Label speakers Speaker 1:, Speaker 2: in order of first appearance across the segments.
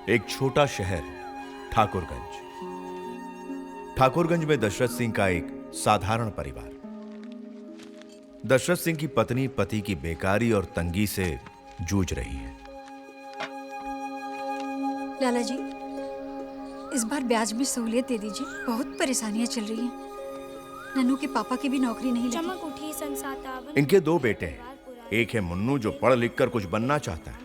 Speaker 1: एक छोटा शहर ठाकुरगंज। ठाकुरगंज में दशरथ सिंह का एक साधारण परिवार। दशरथ सिंह की पत्नी पति की बेकारी और तंगी से जूझ रही है।
Speaker 2: लाला जी, इस बार ब्याज में सहूलियत दे दीजिए, बहुत परेशानियां चल रही हैं। नन्नू के पापा की भी नौकरी नहीं लगी।
Speaker 3: चमक उठी संसातावन।
Speaker 1: इनके दो बेटे हैं। एक है मुन्नू जो पढ़ लिख कर कुछ बनना चाहता है,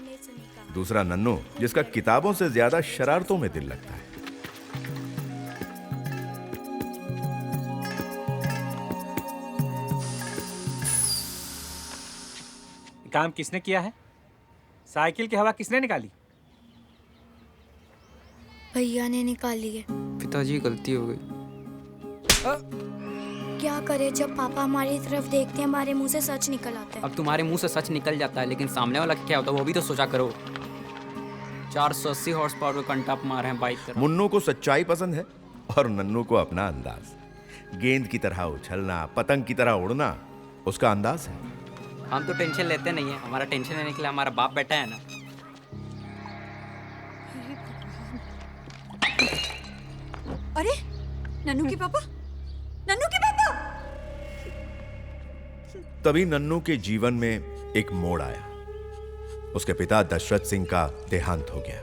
Speaker 1: दूसरा नन्नू जिसका किताबों से ज्यादा शरारतों में दिल लगता है।
Speaker 4: काम किसने किया है? साइकिल की हवा किसने निकाली?
Speaker 3: भैया ने निकाली है।
Speaker 5: पिताजी गलती हो गई।
Speaker 3: क्या करे, जब पापा हमारी तरफ देखते हैं हमारे मुंह से सच निकल आता है।
Speaker 5: अब तुम्हारे मुंह से सच निकल जाता है, लेकिन सामने वाला क्या होता है वो भी तो सोचा करो। 480 हॉर्स पावर का कंटप मार है बाइक तरफ।
Speaker 1: मुन्नू को सच्चाई पसंद है और नन्नू को अपना अंदाज। गेंद की तरह उछलना, पतंग की तरह उड़ना उसका अंदाज है।
Speaker 5: हम तो टेंशन लेते नहीं है, हमारा टेंशन लेने के लिए हमारा बाप बैठा है ना।
Speaker 2: अरे नन्नू के पापा, नन्नू के पापा!
Speaker 1: तभी नन्नू के जीवन में एक मोड़ आया। उसके पिता दशरथ सिंह का देहांत हो गया।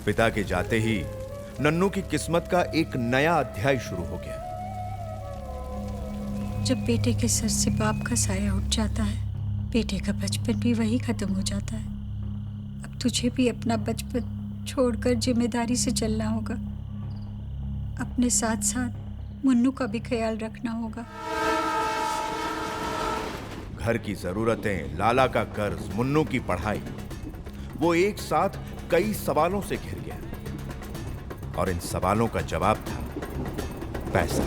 Speaker 1: पिता के जाते ही नन्नू की किस्मत का एक नया अध्याय शुरू हो गया।
Speaker 2: जब बेटे के सर से बाप का साया उठ जाता है, बेटे का बचपन भी वही खत्म हो जाता है। अब तुझे भी अपना बचपन छोड़कर जिम्मेदारी से चलना होगा। अपने साथ साथ मुन्नू का भी ख्याल रखना होगा।
Speaker 1: घर की जरूरतें, लाला का कर्ज, मुन्नू की पढ़ाई, वो एक साथ कई सवालों से घिर गया। और इन सवालों का जवाब था पैसा।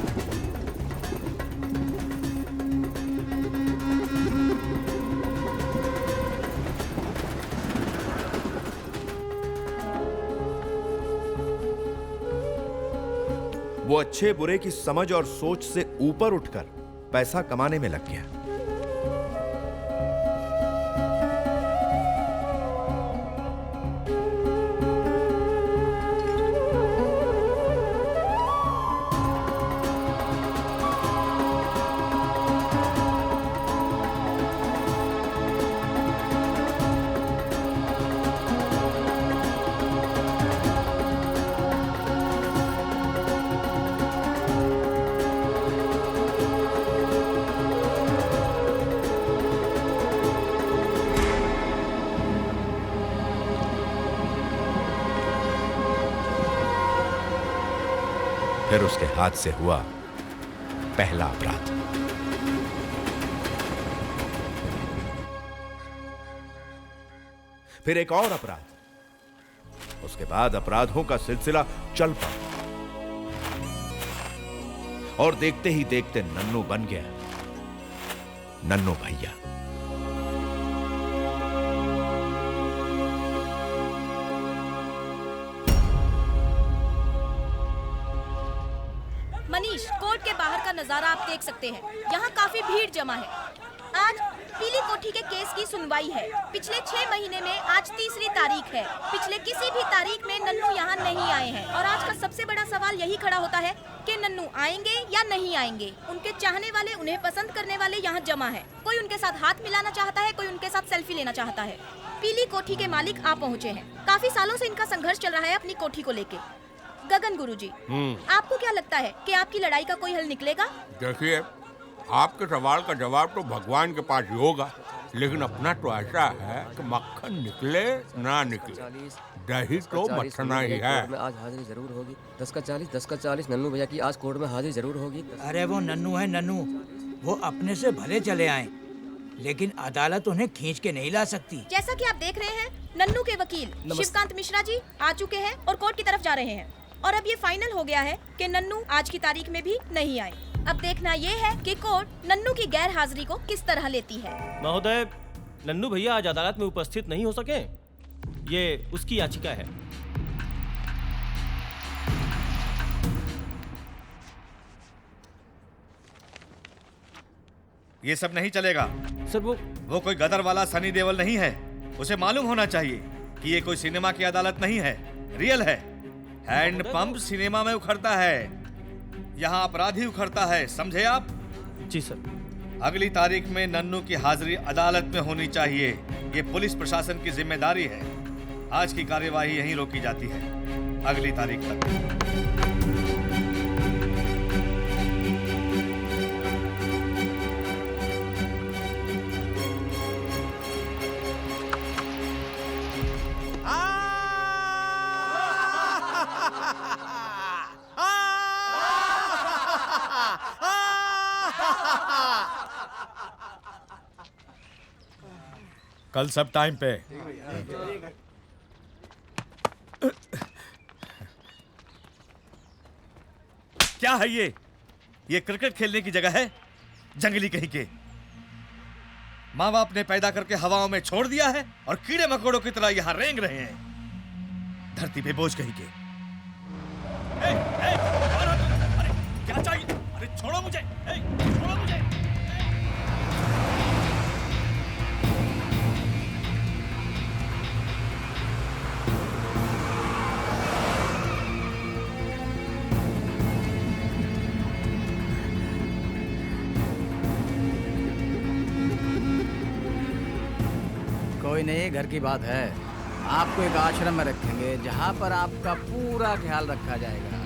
Speaker 1: वो अच्छे बुरे की समझ और सोच से ऊपर उठकर पैसा कमाने में लग गया। फिर उसके हाथ से हुआ पहला अपराध। फिर एक और अपराध। उसके बाद अपराधों का सिलसिला चल पड़ा और देखते ही देखते नन्नू बन गया नन्नू भैया।
Speaker 6: मनीष, कोर्ट के बाहर का नजारा आप देख सकते हैं। यहाँ काफी भीड़ जमा है। आज पीली कोठी के केस की सुनवाई है। पिछले 6 महीने में आज 3री तारीख है। पिछले किसी भी तारीख में नन्नू यहाँ नहीं आए हैं और आज का सबसे बड़ा सवाल यही खड़ा होता है कि नन्नू आएंगे या नहीं आएंगे। उनके चाहने वाले, उन्हें पसंद करने वाले यहाँ जमा है। कोई उनके साथ हाथ मिलाना चाहता है, कोई उनके साथ सेल्फी लेना चाहता है। पीली कोठी के मालिक आ पहुँचे हैं। काफी सालों से इनका संघर्ष चल रहा है अपनी कोठी को लेके। गगन गुरुजी, आपको क्या लगता है कि आपकी लड़ाई का कोई हल निकलेगा?
Speaker 7: देखिए, आपके सवाल का जवाब तो भगवान के पास ही होगा, लेकिन अपना तो ऐसा है कि मक्खन निकले ना निकले, दही तो मथना ही है।
Speaker 8: आज हाजिरी जरूर होगी। 10 का 40, 10 का 40। नन्नू भैया की आज कोर्ट में हाजिरी जरूर होगी।
Speaker 9: अरे वो नन्नू है नन्नू, वो अपने से भले चले आए, लेकिन अदालत उन्हें खींच के नहीं ला सकती।
Speaker 6: जैसा कि आप देख रहे हैं, नन्नू के वकील शिवकांत मिश्रा जी आ चुके हैं और कोर्ट की तरफ जा रहे हैं। और अब ये फाइनल हो गया है कि नन्नू आज की तारीख में भी नहीं आए। अब देखना ये है कि कोर्ट नन्नू की गैर हाजिरी को किस तरह लेती है।
Speaker 10: महोदय, नन्नू भैया आज अदालत में उपस्थित नहीं हो सके, ये उसकी याचिका है।
Speaker 11: ये सब नहीं चलेगा।
Speaker 10: सर
Speaker 11: वो कोई गदर वाला सनी देओल नहीं है। उसे मालूम होना चाहिए कि ये कोई सिनेमा की अदालत नहीं है, रियल है। हैंड पंप सिनेमा में उखड़ता है, यहाँ अपराधी उखड़ता है, समझे आप?
Speaker 10: जी सर।
Speaker 11: अगली तारीख में नन्नू की हाजिरी अदालत में होनी चाहिए। ये पुलिस प्रशासन की जिम्मेदारी है। आज की कार्यवाही यहीं रोकी जाती है, अगली तारीख तक।
Speaker 1: कल सब टाइम पे।
Speaker 11: क्या है ये? ये क्रिकेट खेलने की जगह है? जंगली कहीं के। माँ बाप ने पैदा करके हवाओं में छोड़ दिया है और कीड़े मकोड़ों की तरह यहाँ रेंग रहे हैं। धरती पे बोझ कहीं के। अरे क्या चाहिए? अरे छोड़ो मुझे, छोड़ो मुझे।
Speaker 12: कोई नहीं, घर की बात है। आपको एक आश्रम में रखेंगे जहाँ पर आपका पूरा ख्याल रखा जाएगा।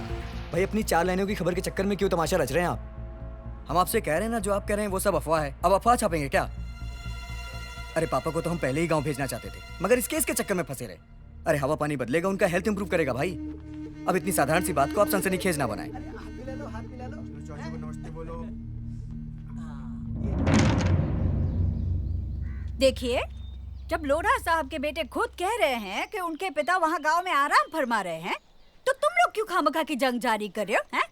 Speaker 8: भाई अपनी 4 लाइनों की खबर के चक्कर में क्यों तमाशा रच रहे हैं आप? हम आपसे कह रहे हैं ना, जो आप कह रहे हैं वो सब अफवाह है। अब अफवाह छापेंगे क्या? अरे पापा को तो हम पहले ही गांव भेजना चाहते थे, मगर इस केस के चक्कर में फंसे रहे। अरे हवा पानी बदलेगा, उनका हेल्थ इंप्रूव करेगा भाई। अब इतनी साधारण सी बात को आप सनसनीखेज ना बनाएं।
Speaker 2: देखिए, जब लोढ़ा साहब के बेटे खुद कह रहे हैं कि उनके पिता वहाँ गांव में आराम फरमा रहे हैं, तो तुम लोग क्यों खामखा की जंग जारी कर रहे हो? हैं?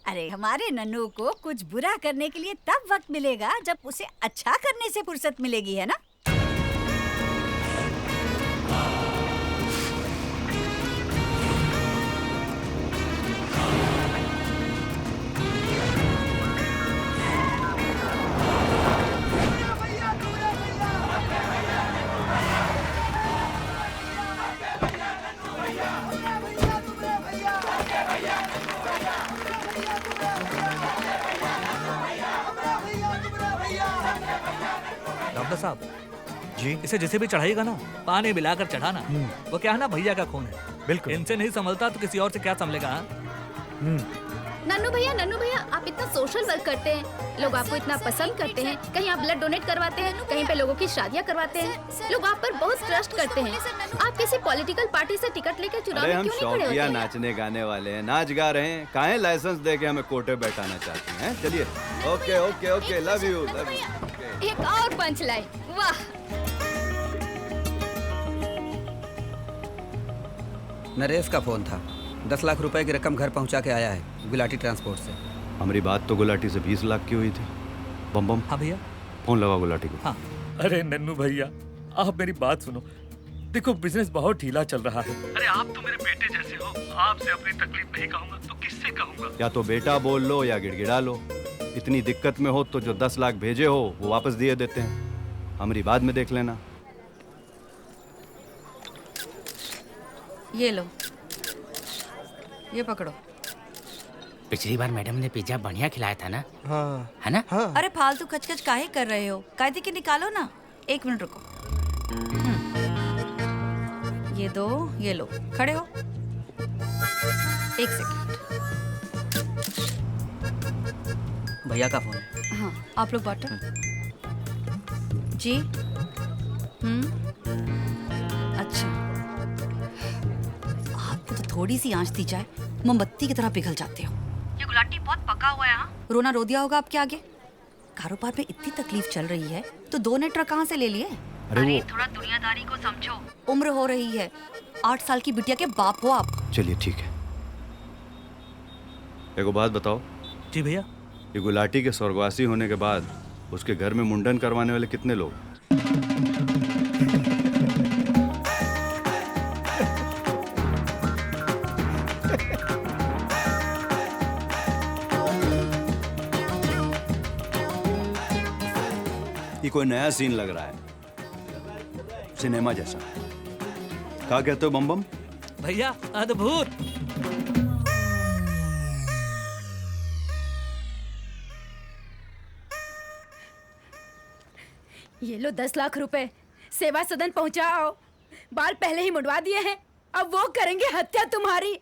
Speaker 2: अरे हमारे नन्नू को कुछ बुरा करने के लिए तब वक्त मिलेगा जब उसे अच्छा करने से फुर्सत मिलेगी, है ना?
Speaker 13: डॉक्टर साहब जी, इसे जिसे भी चढ़ाइएगा ना, पानी मिलाकर चढ़ाना। वो क्या है ना, भैया का खून है। बिल्कुल। इनसे नहीं संभलता तो किसी और से क्या संभलेगा?
Speaker 6: नन्नू भैया, आप इतना सोशल वर्क करते हैं, लोग आपको इतना पसंद करते हैं, कहीं आप ब्लड डोनेट करवाते हैं, कहीं पे लोगों की शादियां करवाते हैं, लोग आप पर बहुत ट्रस्ट करते हैं। आप किसी पॉलिटिकल पार्टी से टिकट लेकर चुनाव में क्यों नहीं खड़े होते?
Speaker 14: हम नाचने गाने वाले हैं, नाच गा रहे हैं, काहे लाइसेंस देके हमें कोटे बैठाना चाहते हैं? चलिए, okay okay okay, love you love you.
Speaker 6: एक और पंच लाइन, वाह।
Speaker 12: नरेश का फोन था, 10 लाख रुपए की रकम घर पहुंचा के आया है, गुलाटी ट्रांसपोर्ट से।
Speaker 14: हमारी बात तो गुलाटी से 20 लाख की हुई थी। बम बम।
Speaker 13: हाँ भैया।
Speaker 14: फोन लगा गुलाटी को।
Speaker 13: हाँ।
Speaker 15: अरे नन्नू भैया, आप मेरी बात सुनो। देखो, बिजनेस बहुत ढीला चल रहा है। अरे आप तो मेरे बेटे जैसे हो, आपसे अपनी तकलीफ नहीं कहूँगा तो किससे कहूँगा?
Speaker 14: या तो बेटा बोल लो या गिड़गिड़ा लो। इतनी दिक्कत में हो तो जो 10 लाख भेजे हो वो वापस दिए देते हैं। हमारी बाद में देख लेना।
Speaker 16: ये लो, ये पकड़ो।
Speaker 17: पिछली बार मैडम ने पिज्जा बढ़िया खिलाया था ना?
Speaker 10: हाँ।
Speaker 17: है ना?
Speaker 16: हाँ। अरे फालतू खचखच काहे कर रहे हो? कायदे के निकालो ना। 1 मिनट रुको। ये दो, ये लो, खड़े हो। 1 सेकंड।
Speaker 12: भैया का फोन है।
Speaker 16: हाँ, आप लोग बांटो। जी। अच्छा, आपको तो थोड़ी सी आंच दी जाए, मोमबत्ती की तरह पिघल जाते हो। ये गुलाटी बहुत पका हुआ है। हाँ, रोना रो दिया होगा आपके आगे। कारोबार में इतनी तकलीफ चल रही है तो 2 ने ट्रक कहाँ से ले लिए? अरे थोड़ा दुनियादारी को समझो। उम्र हो रही है, 8 साल की बिटिया के बाप हो आप।
Speaker 14: चलिए ठीक है। एक बात बताओ।
Speaker 13: जी भैया।
Speaker 14: ये गुलाटी के स्वर्गवासी होने के बाद उसके घर में मुंडन करवाने वाले कितने लोग? ये कोई नया सीन लग रहा है, सिनेमा जैसा। क्या कहते हो बम बम?
Speaker 13: भैया अद्भुत।
Speaker 6: ये लो 10 लाख रुपए, सेवा सदन पहुंचाओ। बाल पहले ही मुड़वा दिए हैं, अब वो करेंगे हत्या तुम्हारी।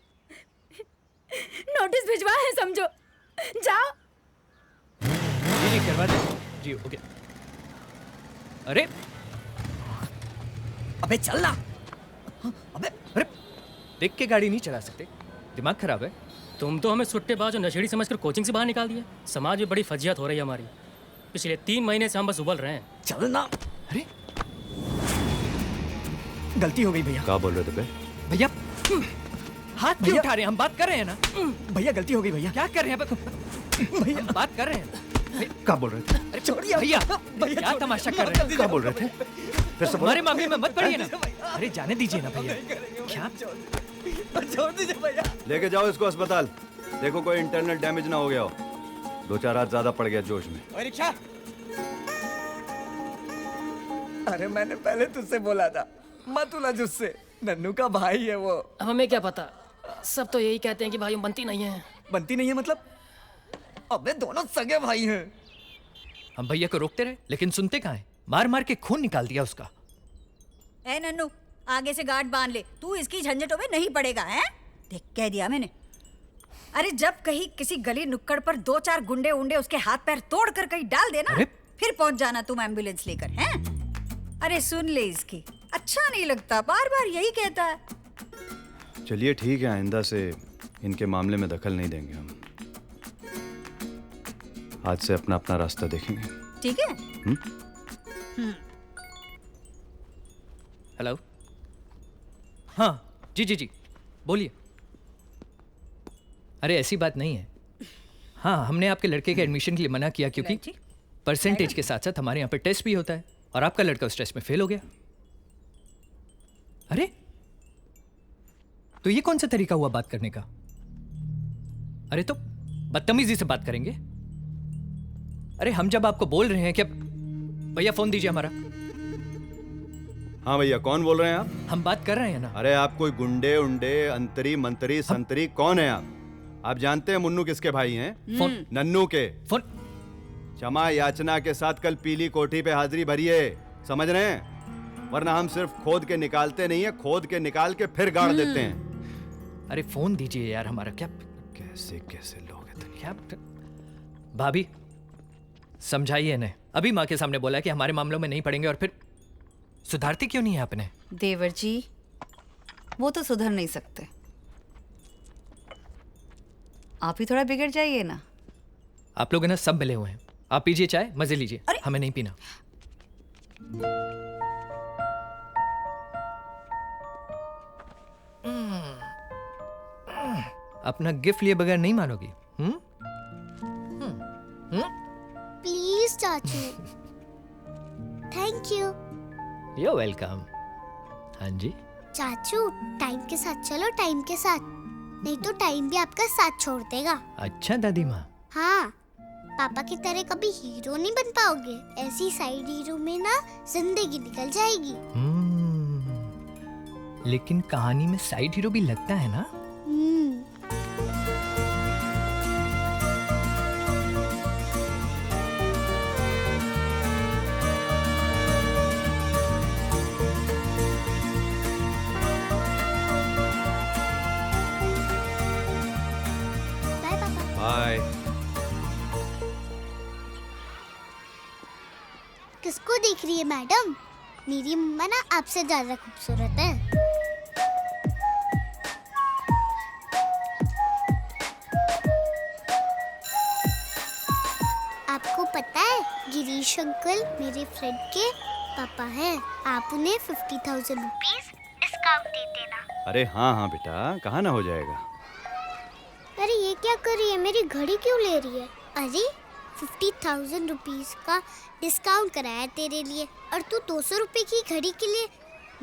Speaker 6: नोटिस भिजवा है समझो। जाओ।
Speaker 18: जी करवा दे जी। ओके। अरे
Speaker 8: अबे चल ना।
Speaker 18: अबे अरे देख के गाड़ी नहीं चला सकते, दिमाग खराब है।
Speaker 19: तुम तो हमें सुट्टेबाज और नशेड़ी समझकर कोचिंग से बाहर निकाल दिया। समाज में बड़ी फजियत हो रही है हमारी। पिछले 3 महीने से हम बस उबल रहे हैं।
Speaker 8: चल ना। अरे गलती हो गई भैया।
Speaker 14: क्या बोल रहे थे बे?
Speaker 18: भैया हाथ क्यों उठा रहे हैं? हम बात कर रहे हैं ना।
Speaker 8: भैया गलती हो गई भैया।
Speaker 18: क्या कर रहे हैं? भैया बात कर रहे हैं।
Speaker 14: क्या बोल रहे थे?
Speaker 18: अरे छोड़िए भैया। क्या तमाशा कर रहे हैं?
Speaker 14: क्या बोल रहे थे? फिर से
Speaker 18: हमारे मामले में मत पड़िए ना। अरे जाने दीजिए ना भैया। क्या
Speaker 8: छोड़ दीजिए भैया।
Speaker 14: लेके जाओ इसको अस्पताल। देखो कोई इंटरनल डैमेज ना हो गया हो। 2-4 रात ज्यादा पड़ गया जोश में।
Speaker 8: ओए रिक्शा। अरे मैंने पहले तुझसे बोला था मत उलझ उससे, नन्नू का भाई है वो।
Speaker 19: अब हमें क्या पता, सब तो यही कहते हैं कि भाई बनती नहीं है।
Speaker 8: बनती नहीं है मतलब? अबे दोनों सगे भाई हैं।
Speaker 18: हम भैया को रोकते रहे लेकिन सुनते कहाँ हैं? मार मार के खून निकाल दिया उसका।
Speaker 2: ए नन्नू, आगे से गार्ड बांध ले, तू इसकी झंझटों में नहीं पड़ेगा। हैं? देख कह दिया मैंने। अरे जब कहीं किसी गली नुक्कड़ पर 2-4 गुंडे उंडे उसके हाथ पैर तोड़ कर कहीं डाल देना, फिर पहुंच जाना तुम एम्बुलेंस लेकर। हैं? अरे सुन ले इसकी, अच्छा नहीं लगता, बार बार यही कहता है।
Speaker 14: चलिए ठीक है, आइंदा से इनके मामले में दखल नहीं देंगे हम। आज से अपना अपना रास्ता देखेंगे।
Speaker 2: ठीक है?
Speaker 18: हेलो। हाँ जी जी जी बोलिए। अरे ऐसी बात नहीं है। हाँ हमने आपके लड़के के एडमिशन के लिए मना किया क्योंकि परसेंटेज के साथ साथ हमारे यहाँ पे टेस्ट भी होता है और आपका लड़का उस टेस्ट में फेल हो गया। अरे तो ये कौन सा तरीका हुआ बात करने का? अरे तो बदतमीजी से बात करेंगे? अरे हम जब आपको बोल रहे हैं कि भैया फोन दीजिए हमारा।
Speaker 14: हाँ भैया कौन बोल रहे हैं आप?
Speaker 18: हम बात कर रहे हैं ना।
Speaker 14: अरे आप कोई गुंडे उंडे अंतरी मंतरी संतरी कौन है आप जानते हैं मुन्नू किसके भाई हैं?
Speaker 18: फोन
Speaker 14: नन्नू के।
Speaker 18: फोन
Speaker 14: क्षमा याचना के साथ कल पीली कोठी पे हाजिरी भरिए, समझ रहे हैं? वरना हम सिर्फ खोद के निकालते नहीं है, खोद के निकाल के फिर गाड़ देते हैं।
Speaker 18: अरे फोन दीजिए यार हमारा। क्या
Speaker 14: कैसे कैसे लोग हैं?
Speaker 18: क्या भाभी समझाइए इन्हें। अभी माँ के सामने बोला कि हमारे मामलों में नहीं पड़ेंगे और फिर सुधारती क्यों नहीं है आपने?
Speaker 16: देवर जी वो तो सुधर नहीं सकते, आप ही थोड़ा बिगड़ जाइए ना।
Speaker 18: आप लोग है ना सब मिले हुए हैं। आप पीजिए चाय, मजे लीजिए, हमें नहीं पीना। अपना गिफ्ट लिए बगैर नहीं मानोगी?
Speaker 3: प्लीज चाचू। Thank you.
Speaker 18: You're welcome। हाँ जी
Speaker 3: चाचू टाइम के साथ चलो, टाइम के साथ, नहीं तो टाइम भी आपका साथ छोड़ देगा।
Speaker 18: अच्छा दादी माँ।
Speaker 3: हाँ पापा की तरह कभी हीरो नहीं बन पाओगे, ऐसी साइड हीरो में ना जिंदगी निकल जाएगी।
Speaker 18: लेकिन कहानी में साइड हीरो भी लगता है ना।
Speaker 14: हाय।
Speaker 3: किसको देख रही है मैडम? मेरी मम्मा ना आपसे ज्यादा खूबसूरत है। आपको पता है गिरीश अंकल मेरे फ्रेंड के पापा हैं। आप उन्हें 50,000 रुपीस डिस्काउंट दे देना।
Speaker 14: अरे हाँ हाँ बेटा, कहाँ ना हो जाएगा।
Speaker 3: अरे ये क्या कर रही है? मेरी घड़ी क्यों ले रही है? अरे 50,000 रुपीस का डिस्काउंट कराया तेरे लिए और तू 200 रुपए की घड़ी के लिए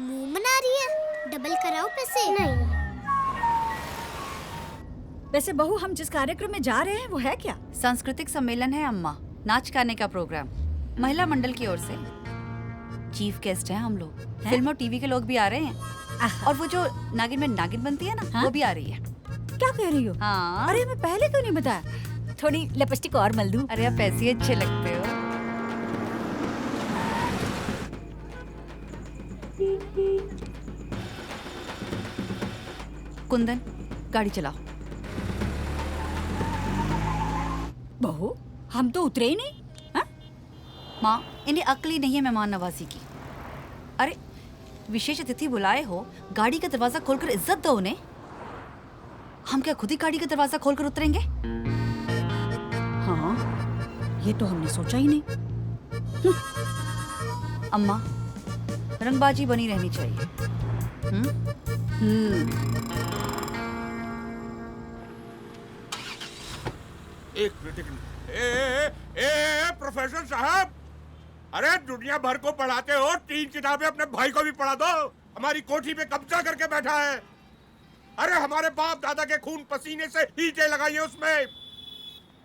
Speaker 3: मुंह बना रही है। डबल कराओ पैसे। नहीं।
Speaker 2: वैसे बहू, हम जिस कार्यक्रम में जा रहे हैं वो है क्या?
Speaker 16: सांस्कृतिक सम्मेलन है अम्मा, नाच गाने का प्रोग्राम। महिला मंडल की ओर से चीफ गेस्ट हैं हम लोग। फिल्म और टीवी के लोग भी आ रहे हैं, और वो जो नागिन में नागिन बनती है ना, वो भी आ रही है।
Speaker 2: क्या कह रही हो?
Speaker 16: हाँ।
Speaker 2: अरे मैं पहले क्यों नहीं बताया? थोड़ी लिपस्टिक और मल दूं?
Speaker 16: अरे आप ऐसे ही अच्छे लगते हो। कुंदन, गाड़ी चलाओ।
Speaker 2: बहू, हम तो उतरे ही नहीं।
Speaker 16: माँ, इन्हें अक्ल ही नहीं है मेहमान नवाजी की। अरे विशेष अतिथि बुलाए हो, गाड़ी का दरवाजा खोलकर इज्जत दो उन्हें। हम क्या खुद ही गाड़ी का दरवाजा खोलकर उतरेंगे?
Speaker 2: हाँ, ये तो हमने सोचा ही नहीं।
Speaker 16: अम्मा, रंगबाजी बनी रहनी चाहिए।
Speaker 7: एक मिनट। प्रोफेसर साहब, अरे दुनिया भर को पढ़ाते हो, 3 किताबें अपने भाई को भी पढ़ा दो। हमारी कोठी पे कब्जा करके बैठा है। अरे हमारे बाप दादा के खून पसीने से ईंटें लगाई है उसमें।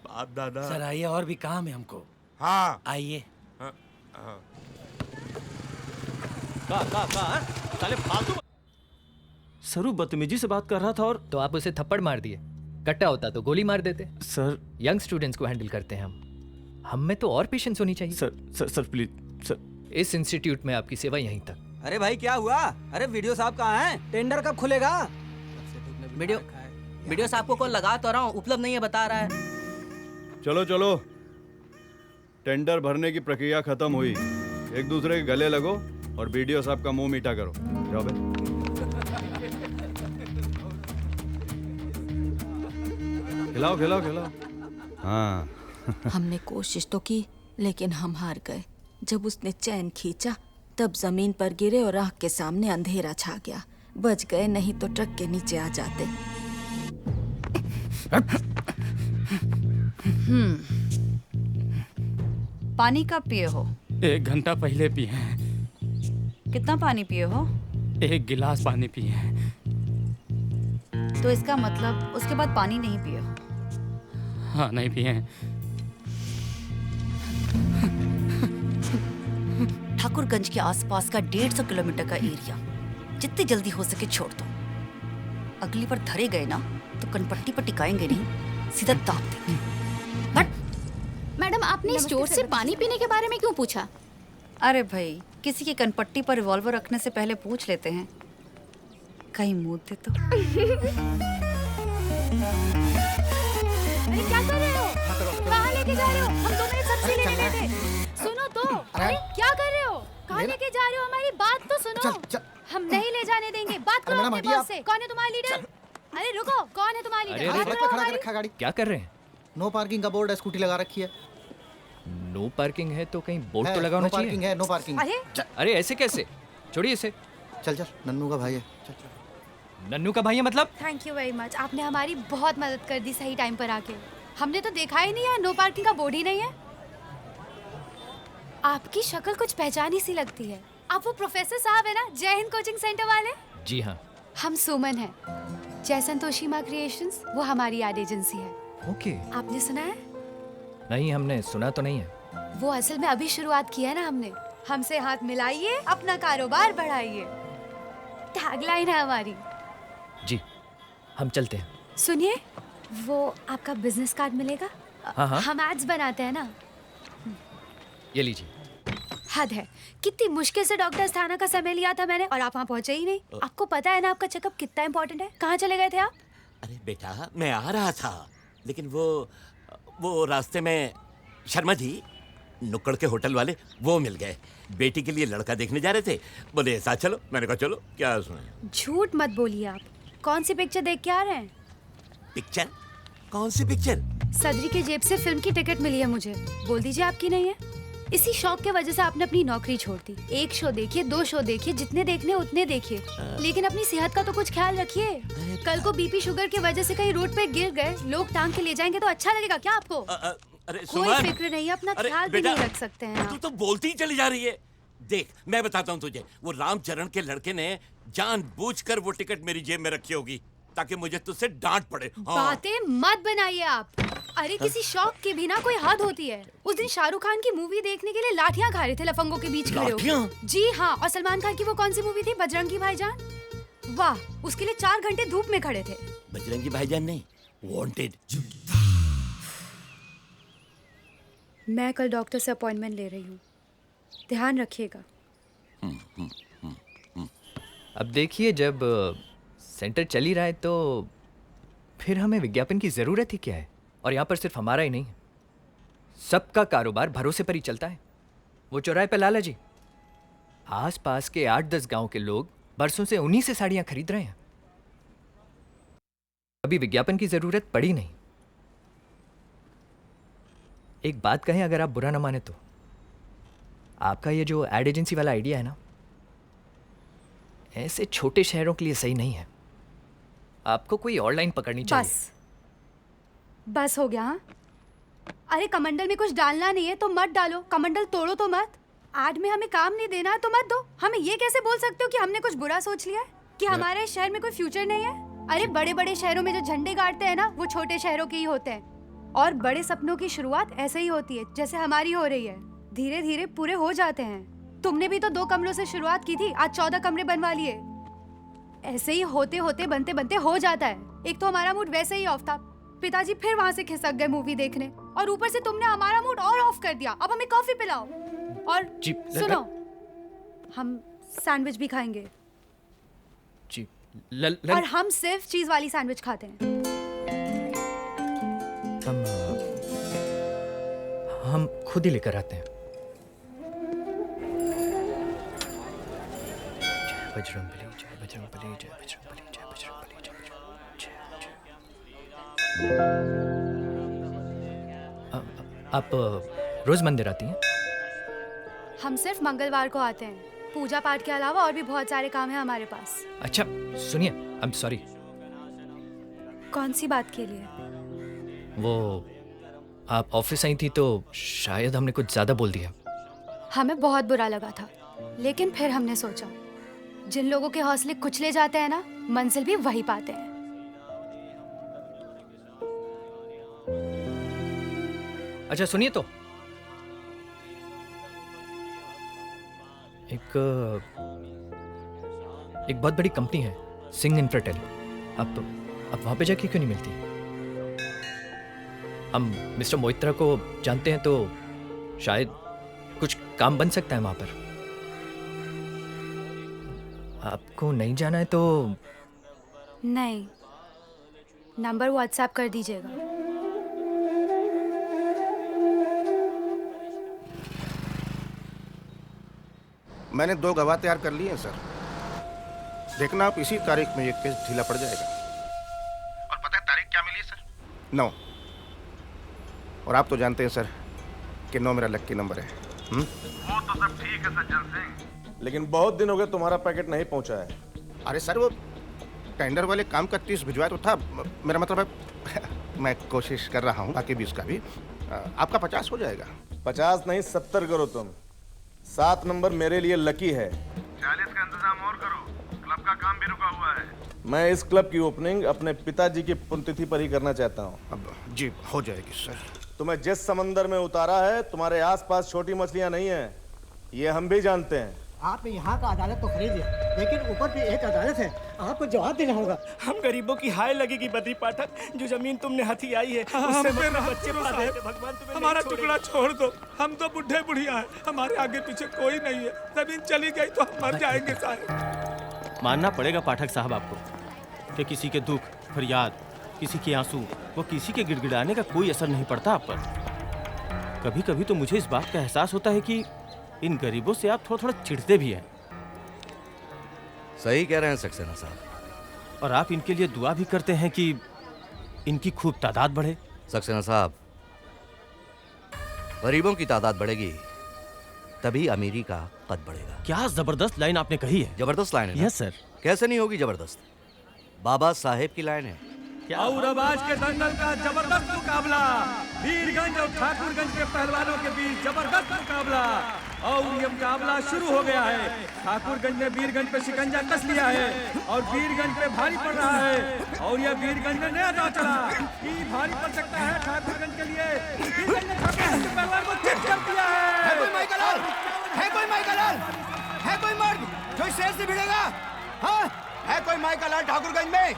Speaker 7: बाप दादा।
Speaker 9: सर आइए, और भी काम है हमको।
Speaker 7: हाँ
Speaker 9: आइए।
Speaker 10: साले फालतू। सरू बदतमीजी से बात कर रहा था, और
Speaker 18: तो आप उसे थप्पड़ मार दिए। कट्टा होता तो गोली मार देते।
Speaker 10: सर,
Speaker 18: यंग स्टूडेंट्स को हैंडल करते हैं हम में तो और पेशेंस होनी चाहिए।
Speaker 10: Sir please sir.
Speaker 18: इस इंस्टीट्यूट में आपकी सेवा यहीं तक।
Speaker 12: अरे भाई क्या हुआ? अरे वीडियो साहब कहाँ हैं? टेंडर कब खुलेगा?
Speaker 20: वीडियो साहब को कॉल लगा तो रहा हूँ, उपलब्ध नहीं है बता रहा है।
Speaker 14: चलो चलो, टेंडर भरने की प्रक्रिया खत्म हुई। एक दूसरे के गले लगो और बीडीओ साहब का मुंह मीठा करो। जाओ बे। खिलाओ खिलाओ खिलाओ। हाँ।
Speaker 6: हमने कोशिश तो की, लेकिन हम हार गए। जब उसने चैन खींचा तब जमीन पर गिरे और आँख के सामने अंधेरा छा गया। बच गए, नहीं तो ट्रक के नीचे आ जाते।
Speaker 16: पानी कब पिए हो?
Speaker 17: 1 घंटा पहले पिए हैं।
Speaker 16: कितना पानी पिए हो?
Speaker 17: 1 गिलास पानी पिए हैं।
Speaker 16: तो इसका मतलब उसके बाद पानी नहीं पिए हो?
Speaker 17: हाँ, नहीं पिए हैं।
Speaker 16: ठाकुरगंज के आसपास का 150 किलोमीटर का एरिया जितनी जल्दी हो सके छोड़ दो। अगली बार धरे गए ना तो कनपट्टी पर टिकाएंगे नहीं, सीधा दाब देंगे।
Speaker 6: मैडम, आपने स्टोर से पानी पीने के बारे में क्यों पूछा?
Speaker 16: अरे भाई, किसी की कनपट्टी पर रिवॉल्वर रखने से पहले पूछ लेते हैं, कहीं मुंह दे तो।
Speaker 6: अरे क्या कर रहे हो? कहाँ लेके जा रहे हो? हम 2 मिनट सब्जी लेने गए थे। सुनो तो। अरे क्या कर रहे हो? कहाँ लेके जा रहे हो? हमारी बात तो सुनो। हम नहीं ले जाने देंगे। बात करो अपने बॉस से। कौन है तुम्हारा लीडर? अरे रुको, कौन है तुम्हारा लीडर?
Speaker 12: रखा गाड़ी।
Speaker 18: क्या कर रहे हैं?
Speaker 12: नो पार्किंग का बोर्ड है, स्कूटी लगा रखी है।
Speaker 18: नो पार्किंग है तो कहीं बोर्ड तो लगाना चाहिए।
Speaker 12: पार्किंग है, नो पार्किंग।
Speaker 18: अरे ऐसे कैसे? छोड़िए इसे।
Speaker 12: चल चल, नन्नू का भाई है। चल चल।
Speaker 18: नन्नू का भाई है मतलब?
Speaker 6: थैंक यू वेरी मच, आपने हमारी बहुत मदद कर दी सही टाइम पर आके। हमने तो देखा ही नहीं है, नो पार्किंग का बोर्ड ही नहीं है। आपकी शक्ल कुछ पहचानी सी लगती है। आप वो प्रोफेसर साहब है ना, जय हिंद कोचिंग सेंटर वाले?
Speaker 18: जी हाँ।
Speaker 6: हम सुमन हैं, जय संतोषीमा क्रिएशंस, वो हमारी एड एजेंसी है।
Speaker 18: ओके।
Speaker 6: आपने सुना है?
Speaker 18: नहीं, हमने सुना तो नहीं है।
Speaker 6: वो असल में अभी शुरुआत की है ना हमने। हमसे हाथ मिलाइए, अपना कारोबार बढ़ाइए, टैगलाइन है हमारी।
Speaker 18: जी, हम चलते हैं।
Speaker 6: सुनिए, वो आपका बिजनेस कार्ड मिलेगा?
Speaker 18: हाँ।
Speaker 6: हम एड्स बनाते हैं ना।
Speaker 18: ये लीजिए।
Speaker 6: हद है, कितनी मुश्किल से डॉक्टर थाना का समय लिया था मैंने, और आप वहाँ पहुँचे ही नहीं। आपको पता है ना आपका चेकअप कितना इम्पोर्टेंट है? कहाँ चले गए थे आप?
Speaker 21: अरे बेटा, मैं आ रहा था, लेकिन वो रास्ते में शर्मा जी, नुक्कड़ के होटल वाले, वो मिल गए। बेटी के लिए लड़का देखने जा रहे थे, बोले साथ चलो। मैंने कहा चलो, क्या सुना।
Speaker 6: झूठ मत बोलिए आप। कौन सी पिक्चर देख के आ रहे हैं?
Speaker 21: पिक्चर? कौन सी पिक्चर?
Speaker 6: सदरी के जेब से फिल्म की टिकट मिली है मुझे। बोल दीजिए आपकी नहीं है? इसी शौक के वजह से आपने अपनी नौकरी छोड़ दी। 1 शो देखिए, 2 शो देखिए, जितने देखने उतने देखिए, लेकिन अपनी सेहत का तो कुछ ख्याल रखिए। कल को बीपी शुगर की वजह से कहीं रोड पे गिर गए, लोग टांग के ले जाएंगे तो अच्छा लगेगा क्या आपको?
Speaker 21: अरे
Speaker 6: कोई फिक्र नहीं है, अपना ख्याल भी नहीं रख सकते हैं
Speaker 21: तू तो बोलती ही चली जा रही है। देख, मैं बताता हूँ तुझे, वो रामचरण के लड़के ने जानबूझकर वो टिकट मेरी जेब में रखी होगी ताकि मुझे तुझसे डांट पड़े।
Speaker 6: बातें मत बनाइए आप।
Speaker 4: अरे किसी शौक की भी ना कोई हद होती है। उस दिन शाहरुख खान की मूवी देखने के लिए लाठियां खा रहे थे लफंगों के बीच खड़े होकर। जी हाँ, और सलमान खान की वो कौन सी मूवी थी, बजरंगी भाईजान, वाह, उसके लिए 4 घंटे धूप में खड़े थे।
Speaker 21: बजरंगी भाईजान नहीं, वांटेड।
Speaker 4: मैं कल डॉक्टर से अपॉइंटमेंट ले रही हूँ, ध्यान रखिएगा।
Speaker 18: अब देखिए, जब सेंटर चल ही रहा है तो फिर हमें विज्ञापन की ज़रूरत ही क्या है। और यहाँ पर सिर्फ हमारा ही नहीं है, सबका कारोबार भरोसे पर ही चलता है। वो चौराहे पे लाला जी, आसपास के 8-10 गांव के लोग बरसों से उन्हीं से साड़ियाँ खरीद रहे हैं। अभी विज्ञापन की ज़रूरत पड़ी नहीं। एक बात कहें, अगर आप बुरा ना माने तो, आपका ये जो एड एजेंसी वाला आइडिया है ना, ऐसे छोटे शहरों के लिए सही नहीं है। आपको कोई और लाइन पकड़नी चाहिए।
Speaker 4: बस हो गया। हाँ, अरे कमंडल में कुछ डालना नहीं है तो मत डालो, कमंडल तोड़ो तो मत। एड में हमें काम नहीं देना है तो मत दो। हमें ये कैसे बोल सकते हो कि हमने कुछ बुरा सोच लिया है, कि हमारे शहर में कोई फ्यूचर नहीं है। अरे बड़े बड़े शहरों में जो झंडे गाड़ते हैं ना, वो छोटे शहरों के ही होते हैं। और बड़े सपनों की शुरुआत ऐसे ही होती है, जैसे हमारी हो रही है। धीरे धीरे पूरे हो जाते हैं। तुमने भी तो 2 कमरों से शुरुआत की थी, आज 14 कमरे बनवा लिए। ऐसे ही होते होते बनते बनते हो जाता है। एक तो हमारा मूड वैसे ही ऑफ था, पिताजी फिर वहाँ से खिसक गए मूवी देखने, और ऊपर से तुमने हमारा मूड और ऑफ कर दिया। अब हमें कॉफी पिलाओ। और सुनो, हम सैंडविच भी खाएंगे।
Speaker 18: जी,
Speaker 4: और हम सिर्फ चीज वाली सैंडविच खाते हैं।
Speaker 18: हम खुद ही लेकर आते हैं। बजरंगबली जय, बजरंगबली जय, बजरंगबली जय, बजरंगबली जय, आप रोज मंदिर आती हैं?
Speaker 4: हम सिर्फ मंगलवार को आते हैं। पूजा पाठ के अलावा और भी बहुत सारे काम हैं हमारे पास।
Speaker 18: अच्छा सुनिए, आई एम सॉरी।
Speaker 4: कौन सी बात के लिए?
Speaker 18: वो आप ऑफिस आई थी तो शायद हमने कुछ ज्यादा बोल दिया।
Speaker 4: हमें बहुत बुरा लगा था, लेकिन फिर हमने सोचा, जिन लोगों के हौसले कुचले जाते हैं ना, मंजिल भी वही पाते हैं।
Speaker 18: अच्छा सुनिए तो, एक बहुत बड़ी कंपनी है, सिंह इंफ्राटेल। आप वहां पे जाके क्यों नहीं मिलती? हम मिस्टर मोहित्रा को जानते हैं तो शायद कुछ काम बन सकता है वहां पर। आपको नहीं जाना है तो?
Speaker 4: नहीं, नंबर व्हाट्सएप कर दीजिएगा।
Speaker 22: मैंने 2 गवाह तैयार कर लिए हैं सर। देखना आप, इसी तारीख में ये केस ढीला पड़ जाएगा। और पता है तारीख क्या मिली है सर? 9। और आप तो जानते हैं सर कि 9 मेरा लक्की नंबर है। वो तो सब ठीक है सज्जन सिंह,
Speaker 23: लेकिन बहुत दिन हो गए तुम्हारा पैकेट नहीं पहुंचा है।
Speaker 22: अरे सर, वो टेंडर वाले काम का 30 भिजवाया तो था। मेरा मतलब है मैं कोशिश कर रहा हूँ, बाकी 20 का भी। आपका 50 हो जाएगा।
Speaker 23: 50 नहीं 70 करो तुम। 7 नंबर मेरे लिए लकी है।
Speaker 22: 40 का इंतजाम और करो, क्लब का काम भी रुका हुआ है।
Speaker 23: मैं इस क्लब की ओपनिंग अपने पिताजी की पुण्यतिथि पर ही करना चाहता हूँ।
Speaker 22: अब जी हो जाएगी सर।
Speaker 23: तुम्हें जिस समंदर में उतारा है, तुम्हारे आसपास छोटी मछलियाँ नहीं हैं, ये हम भी जानते हैं।
Speaker 24: आपने यहाँ का अदालत तो खरीद लिया, लेकिन ऊपर भी एक अदालत है, आपको जवाब देना होगा।
Speaker 25: हम गरीबों की हाय लगेगी बद्री पाठक, जो जमीन तुमने हथी आई है उससे बच्चे पाले हैं। भगवान तुम्हें हमारा टुकड़ा छोड़ दो, हम तो बुढ़े बुढ़िया हैं, हमारे आगे पीछे कोई नहीं है। जमीन चली गई तो हम मर जाएंगे साहब।
Speaker 10: मानना पड़ेगा पाठक साहब आपको कि किसी के दुख, फरियाद, किसी के आंसू, वो किसी के गिड़गिड़ाने का कोई असर नहीं पड़ता आप पर। कभी कभी तो मुझे इस बात का एहसास होता है कि इन गरीबों से आप थोड़ा थोड़ा चिढ़ते भी हैं।
Speaker 11: सही कह रहे हैं सक्सेना साहब।
Speaker 10: और आप इनके लिए दुआ भी करते हैं कि इनकी खूब तादाद बढ़े।
Speaker 11: सक्सेना साहब, गरीबों की तादाद बढ़ेगी तभी अमीरी का कद बढ़ेगा।
Speaker 10: क्या जबरदस्त लाइन आपने कही है।
Speaker 11: जबरदस्त लाइन है ना?
Speaker 10: Yes sir.
Speaker 11: कैसे नहीं होगी जबरदस्त? बाबा साहेब की लाइन है।
Speaker 25: और अब आज के दंगल का जबरदस्त मुकाबला, वीरगंज और ठाकुरगंज के पहलवानों के बीच जबरदस्त मुकाबला। और ये मुकाबला शुरू हो गया है। ठाकुरगंज ने वीरगंज पे शिकंजा कस लिया है और वीरगंज पे भारी पड़ रहा है। और यह वीरगंज में नया दांव चला कि भारी पड़ सकता है ठाकुरगंज
Speaker 1: माई का लाल ठाकुरगंज में।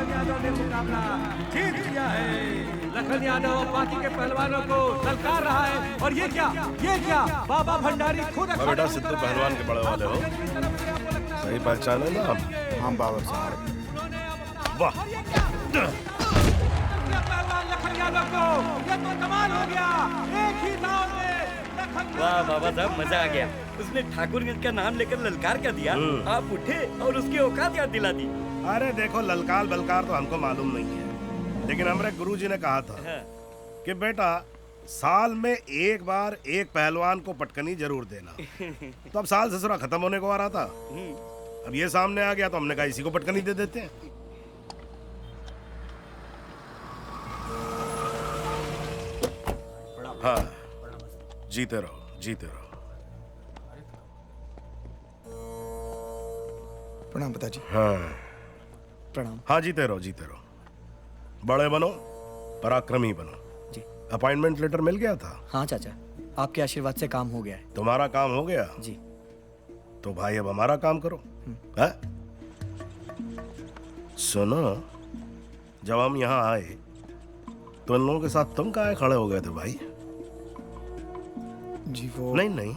Speaker 25: यादव ने मुकाबला जीत लिया है। लखन यादव बाकी के पहलवानों को ललकार रहा है। और ये क्या बाबा भंडारी खुद
Speaker 23: बेटा सिद्धू पहलवान के बड़े वाले हो, सही पहचाने ना हम?
Speaker 22: हम बाबर साहब।
Speaker 23: वाह
Speaker 25: पहलवान लखन यादव को ये तो कमाल हो गया। एक ही दांव में
Speaker 5: वाह बाबा साहब, मजा आ गया। उसने ठाकुरगंज का नाम लेकर ललकार कर दिया, आप उठे और उसकी औकात याद दिला दी।
Speaker 23: अरे देखो, ललकार बलकार तो हमको मालूम नहीं है, लेकिन हमारे गुरुजी ने कहा था कि बेटा साल में एक बार एक पहलवान को पटकनी जरूर देना। तो अब साल ससुरा खत्म होने को आ रहा था, अब ये सामने आ गया तो हमने कहा इसी को पटकनी दे देते हैं। हाँ, जीते रहो, जीते रहो।
Speaker 22: प्रणाम पिताजी।
Speaker 23: हाँ
Speaker 8: प्रणाम।
Speaker 23: हाँ, जीते रहो, जीते रहो। बड़े बनो, पराक्रमी बनो।
Speaker 8: जी।
Speaker 23: अपॉइंटमेंट लेटर मिल गया था?
Speaker 8: हाँ चाचा, आपके आशीर्वाद से काम हो गया है।
Speaker 23: तुम्हारा काम हो गया?
Speaker 8: जी।
Speaker 23: तो भाई अब हमारा काम करो। है? सुनो, जब हम यहाँ आए तो इन लोगों के साथ तुम काहे खड़े हो गए थे भाई?
Speaker 8: जी वो
Speaker 23: नहीं,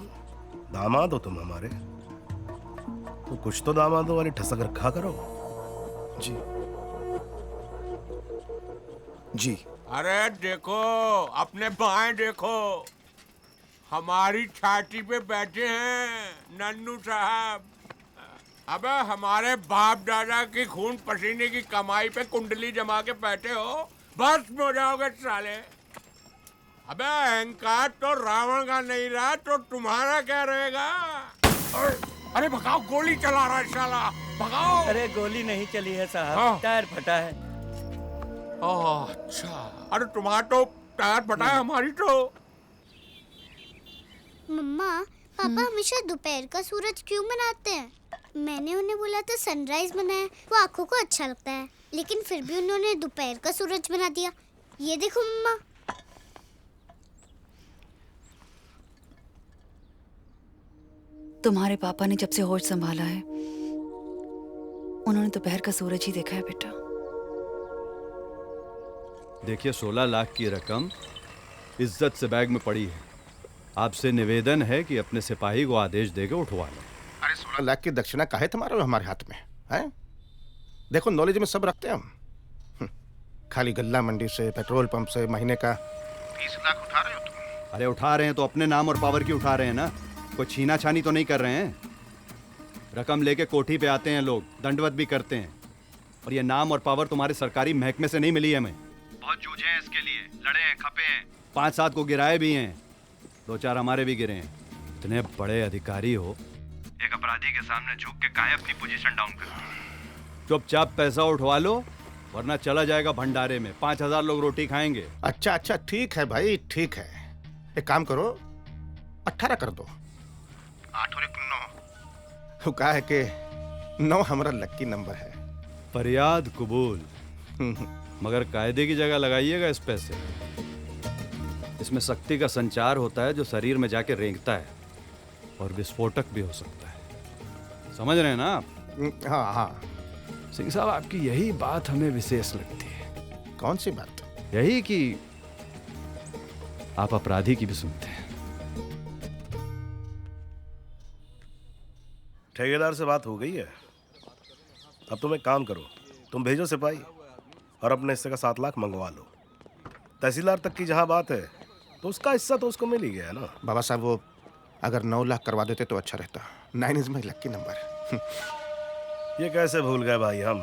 Speaker 23: दामाद हो तुम हमारे, तो कुछ तो दामादों वाली ठसक रखा करो।
Speaker 8: जी जी।
Speaker 7: अरे देखो, अपने बाएं देखो, हमारी छाती पे बैठे हैं नन्नू साहब। अबे हमारे बाप दादा की खून पसीने की कमाई पे कुंडली जमा के बैठे हो, बस हो जाओगे साले। अबे अहंकार तो रावण का नहीं रहा तो तुम्हारा क्या रहेगा? अरे भगाओ, गोली चला रहा है साला, भगाओ।
Speaker 5: अरे गोली नहीं चली है साहब,
Speaker 7: हाँ।
Speaker 5: टायर फटा है।
Speaker 7: अच्छा, अरे तुम्हारा तो टायर फटा है, हमारी तो।
Speaker 3: मम्मा, पापा हमेशा दोपहर का सूरज क्यों बनाते हैं? मैंने उन्हें बोला था सनराइज बनाए, वो आंखों को अच्छा लगता है, लेकिन फिर भी उन्होंने दोपहर का सूरज बना दिया। ये देखो मम्मा।
Speaker 16: तुम्हारे पापा ने जब से होश संभाला है, उन्होंने दोपहर का सूरज ही देखा है बेटा।
Speaker 14: देखिए, 16 लाख की रकम इज्जत से बैग में पड़ी है। आपसे निवेदन है कि अपने सिपाही को आदेश देके उठवा लो।
Speaker 22: अरे 16 लाख की दक्षिणा काहे तुम्हारे हमारे हाथ में है? देखो, नॉलेज में सब रखते हैं हम। खाली गल्ला मंडी से, पेट्रोल पंप से महीने का 30 लाख उठा रहे हो तुम।
Speaker 14: अरे उठा रहे हैं तो अपने नाम और पावर की उठा रहे हैं ना, कोई छीना छानी तो नहीं कर रहे हैं। रकम लेके कोठी पे आते हैं लोग, दंडवत भी करते हैं। और ये नाम और पावर तुम्हारे सरकारी महकमे से नहीं मिली है हमें। बहुत जूझे हैं इसके लिए, लड़े हैं, खपे हैं, 5-7 को गिराए भी हैं, 2-4 हमारे भी गिरे हैं। इतने बड़े अधिकारी हो, एक अपराधी के सामने झुक के काहे अपनी पोजीशन डाउन कर? चुपचाप पैसा उठवा लो, वरना चला जाएगा भंडारे में। 5000 लोग रोटी खाएंगे।
Speaker 22: अच्छा, ठीक है भाई, ठीक है। एक काम करो, 18 कर दो। 8 और 1 9। वो कहा है कि 9 हमारा लक्की नंबर है।
Speaker 14: फरियाद कबूल, मगर कायदे की जगह लगाइएगा इस पैसे। इसमें शक्ति का संचार होता है जो शरीर में जाके रेंगता है, और विस्फोटक भी हो सकता है। समझ रहे हैं ना आप?
Speaker 22: हाँ।
Speaker 14: सिंह साहब, आपकी यही बात हमें विशेष लगती है।
Speaker 22: कौन सी बात?
Speaker 14: यही कि आप अपराधी की भी सुनते हैं।
Speaker 23: ठेकेदार से बात हो गई है। अब तुम एक काम करो, तुम भेजो सिपाही और अपने हिस्से का 7 लाख मंगवा लो। तहसीलदार तक की जहां बात है तो उसका हिस्सा तो उसको मिल ही गया ना।
Speaker 22: बाबा साहब, वो अगर 9 लाख करवा देते तो अच्छा रहता। 9 इज माई लक्की नंबर।
Speaker 23: ये कैसे भूल गए भाई हम?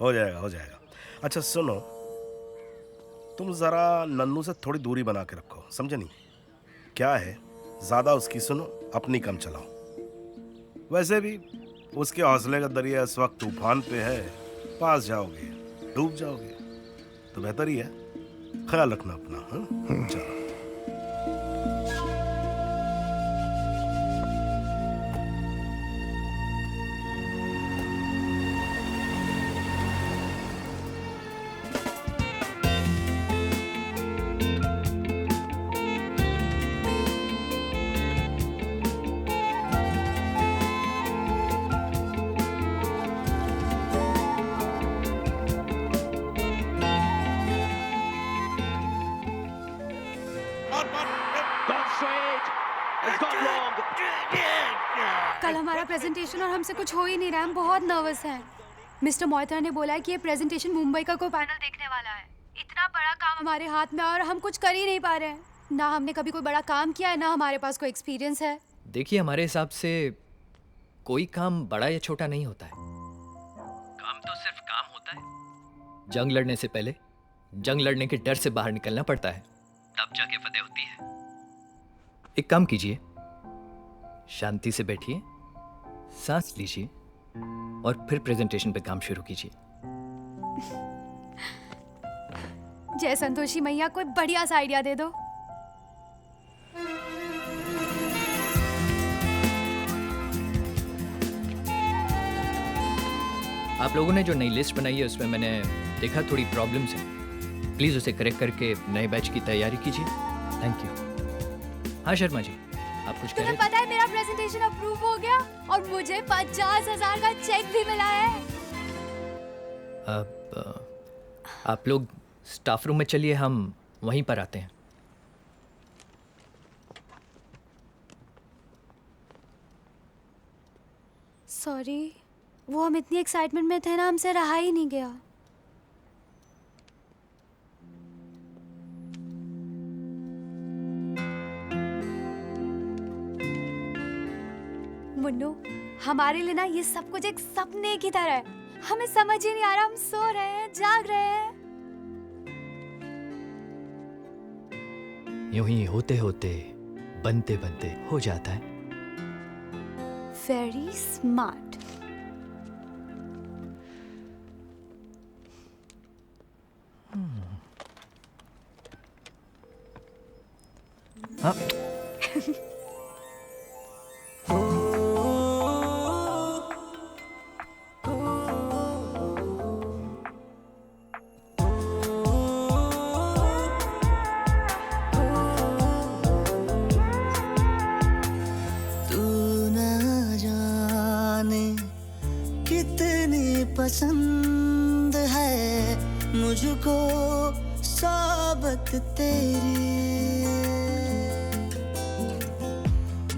Speaker 23: हो जाएगा, हो जाएगा। अच्छा सुनो, तुम जरा नन्नू से थोड़ी दूरी बना के रखो, समझे नहीं? क्या है, ज्यादा उसकी सुनो, अपनी कम चलाओ। वैसे भी उसके हौसले का दरिया इस वक्त तूफान पे है, पास जाओगे डूब जाओगे। तो बेहतर ही है, ख्याल रखना अपना। हाँ, चलो।
Speaker 4: प्रेजेंटेशन और हमसे कुछ हो ही नहीं रहा है। हम बहुत नर्वस हैं। मिस्टर मोहित्रा ने बोला है कि ये प्रेजेंटेशन मुंबई का कोई पैनल देखने वाला है। इतना बड़ा काम हमारे हाथ में और हम कुछ कर ही नहीं पा रहे हैं। ना हमने कभी कोई बड़ा काम किया है, ना हमारे पास कोई एक्सपीरियंस है।
Speaker 18: देखिए, हमारे हिसाब से कोई काम बड़ा या छोटा नहीं होता है। काम तो सिर्फ काम होता है। जंग लड़ने से पहले जंग लड़ने के डर से बाहर निकलना पड़ता है, तब जाके फतेह होती है। एक काम कीजिए, शांति से बैठिए, सांस लीजिए और फिर प्रेजेंटेशन पे काम शुरू कीजिए।
Speaker 4: जय संतोषी मैया, कोई बढ़िया सा आइडिया दे दो।
Speaker 18: आप लोगों ने जो नई लिस्ट बनाई है उसमें मैंने देखा थोड़ी प्रॉब्लम्स हैं। प्लीज़ उसे करेक्ट करके नए बैच की तैयारी कीजिए। Thank you. हाँ शर्मा जी, आप कुछ कह रहे
Speaker 4: तुम्हें पता है मेरा प्रेजेंटेशन अप्रूव हो गया और मुझे 50,000 का चेक भी मिला है।
Speaker 18: अब आप लोग स्टाफ रूम में चलिए, हम वहीं पर आते हैं।
Speaker 4: सॉरी, वो हम इतनी एक्साइटमेंट में थे ना, हमसे रहा ही नहीं गया। मुन्नू, हमारे लिए ना ये सब कुछ एक सपने की तरह है। हमें समझ ही नहीं आ रहा, हम सो रहे हैं, जाग रहे हैं।
Speaker 18: यूं ही होते होते बनते बनते हो जाता है।
Speaker 4: Very smart.
Speaker 18: हाँ।
Speaker 1: पसंद है मुझको सोबत तेरी,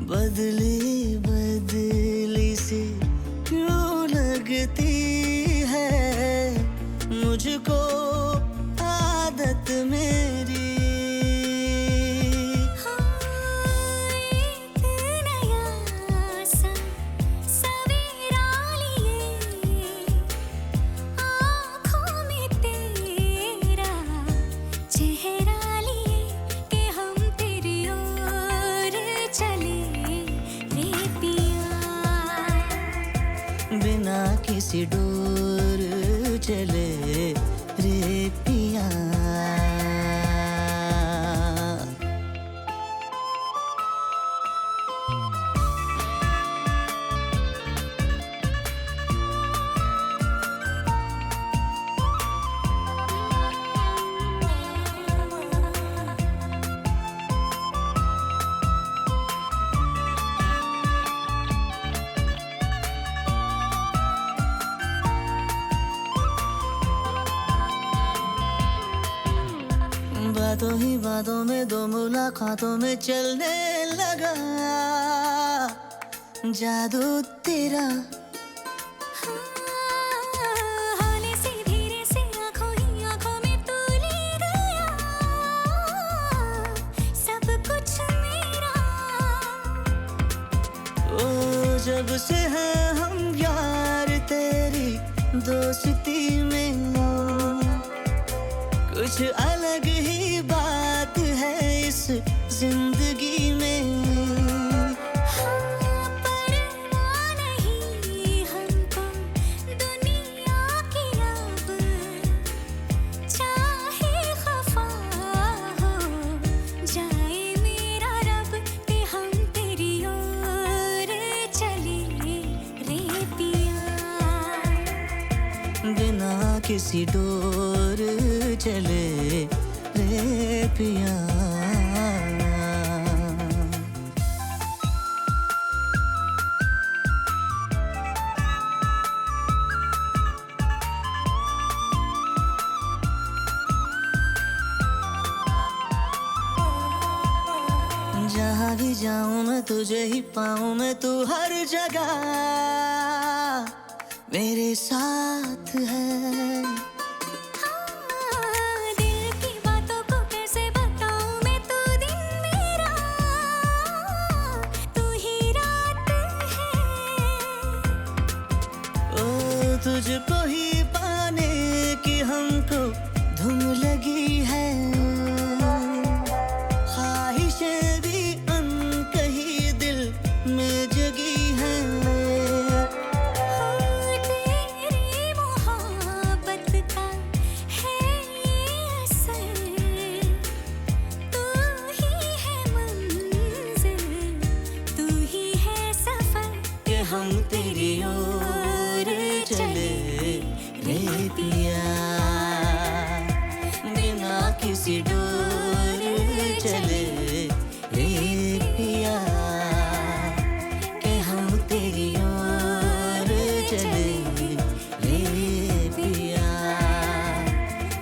Speaker 1: बदली बदली सी क्यों लगती है मुझको आदत मेरी। किसी डोर चले रे पिया। बातों ही बातों में दो मुलाकातों में चलने लगा जादू तेरा। होने से धीरे से आंखों ही आंखों में तू ले गया सब कुछ मेरा। ओ जब से हैं हम यार तेरी दोस्ती में कुछ अलग ही बात है इस जिंदगी में। परवाह नहीं हमको दुनिया की अब, चाहे खफा हो जाए मेरा रब कि हम तेरी ओर चले रे पिया। बिना किसी डोर चले रे पिया। जहाँ भी जाऊँ मैं तुझे ही पाऊं मैं, तू हर जगह मेरे साथ है।
Speaker 2: दिल की बातों को कैसे बताऊं मैं, तू दिन मेरा, तू ही रात है।
Speaker 1: ओ तुझको ही पाने की हमको धुन लगी है, ख्वाहिशें भी अनकही दिल में जगी है।
Speaker 2: तेरी मोहब्बत का है ये असर, तू ही है मंजिल, तू ही है सफर,
Speaker 1: कि हम तेरी ओर चले रे पिया, बिना किसी डोर चले रे पिया, कि हम तेरी ओर चले रे पिया,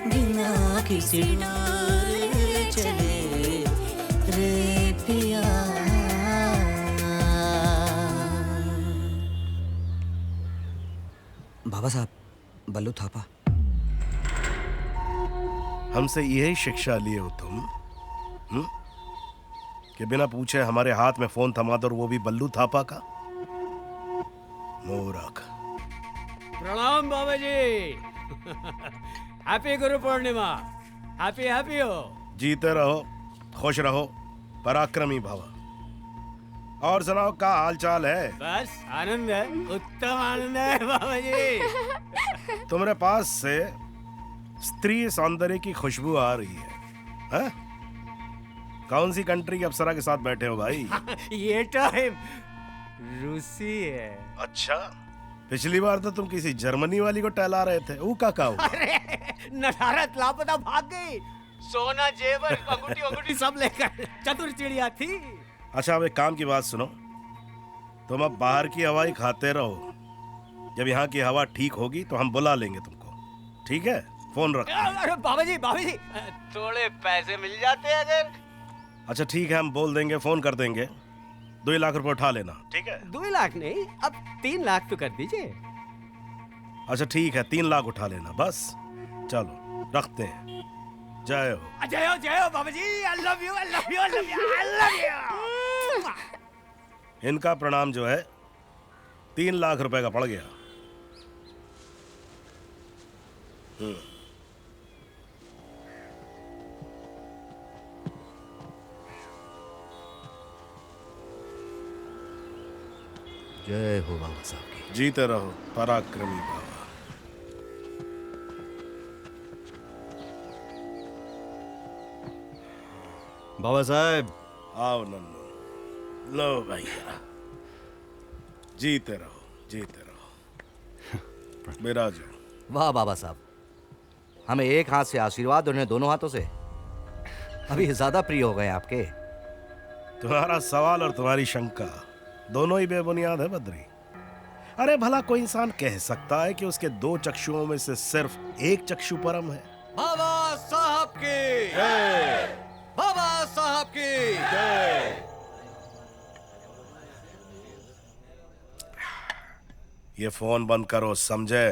Speaker 1: बिना किसी डोर चले रे पिया।
Speaker 8: बाबा साहब, बल्लू थापा।
Speaker 23: हमसे यही शिक्षा लिए हो तुम, कि बिना पूछे हमारे हाथ में फोन थमा दो, और वो भी बल्लू थापा का। मूर्ख।
Speaker 9: प्रणाम बाबा जी। Happy Guru Purnima. Happy happy हो।
Speaker 23: जीते रहो, खुश रहो, पराक्रमी भव। और सुनाओ, क्या हाल चाल है?
Speaker 9: बस आनंद है, उत्तम आनंद है बाबा जी।
Speaker 23: तुम्हारे पास से स्त्री सौंदर्य की खुशबू आ रही है, हैं? कौन सी कंट्री की अप्सरा के साथ बैठे हो भाई?
Speaker 9: ये टाइम रूसी है।
Speaker 23: अच्छा, पिछली बार तो तुम किसी जर्मनी वाली को टहला रहे थे, वो का हुआ?
Speaker 9: अरे नठारत लापता भाग गई, सोना जेवर अंगूठी अंगूठी सब लेकर चतुर चिड़िया थी।
Speaker 23: अच्छा, अब एक काम की बात सुनो, तुम अब बाहर की हवा ही खाते रहो। जब यहाँ की हवा ठीक होगी तो हम बुला लेंगे तुमको, ठीक है? फोन रखो।
Speaker 9: अरे बाबा जी थोड़े पैसे मिल जाते हैं अगर।
Speaker 23: अच्छा ठीक है, हम बोल देंगे, फोन कर देंगे। 2 लाख रुपए उठा लेना, ठीक है?
Speaker 9: 2 लाख नहीं, अब 3 लाख तो कर दीजिए।
Speaker 23: अच्छा ठीक है, 3 लाख उठा लेना बस। चलो रखते हैं। जय हो।
Speaker 9: जय हो बाबा जी। I love you, I love you, I love you, I love you.
Speaker 23: इनका प्रणाम जो है 3 लाख रुपए का पड़ गया।
Speaker 21: जय हो बाबा साहब की।
Speaker 23: जीते रहो, पराक्रमी बाबा।
Speaker 14: बाबा साहब।
Speaker 23: आओ नन्नू, लो भैया, जीते रहो, जीते रहो। मेरा जो।
Speaker 13: वाह बाबा साहब, हमें एक हाथ से आशीर्वाद, उन्हें दोनों हाथों से। अभी ज्यादा प्रिय हो गए आपके।
Speaker 23: तुम्हारा सवाल और तुम्हारी शंका दोनों ही बेबुनियाद है बद्री। अरे भला कोई इंसान कह सकता है कि उसके 2 चक्षुओं में से सिर्फ एक चक्षु परम है?
Speaker 18: बाबा साहब की जय। बाबा साहब की जय।
Speaker 23: ये फोन बंद करो, समझे?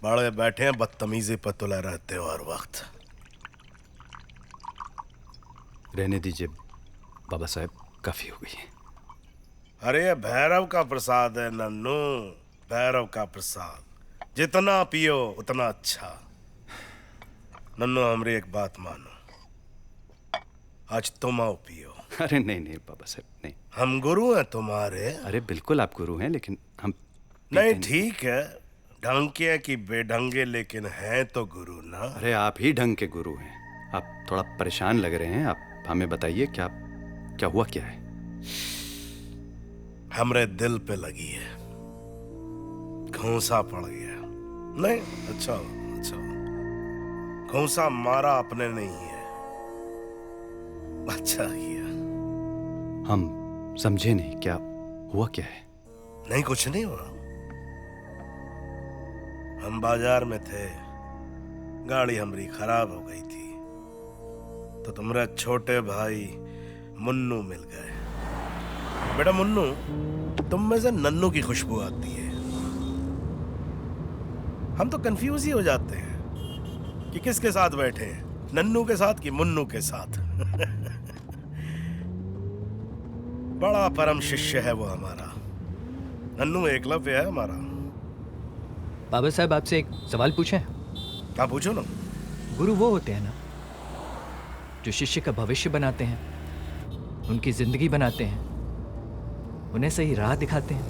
Speaker 23: बड़े बैठे हैं, बदतमीजी पर तुले रहते हो हर वक्त।
Speaker 14: रहने दीजिए बाबा साहब, काफी हो गई है।
Speaker 23: अरे ये भैरव का प्रसाद है नन्नू, भैरव का प्रसाद। जितना पियो उतना अच्छा। नन्नू, हमारी एक बात मानो, आज तुम आओ पियो।
Speaker 14: अरे नहीं नहीं बाबा साहब, नहीं।
Speaker 23: हम गुरु हैं तुम्हारे।
Speaker 14: अरे बिल्कुल आप गुरु हैं, लेकिन हम
Speaker 23: नहीं, ठीक है, ढंके की बेढंगे, लेकिन हैं तो गुरु ना।
Speaker 14: अरे आप ही ढंग के गुरु हैं। आप थोड़ा परेशान लग रहे हैं, आप हमें बताइए क्या क्या हुआ, क्या है?
Speaker 23: हमरे दिल पे लगी है, घूंसा पड़ गया। नहीं, अच्छा अच्छा, घूंसा मारा अपने नहीं है, अच्छा किया।
Speaker 14: हम समझे नहीं, क्या हुआ, क्या है?
Speaker 23: नहीं, कुछ नहीं हुआ। हम बाजार में थे, गाड़ी हमारी खराब हो गई थी, तो तुम्हारे छोटे भाई मुन्नू मिल गए। बेटा मुन्नू, तुम में से नन्नू की खुशबू आती है। हम तो कंफ्यूज ही हो जाते हैं कि किसके साथ बैठे हैं, नन्नू के साथ कि मुन्नू के साथ। बड़ा परम शिष्य है वो हमारा नन्नू, एकलव्य है हमारा।
Speaker 18: बाबा साहब आपसे एक सवाल पूछें?
Speaker 23: हाँ पूछो ना।
Speaker 18: गुरु वो होते हैं ना जो शिष्य का भविष्य बनाते हैं, उनकी जिंदगी बनाते हैं, उन्हें सही राह दिखाते हैं।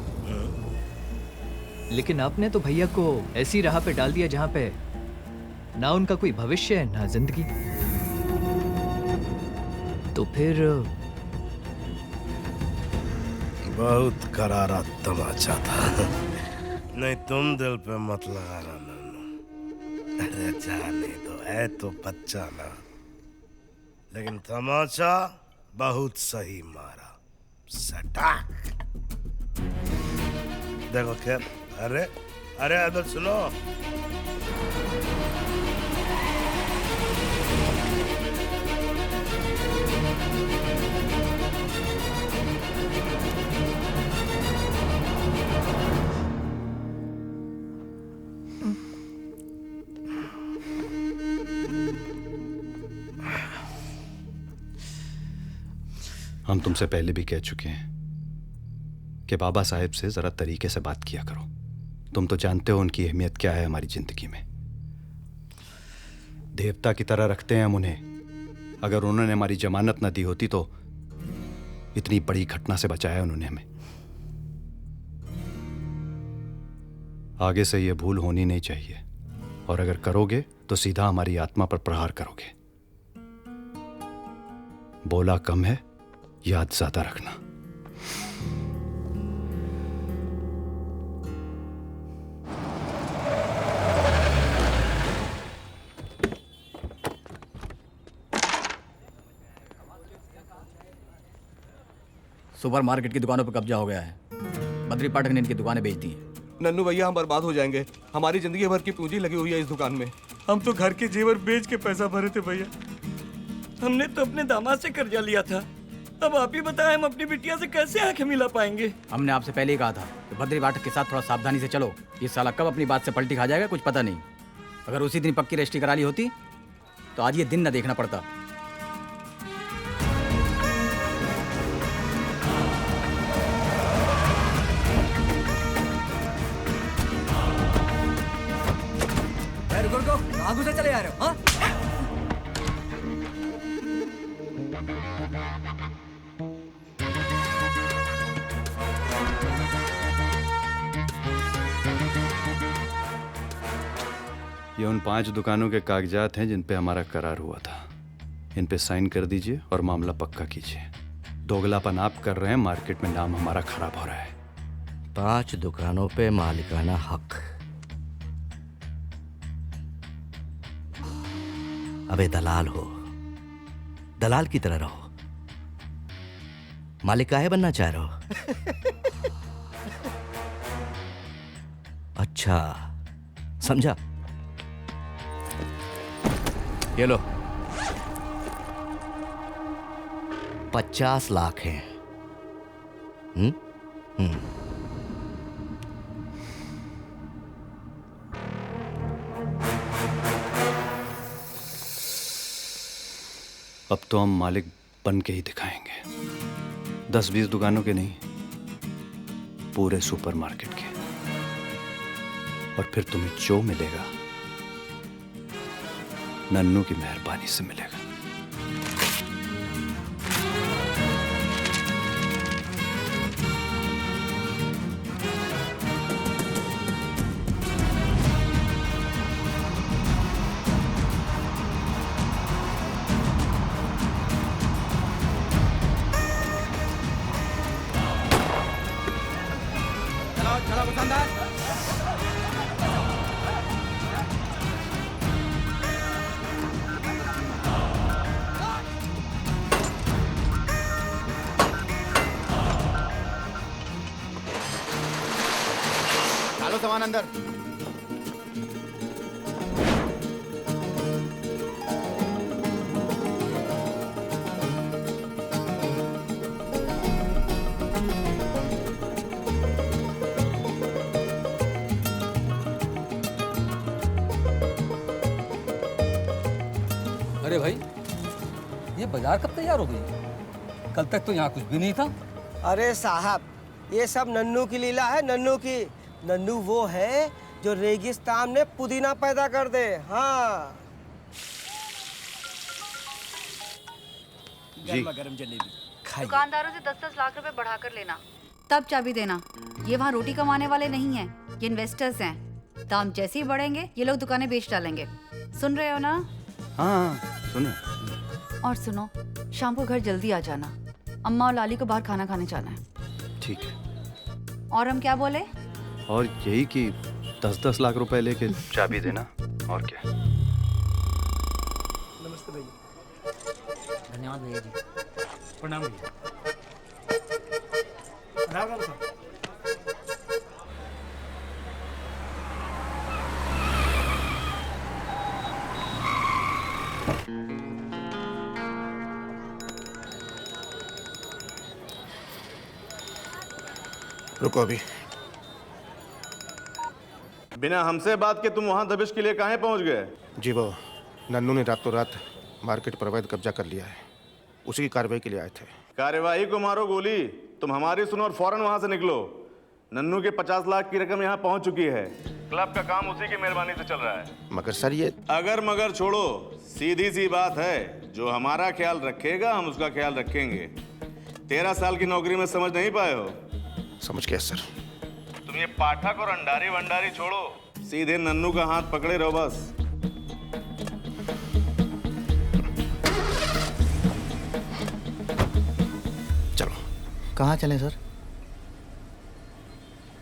Speaker 18: लेकिन आपने तो भैया को ऐसी राह पे डाल दिया जहां पे ना उनका कोई भविष्य है ना जिंदगी। तो फिर
Speaker 23: बहुत करारा तमाचा था। नहीं तुम दिल पे मत लगाना नन्नू। अरे जाने दो, है तो बच्चा ना, लेकिन तमाचा बहुत सही मारा। सटाक। देखो खैर, अरे अरे इधर सुनो।
Speaker 14: हम तुमसे पहले भी कह चुके हैं कि बाबा साहेब से जरा तरीके से बात किया करो। तुम तो जानते हो उनकी अहमियत क्या है हमारी जिंदगी में। देवता की तरह रखते हैं हम उन्हें। अगर उन्होंने हमारी जमानत न दी होती तो इतनी बड़ी घटना से बचाया उन्होंने हमें। आगे से ये भूल होनी नहीं चाहिए, और अगर करोगे तो सीधा हमारी आत्मा पर प्रहार करोगे। बोला कम है, याद ज्यादा रखना।
Speaker 12: सुपरमार्केट की दुकानों पर कब्जा हो गया है। बद्री पाठक ने इनकी दुकानें बेच दी हैं।
Speaker 15: नन्नू भैया हम बर्बाद हो जाएंगे। हमारी जिंदगी भर की पूंजी लगी हुई है इस दुकान में।
Speaker 5: हम तो घर के जेवर बेच के पैसा भरे थे भैया। हमने तो अपने दामाद से कर्जा लिया था। अब आप ही बताएं हम अपनी बिटिया से कैसे आंखें मिला पाएंगे।
Speaker 12: हमने आपसे पहले ही कहा था कि बद्री पाठक के साथ थोड़ा सावधानी से चलो। ये साला कब अपनी बात से पलटी खा जाएगा कुछ पता नहीं। अगर उसी दिन पक्की रजिस्ट्री करा ली होती तो आज ये दिन न देखना पड़ता।
Speaker 8: रुको, आगू से चले आ रहे हो? हाँ?
Speaker 14: ये उन 5 दुकानों के कागजात हैं जिन पे हमारा करार हुआ था। इन पे साइन कर दीजिए और मामला पक्का कीजिए। दोगलापन आप कर रहे हैं, मार्केट में नाम हमारा खराब हो रहा है।
Speaker 13: 5 दुकानों पे मालिकाना हक। अबे दलाल हो, दलाल की तरह रहो। मालिक काहे बनना चाह रहे हो? अच्छा समझा। ये लो 50 लाख हैं।
Speaker 14: अब तो हम मालिक बन के ही दिखाएंगे। 10-20 दुकानों के नहीं, पूरे सुपरमार्केट के। और फिर तुम्हें जो मिलेगा नन्नू की मेहरबानी से मिलेगा।
Speaker 12: चलो दुकानदार।
Speaker 22: डालो सामान अंदर।
Speaker 6: अरे भाई, ये बाजार कब तैयार हो गई? कल तक तो यहाँ कुछ भी नहीं था।
Speaker 17: अरे साहब, ये सब नन्नू की लीला है, नन्नू की। नन्नू वो है जो रेगिस्तान में पुदीना पैदा कर दे। हाँ
Speaker 12: गर्मा गर्म जलेबी खाइए।
Speaker 16: दुकानदारों से 10-10 लाख रुपए बढ़ा कर लेना, तब चाबी देना। ये वहाँ रोटी कमाने वाले नहीं हैं, ये इन्वेस्टर्स हैं। दाम जैसे ही बढ़ेंगे ये लोग दुकानें बेच डालेंगे। सुन रहे हो ना?
Speaker 14: हाँ सुनो।
Speaker 16: और सुनो, शाम को घर जल्दी आ जाना, अम्मा और लाली को बाहर खाना खाने जाना है।
Speaker 14: ठीक है।
Speaker 16: और हम क्या बोले?
Speaker 14: और यही कि 10-10 लाख रुपए लेके चाबी देना, और क्या।
Speaker 17: नमस्ते भैया।
Speaker 12: धन्यवाद भैया जी।
Speaker 17: प्रणाम भैया। राम राम साहब।
Speaker 22: रुको अभी।
Speaker 14: बिना हमसे बात के तुम वहाँ दबिश के लिए कहाँ पहुँच गए?
Speaker 22: जी वो नन्नू ने रातों रात मार्केट पर अवैध कब्जा कर लिया है, उसी की कार्रवाई के लिए आए थे।
Speaker 14: कार्यवाही को मारो गोली, तुम हमारी सुनो और फौरन वहाँ से निकलो। नन्नू के 50 लाख की रकम यहाँ पहुँच चुकी है। क्लब का काम उसी की मेहरबानी से चल रहा है।
Speaker 22: मगर सर ये
Speaker 14: अगर मगर छोड़ो, सीधी सी बात है, जो हमारा ख्याल रखेगा हम उसका ख्याल रखेंगे। 13 साल की नौकरी में समझ नहीं पाए हो?
Speaker 22: समझ गया सर।
Speaker 14: तुम ये पाठक और अंडारी वंडारी छोड़ो, सीधे नन्नू का हाथ पकड़े रहो बस।
Speaker 22: चलो।
Speaker 1: कहाँ चलें सर?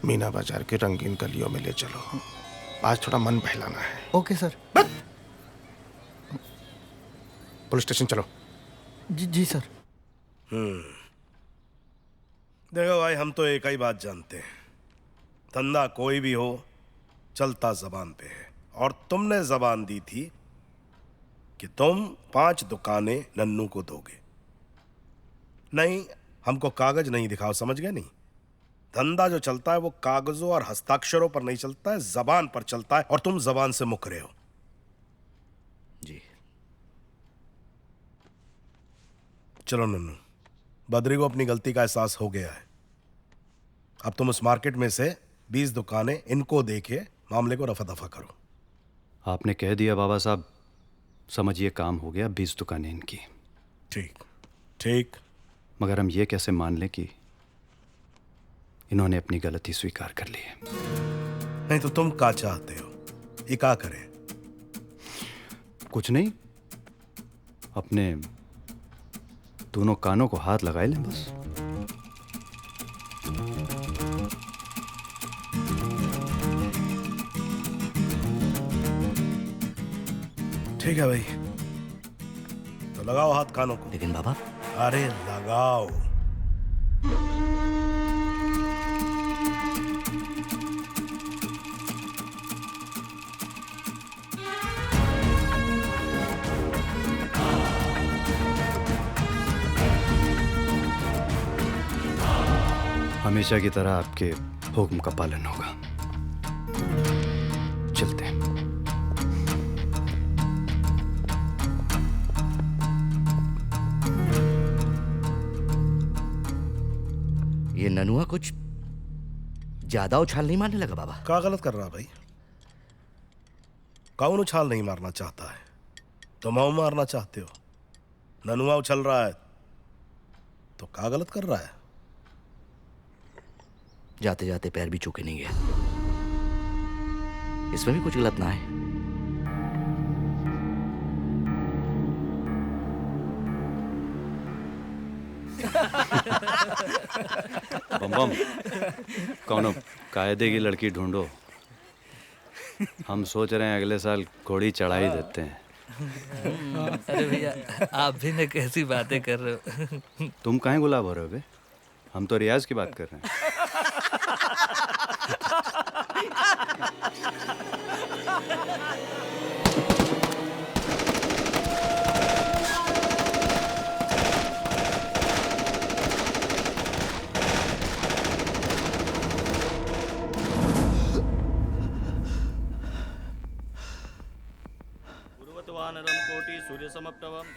Speaker 22: मीना बाजार के रंगीन गलियों में ले चलो, आज थोड़ा मन बहलाना है।
Speaker 1: Okay sir.
Speaker 22: पुलिस स्टेशन चलो।
Speaker 1: जी सर।
Speaker 23: देखो भाई, हम तो एक ही बात जानते हैं, धंधा कोई भी हो चलता जबान पे है। और तुमने जबान दी थी कि तुम 5 दुकानें नन्नू को दोगे। नहीं, हमको कागज नहीं दिखाओ, समझ गए? नहीं, धंधा जो चलता है वो कागजों और हस्ताक्षरों पर नहीं चलता है, जबान पर चलता है। और तुम जबान से मुकरे हो।
Speaker 13: जी
Speaker 23: चलो नन्नू, बद्री को अपनी गलती का एहसास हो गया है। अब तुम उस मार्केट में से 20 दुकानें इनको देके मामले को रफा दफा करो।
Speaker 14: आपने कह दिया बाबा साहब, समझिए काम हो गया। 20 दुकानें इनकी।
Speaker 23: ठीक ठीक।
Speaker 14: मगर हम ये कैसे मान लें कि इन्होंने अपनी गलती स्वीकार कर ली है?
Speaker 23: नहीं तो तुम क्या चाहते हो? ये क्या करें?
Speaker 14: कुछ नहीं, अपने दोनों कानों को हाथ लगाए लें बस।
Speaker 23: ठीक है भाई, तो लगाओ हाथ कानों को।
Speaker 13: लेकिन बाबा।
Speaker 23: अरे लगाओ।
Speaker 14: हमेशा की तरह आपके हुक्म का पालन होगा। चलते हैं।
Speaker 13: ये ननुआ कुछ ज्यादा उछाल नहीं मारने लगा बाबा?
Speaker 23: क्या गलत कर रहा भाई? कौन उछाल नहीं मारना चाहता है? तुम मारना चाहते हो। ननुआ उछल रहा है तो क्या गलत कर रहा है?
Speaker 13: जाते जाते पैर भी चूके नहीं गए, इसमें भी कुछ गलत ना है।
Speaker 14: बम बम, कौनो कायदे की लड़की ढूंढो। हम सोच रहे हैं अगले साल घोड़ी चढ़ा ही देते हैं।
Speaker 1: अरे भैया, आप भी न कैसी बातें कर रहे हो।
Speaker 14: तुम काहे गुलाब हो रहे हो बे? हम तो रियाज की बात कर रहे हैं।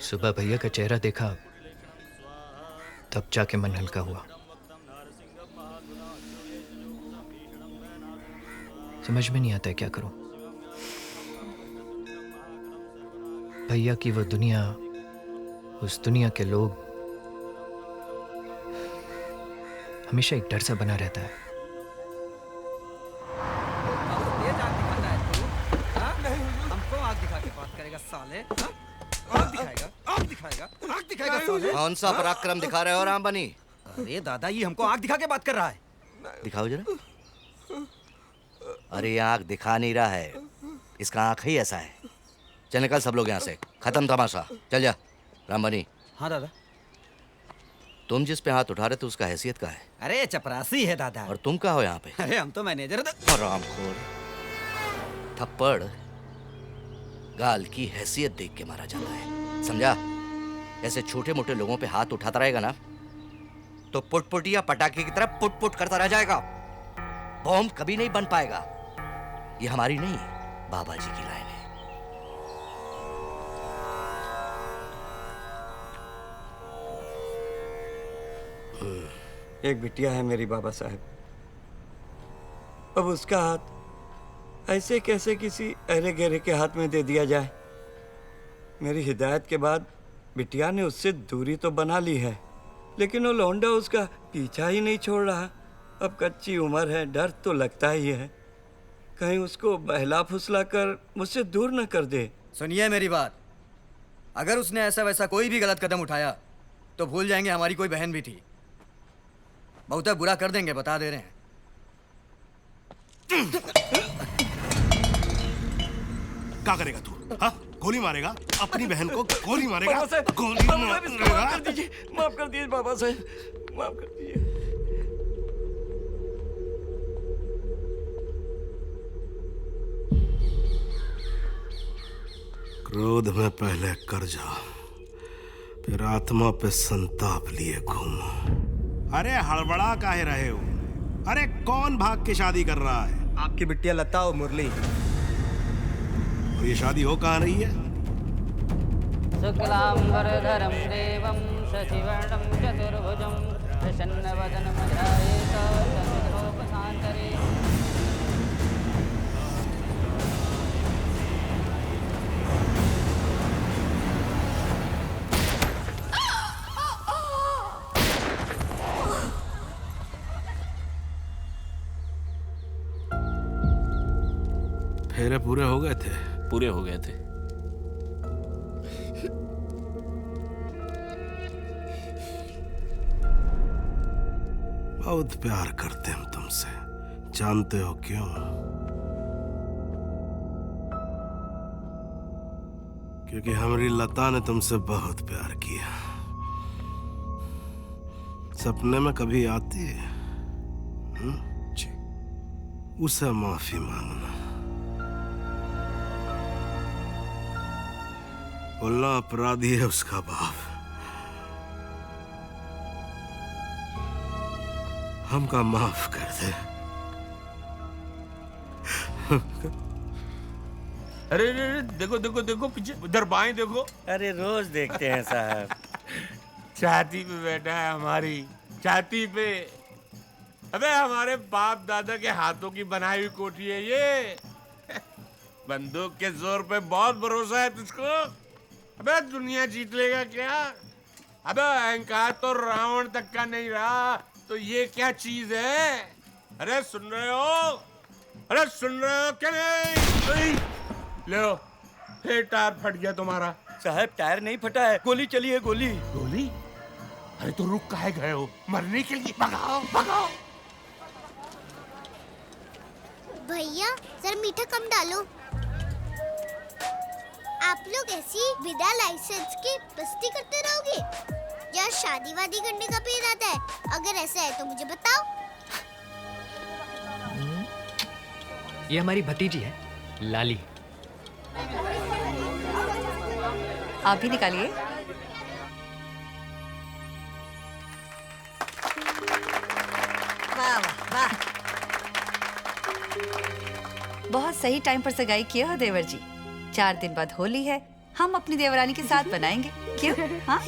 Speaker 18: सुबह भैया का चेहरा देखा तब जाके मन हल्का हुआ। समझ में नहीं आता है क्या करूं। भैया की वो दुनिया, उस दुनिया के लोग, हमेशा एक डर सा बना रहता है।
Speaker 8: हमको आग दिखा के बात करेगा साले। आग दिखाएगा, आग दिखाएगा, आग दिखाएगा साले।
Speaker 13: कौन सा पराक्रम दिखा रहे हो राम बनी?
Speaker 8: अरे दादा, ये हमको आग दिखा के बात कर रहा है।
Speaker 13: दिखाओ जरा। अरे आंख दिखा नहीं रहा है, इसका आंख ही ऐसा है। चल निकल सब लोग यहाँ से, खत्म तमाशा। चल जा। राम बनी।
Speaker 8: हाँ दादा।
Speaker 13: तुम जिस पे हाथ उठा रहे थे उसका हैसियत का है?
Speaker 8: अरे चपरासी है दादा।
Speaker 13: और तुम क्या हो यहाँ पे?
Speaker 8: अरे हम तो मैनेजर।
Speaker 13: हरामखोर। थप्पड़ गाल की हैसियत देख के मारा जाता है, समझा? ऐसे छोटे मोटे लोगों पे हाथ उठाता रहेगा ना तो पुट या पटाखे की तरह पुट करता रह जाएगा। बॉम्ब कभी नहीं बन पाएगा। ये हमारी नहीं, बाबा जी की लाइन है।
Speaker 5: एक बिटिया है मेरी बाबा साहब, अब उसका हाथ ऐसे कैसे किसी अहले गहरे के हाथ में दे दिया जाए? मेरी हिदायत के बाद बिटिया ने उससे दूरी तो बना ली है, लेकिन वो लौंडा उसका पीछा ही नहीं छोड़ रहा। अब कच्ची उम्र है, डर तो लगता ही है कहीं उसको बहला फुसला कर मुझसे दूर न कर दे।
Speaker 8: सुनिए मेरी बात, अगर उसने ऐसा वैसा कोई भी गलत कदम उठाया तो भूल जाएंगे हमारी कोई बहन भी थी। बहुत बुरा कर देंगे, बता दे रहे हैं।
Speaker 23: क्या करेगा तू? हाँ, गोली मारेगा? अपनी बहन को गोली मारेगा?
Speaker 5: बाबा साहब,
Speaker 23: गोली
Speaker 5: माफ कर दीजिए, माफ कर दीजिए बाबा साहब, माफ कर दीजिए।
Speaker 23: क्रोध में पहले कर्जा, फिर आत्मा पे संताप लिए घूमो। अरे हड़बड़ा काहे रहे हो? अरे कौन भाग के शादी कर रहा है?
Speaker 17: आपकी बिटिया लता और मुरली।
Speaker 23: और ये शादी हो कहाँ रही है?
Speaker 10: शुक्लांबरधरं देवं शशिवर्णं चतुर्भुजं प्रसन्नवदनं ध्यायेत सर्वविघ्नोपशान्तये।
Speaker 23: फेरे पूरे हो गए थे?
Speaker 21: पूरे हो गए थे।
Speaker 23: बहुत प्यार करते हम तुमसे, जानते हो क्यों? क्योंकि हमारी लता ने तुमसे बहुत प्यार किया। सपने में कभी आती है उसे माफी मांगना, बोलना अपराधी है उसका बाप। हमका माफ कर दे।
Speaker 7: अरे देखो देखो देखो पीछे, उधर बाएं देखो।
Speaker 5: अरे रोज देखते हैं साहब।
Speaker 7: छाती पे बैठा है हमारी, छाती पे। अबे हमारे बाप दादा के हाथों की बनाई हुई कोठी है ये। बंदूक के जोर पे बहुत भरोसा है तुझको। अबे दुनिया जीत लेगा क्या? अबे अहंकार तो रावण तक का नहीं रहा, तो ये क्या चीज है? अरे सुन रहे हो? अरे सुन रहे हो क्या नहीं? लो, फिर टायर फट गया तुम्हारा।
Speaker 5: साहब टायर नहीं फटा है, गोली चली है। गोली
Speaker 7: गोली? अरे तो रुक काहे गए हो? मरने के लिए? भगाओ भगाओ।
Speaker 3: भैया जरा मीठा कम डालो। आप लोग ऐसी बिना लाइसेंस के मस्ती करते रहोगे या शादी वादी करने का भी इरादा है? अगर ऐसा है तो मुझे बताओ।
Speaker 18: ये हमारी भतीजी है लाली।
Speaker 16: आप भी निकालिए। बहुत सही टाइम पर सगाई किए हो देवर जी। 4 दिन बाद होली है, हम अपनी देवरानी के साथ बनाएंगे, क्यों? हाँ?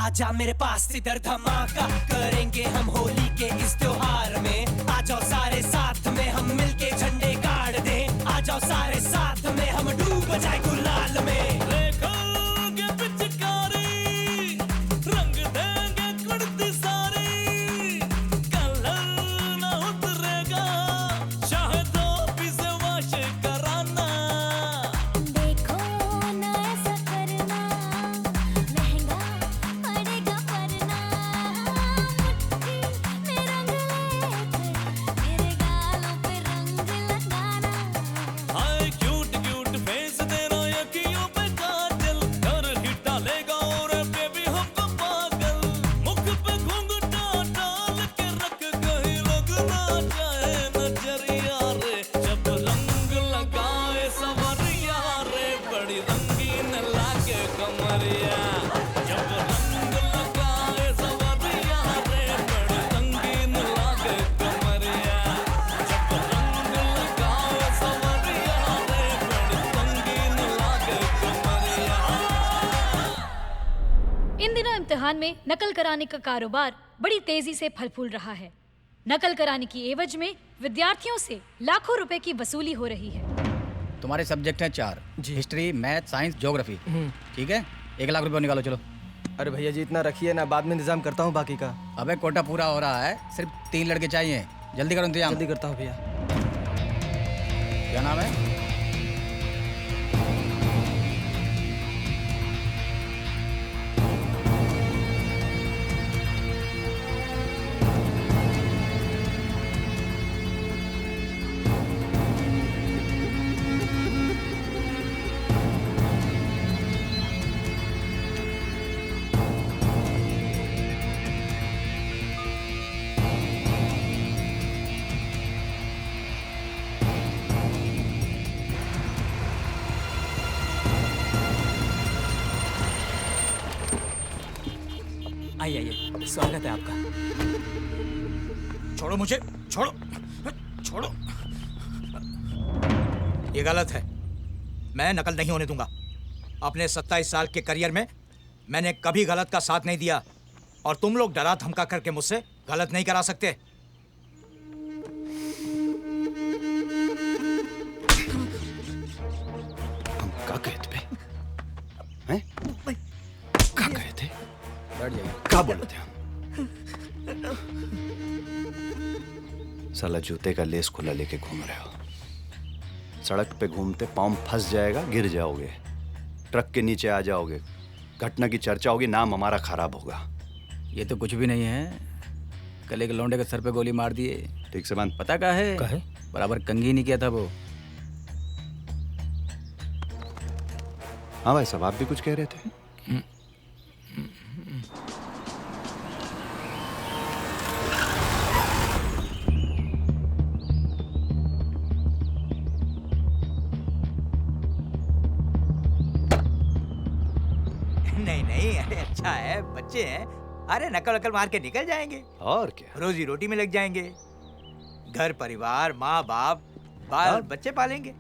Speaker 11: आजा मेरे पास इधर धमाका करेंगे हम होली के इस त्योहार में। आ जाओ सारे साथ में हम मिलके झंडे गाड़ दें। आ जाओ सारे साथ में हम डूब जाए गुलाल में।
Speaker 19: इम्तिहान में नकल कराने का कारोबार बड़ी तेजी से फल फूल रहा है। नकल कराने की एवज में विद्यार्थियों से लाखों रुपए की वसूली हो रही है।
Speaker 12: तुम्हारे सब्जेक्ट हैं 4, हिस्ट्री, मैथ, साइंस, ज्योग्राफी। ठीक है, 1 लाख रुपए निकालो। चलो।
Speaker 17: अरे भैया जी इतना रखिए ना, बाद में इंतजाम करता हूँ बाकी का।
Speaker 12: अबे कोटा पूरा हो रहा है, सिर्फ 3 लड़के चाहिए। जल्दी करो इंतजाम।
Speaker 17: जल्दी करता हूँ भैया।
Speaker 12: क्या नाम है? आइए आइए, स्वागत है आपका। छोड़ो मुझे, छोड़ो छोड़ो। ये गलत है, मैं नकल नहीं होने दूंगा। अपने 27 साल के करियर में मैंने कभी गलत का साथ नहीं दिया, और तुम लोग डरा धमका करके मुझसे गलत नहीं करा सकते।
Speaker 14: हम क्या कहते हैं? क्या कहते?
Speaker 12: बैठ जाइए।
Speaker 14: क्या बोले थे हम? साला जूते का लेस खुला लेके घूम रहे हो। सड़क पे घूमते पाँव फंस जाएगा, गिर जाओगे, ट्रक के नीचे आ जाओगे, घटना की चर्चा होगी, नाम हमारा खराब होगा।
Speaker 12: ये तो कुछ भी नहीं है। कल एक लौंडे के सर पे गोली मार दिए।
Speaker 14: ठीक से बांध।
Speaker 12: पता क्या है?
Speaker 14: काहे?
Speaker 12: बराबर कंघी नहीं किया था वो।
Speaker 14: हाँ भाई साहब, आप भी कुछ कह रहे थे?
Speaker 12: नहीं नहीं, अरे अच्छा है, बच्चे हैं, अरे नकल वकल मार के निकल जाएंगे।
Speaker 14: और क्या,
Speaker 12: रोजी रोटी में लग जाएंगे, घर परिवार, माँ बाप, बाल बच्चे पालेंगे।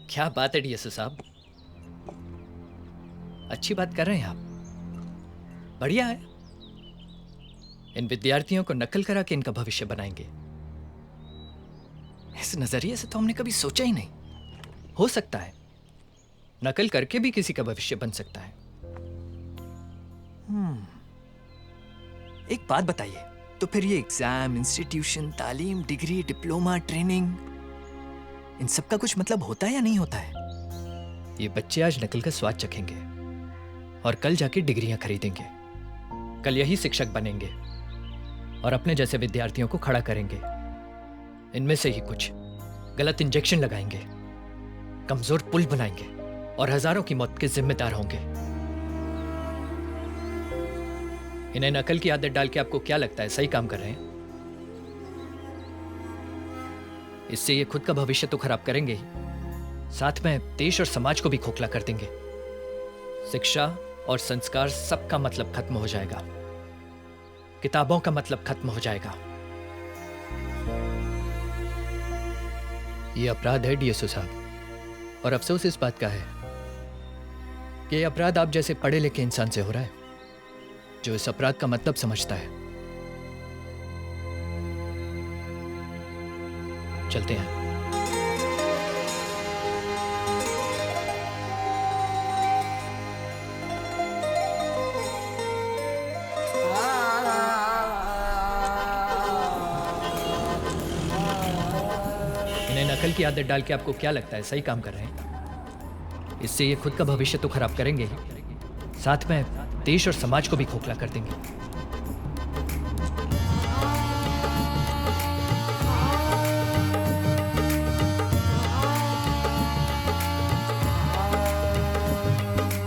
Speaker 18: क्या बात है डीएसओ साहब, अच्छी बात कर रहे हैं आप, बढ़िया है। इन विद्यार्थियों को नकल करा के इनका भविष्य बनाएंगे। इस नजरिए से तो हमने कभी सोचा ही नहीं। हो सकता है नकल करके भी किसी का भविष्य बन सकता है। एक बात बताइए, तो फिर ये एग्जाम, इंस्टीट्यूशन, तालीम, डिग्री, डिप्लोमा, ट्रेनिंग, इन सब का कुछ मतलब होता है या नहीं होता है? ये बच्चे आज नकल का स्वाद चखेंगे और कल जाके डिग्रियां खरीदेंगे। कल यही शिक्षक बनेंगे और अपने जैसे विद्यार्थियों को खड़ा करेंगे। इनमें से ही कुछ गलत इंजेक्शन लगाएंगे, कमजोर पुल बनाएंगे और हजारों की मौत के जिम्मेदार होंगे। इन्हें नकल की आदत डाल के आपको क्या लगता है सही काम कर रहे हैं? इससे ये खुद का भविष्य तो खराब करेंगे ही, साथ में देश और समाज को भी खोखला कर देंगे। शिक्षा और संस्कार सबका मतलब खत्म हो जाएगा, किताबों का मतलब खत्म हो जाएगा। ये अपराध है डीएसओ साहब, और अफसोस इस बात का है कि ये अपराध आप जैसे पढ़े लिखे इंसान से हो रहा है, जो इस अपराध का मतलब समझता है। चलते हैं। इन्हें नकल की आदत डाल के आपको क्या लगता है सही काम कर रहे हैं? इससे ये खुद का भविष्य तो खराब करेंगे ही, साथ में देश और समाज को भी खोखला कर देंगे।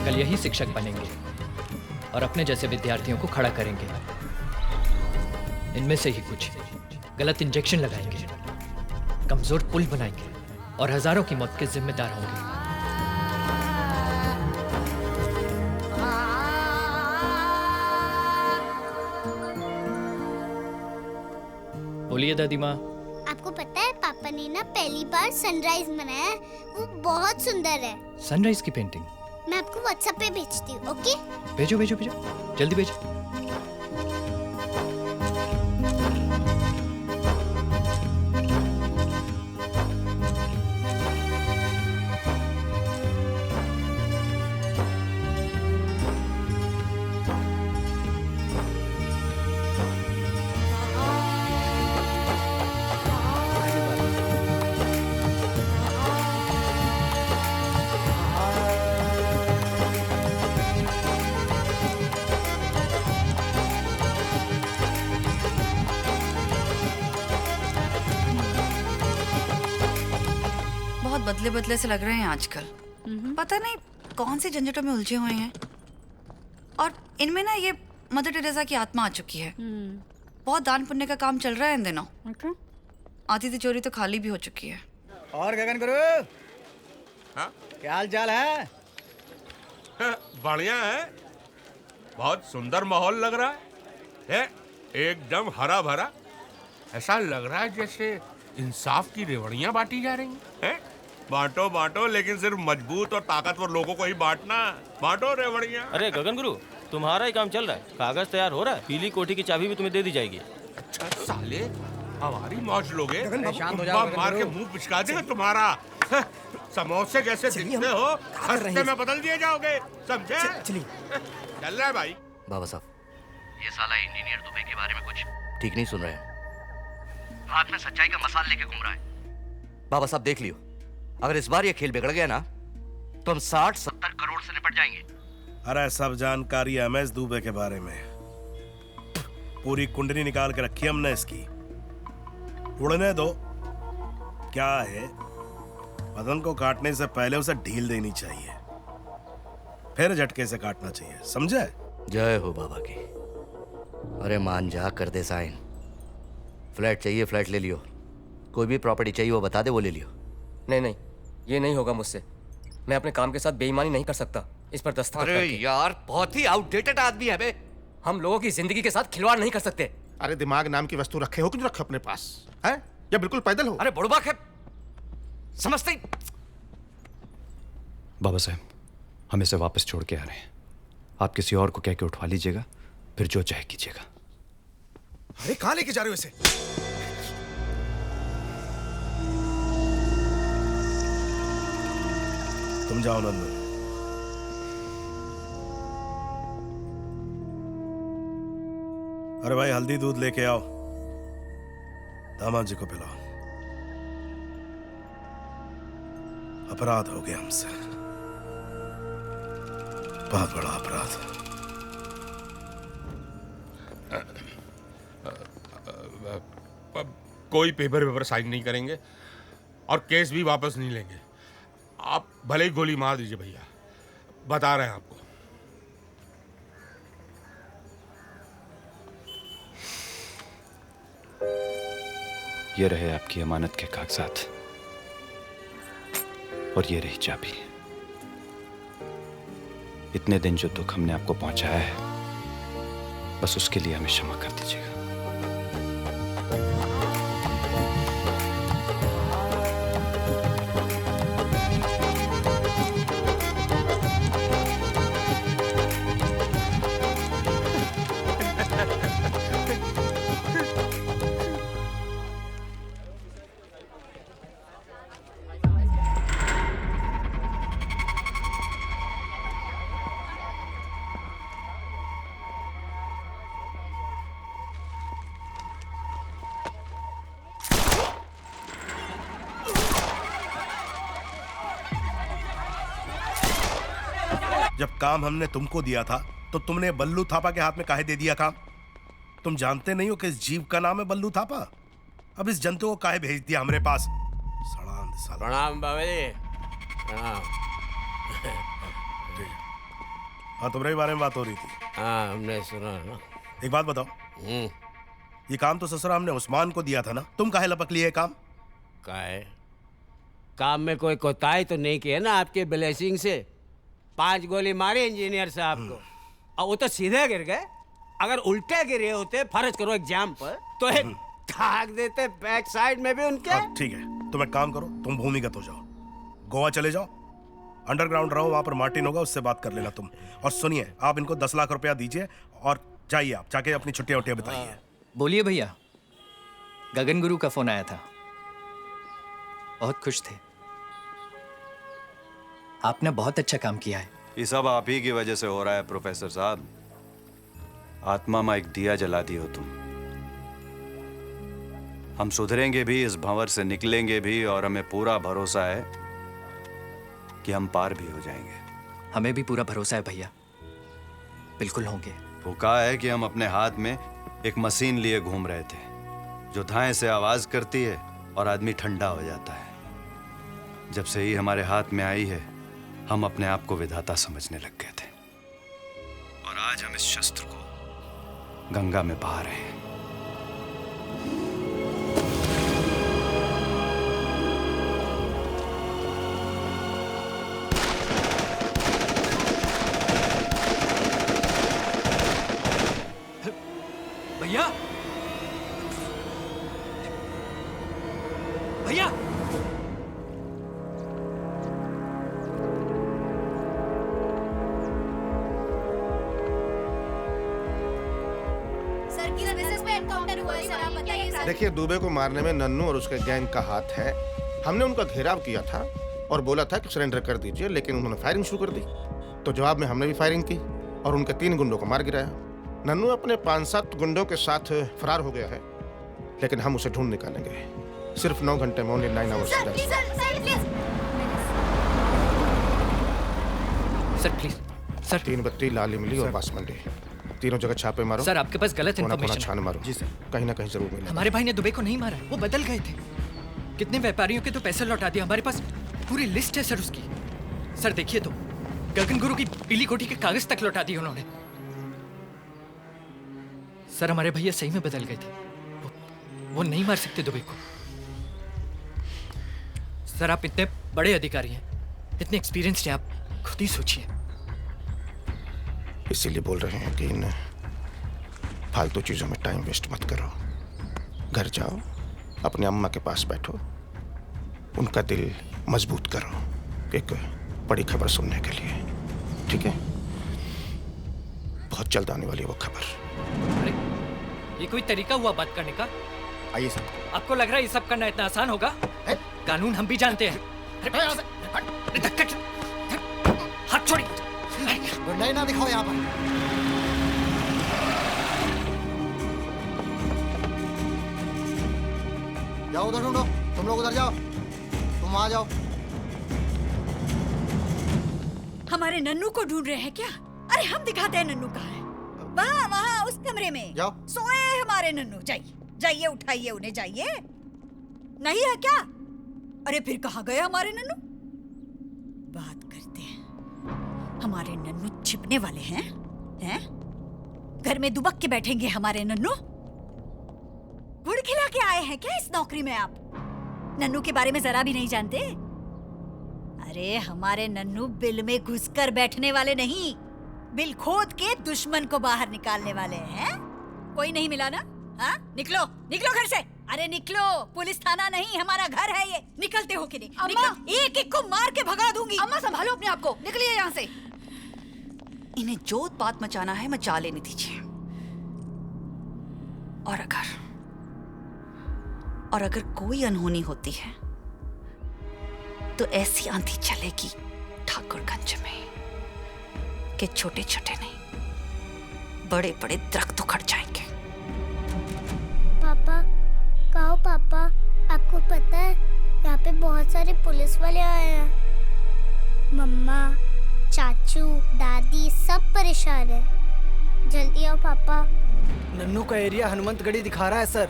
Speaker 18: कल यही शिक्षक बनेंगे और अपने जैसे विद्यार्थियों को खड़ा करेंगे। इनमें से ही कुछ गलत इंजेक्शन लगाएंगे, कमजोर पुल बनाएंगे और हजारों की मौत के जिम्मेदार होंगे। बोलिए दादी माँ।
Speaker 3: आपको पता है पापा ने ना पहली बार सनराइज बनाया है, वो बहुत सुंदर है।
Speaker 18: सनराइज की पेंटिंग
Speaker 3: मैं आपको व्हाट्सएप पे भेजती हूँ, ओके?
Speaker 18: भेजो भेजो भेजो, जल्दी भेजो।
Speaker 16: बदले बदले से लग रहे हैं आजकल। पता नहीं कौन सी झंझटों में उलझे हुए हैं, और इनमें ना ये मदर टेरेसा की आत्मा आ चुकी है। बहुत दान पुण्य का काम चल रहा है इन दिनों। आधी तिजोरी तो खाली भी हो चुकी है।
Speaker 9: और गगन गुरु, क्या हाल चाल है?
Speaker 7: बढ़िया है। बहुत सुंदर माहौल लग रहा है एकदम हरा भरा। ऐसा लग रहा है जैसे इंसाफ की रेवड़ियां बांटी जा रही हैं। बांटो बांटो, लेकिन सिर्फ मजबूत और ताकतवर लोगों को ही बांटना। बांटो रेवड़ियां।
Speaker 2: अरे गगन गुरु, तुम्हारा ही काम चल रहा है, कागज तैयार हो रहा है, पीली कोठी की चाबी भी तुम्हें दे दी जाएगी।
Speaker 7: अच्छा साले, हमारी मौज लोगे,
Speaker 2: शांत हो जाओ,
Speaker 7: मार के मुंह पिचका देगा तुम्हारा। समोसे जैसे दिखते हो, हफ्ते में बदल दिए जाओगे, समझे? चल रहा है भाई।
Speaker 13: बाबा साहब, ये साला इंजीनियर दुबे के बारे में कुछ ठीक नहीं सुन रहे हैं। हाथ में सच्चाई का मसाल लेके घूम रहा है। बाबा साहब देख लियो, अगर इस बार ये खेल बिगड़ गया ना तो हम 60-70 करोड़ से निपट जाएंगे।
Speaker 23: अरे सब जानकारी एमएस दुबे के बारे में, पूरी कुंडली निकाल के रखी हमने इसकी। उड़ने दो। क्या है, बदन को काटने से पहले उसे ढील देनी चाहिए, फिर झटके से काटना चाहिए, समझे?
Speaker 13: जय हो बाबा की। अरे मान जा, कर दे साइन। फ्लैट चाहिए, फ्लैट ले लियो। कोई भी प्रॉपर्टी चाहिए वो बता दे, वो ले लियो।
Speaker 4: नहीं नहीं, ये नहीं होगा मुझसे। मैं अपने काम के साथ बेईमानी नहीं कर सकता। इस पर दस्तखत
Speaker 13: अरे
Speaker 4: करके।
Speaker 13: यार, बहुत ही आउटडेटेड आदमी है बे।
Speaker 4: हम लोगों की जिंदगी के साथ खिलवाड़ नहीं कर सकते।
Speaker 22: अरे दिमाग नाम की वस्तु रखे हो कि नहीं रखे अपने पास, हैं? या बिल्कुल पैदल हो?
Speaker 13: अरे बुड़बक है, समझते ही।
Speaker 14: बाबा साहब, हम इसे वापस छोड़ के आ रहे हैं। आप किसी और को कह के उठवा लीजिएगा, फिर जो चाहे कीजिएगा।
Speaker 20: अरे कहाँ लेके जा रहे हो इसे?
Speaker 23: तुम जाओ नंदू। अरे भाई, हल्दी दूध लेके आओ, दामाद जी को पिलाओ। अपराध हो गया हमसे, बहुत बड़ा अपराध।
Speaker 7: कोई पेपर साइन नहीं करेंगे और केस भी वापस नहीं लेंगे। आप भले ही गोली मार दीजिए भैया, बता रहे हैं आपको।
Speaker 14: ये रहे आपकी अमानत के कागजात और ये रही चाबी। इतने दिन जो दुख हमने आपको पहुंचाया है, बस उसके लिए हमें क्षमा कर दीजिएगा।
Speaker 23: जब काम हमने तुमको दिया था तो तुमने बल्लू थापा के हाथ में काहे दे दिया काम? तुम जानते नहीं हो कि इस जीव का नाम है बल्लू थापा? अब इस जंतु को काहे भेज दिया हमारे पास?
Speaker 9: प्रणाम बाबा जी, प्रणाम।
Speaker 23: हाँ, तुम्हारे बारे में बात हो रही थी।
Speaker 9: हाँ, हमने सुना ना।
Speaker 23: एक बात बताओ, ये काम तो ससुरा हमने उस्मान को दिया था ना, तुम काहे लपक लिए काम?
Speaker 9: काहे? काम में कोई कोताही तो नहीं की है ना आपके ब्लेसिंग से? 5 गोली मारी इंजीनियर साहब को और वो तो सीधे गिर गए। अगर उल्टे गिरे होते, फर्ज करो एग्जाम पर, तो एक ठाक देते बैक साइड में भी उनके।
Speaker 23: ठीक है, तुम एक काम करो, तुम भूमिगत हो जाओ, गोवा चले जाओ, अंडरग्राउंड रहो, वहां पर मार्टिन होगा, उससे बात कर लेना तुम। और सुनिए, आप इनको 10 लाख रुपया दीजिए और जाइए, आप जाके अपनी छुट्टियां उट्टियां बताइए।
Speaker 18: बोलिए भैया, गगन गुरु का फोन आया था, बहुत खुश थे। आपने बहुत अच्छा काम किया है।
Speaker 14: ये सब आप ही की वजह से हो रहा है प्रोफेसर साहब। आत्मा में एक दिया जला दी हो तुम। हम सुधरेंगे भी, इस भंवर से निकलेंगे भी, और हमें पूरा भरोसा है कि हम पार भी हो जाएंगे।
Speaker 18: हमें भी पूरा भरोसा है भैया, बिल्कुल होंगे।
Speaker 14: वो कहा है कि हम अपने हाथ में एक मशीन लिए घूम रहे थे जो धाएं से आवाज करती है और आदमी ठंडा हो जाता है। जब से ही हमारे हाथ में आई है, हम अपने आप को विधाता समझने लग गए थे, और आज हम इस शस्त्र को गंगा में बहा रहे हैं।
Speaker 18: भैया
Speaker 16: सर किस बेसिस पे एनकाउंटर हुआ है सर, आप बताइए सर।
Speaker 22: देखिए, दुबे को मारने में नन्नू और उसके गैंग का हाथ है। हमने उनका घेराव किया था और बोला था कि सरेंडर कर दीजिए, लेकिन उन्होंने फायरिंग शुरू कर दी। तो जवाब में हमने भी फायरिंग की और उनके 3 गुंडों को मार गिराया। नन्नू अपने 5-7 गुंडों के साथ फरार हो गया है, लेकिन हम उसे ढूंढ निकालेंगे। सिर्फ 9 घंटे में, only 9 hours.
Speaker 18: Sir please sir.
Speaker 22: 3 बत्ती, लाल इमली और बासमंडी, तीनों जगह छापे मारो।
Speaker 18: सर आपके पास गलत इन्फॉर्मेशन
Speaker 22: छान मारो। जी सर, कहीं ना कहीं जरूर मिलेगा।
Speaker 18: हमारे भाई ने दुबे को नहीं मारा, वो बदल गए थे। कितने व्यापारियों के तो पैसे लौटा दिए, हमारे पास पूरी लिस्ट है सर उसकी। सर देखिए तो, गगन गुरु की पीली कोठी के कागज तक लौटा दिए उन्होंने। सर हमारे भैया सही में बदल गए थे, वो नहीं मार सकते दुबे को। सर आप इतने बड़े अधिकारी हैं, इतने एक्सपीरियंस्ड हैं, आप खुद ही सोचिए।
Speaker 22: इसीलिए बोल रहे हैं कि इन फालतू चीजों में टाइम वेस्ट मत करो। घर जाओ, अपने अम्मा के पास बैठो, उनका दिल मजबूत करो एक बड़ी खबर सुनने के लिए, ठीक है? बहुत जल्द आने वाली है वो खबर।
Speaker 18: अरे ये कोई तरीका हुआ बात करने का?
Speaker 22: आइए सर।
Speaker 18: आपको लग रहा है ये सब करना इतना आसान होगा? कानून हम भी जानते हैं। हाथ छोड़िए।
Speaker 1: गुंडाई ना दिखाओ यहाँ पर। जाओ उधर ढूंढो, तुम लोग उधर जाओ, तुम आ जाओ।
Speaker 16: हमारे नन्नू को ढूंढ रहे हैं क्या? अरे हम दिखाते हैं नन्नू कहाँ है। वहाँ वहाँ उस कमरे में
Speaker 1: जाओ।
Speaker 16: सोए हमारे नन्नू। जाइए जाइए, उठाइए उन्हें, जाइए। नहीं है क्या? अरे फिर कहाँ गए हमारे नन्नू? बात करते हैं। हमारे नन्नू छिपने वाले हैं? हैं? घर में दुबक के बैठेंगे हमारे नन्नू? गुड़ खिला के आए हैं क्या इस नौकरी में आप? नन्नू के बारे में जरा भी नहीं जानते? अरे हमारे नन्नू बिल में घुसकर बैठने वाले नहीं, बिल खोद के दुश्मन को बाहर निकालने वाले हैं। कोई नहीं मिला ना? हाँ? निकलो निकलो घर से। अरे निकलो, पुलिस थाना नहीं हमारा घर है ये। निकलते हो कि नहीं?
Speaker 6: अम्मा!
Speaker 16: एक एक को मार के भगा दूंगी।
Speaker 6: अम्मा संभालो अपने आप को, निकलिए यहाँ से।
Speaker 16: इन्हें जो बात मचाना है मचा लेने दीजिए। और अगर कोई अनहोनी होती है तो ऐसी आंधी चलेगी ठाकुरगंज में कि छोटे छोटे नहीं, बड़े बड़े दरख्त उखड़ जाएंगे।
Speaker 3: पापा, कहो पापा, आपको पता है यहाँ पे बहुत सारे पुलिस वाले आए हैं। मम्मा, चाचू, दादी सब परेशान है। जल्दी आओ पापा।
Speaker 17: नन्नू का एरिया हनुमंतगढ़ी दिखा रहा है सर।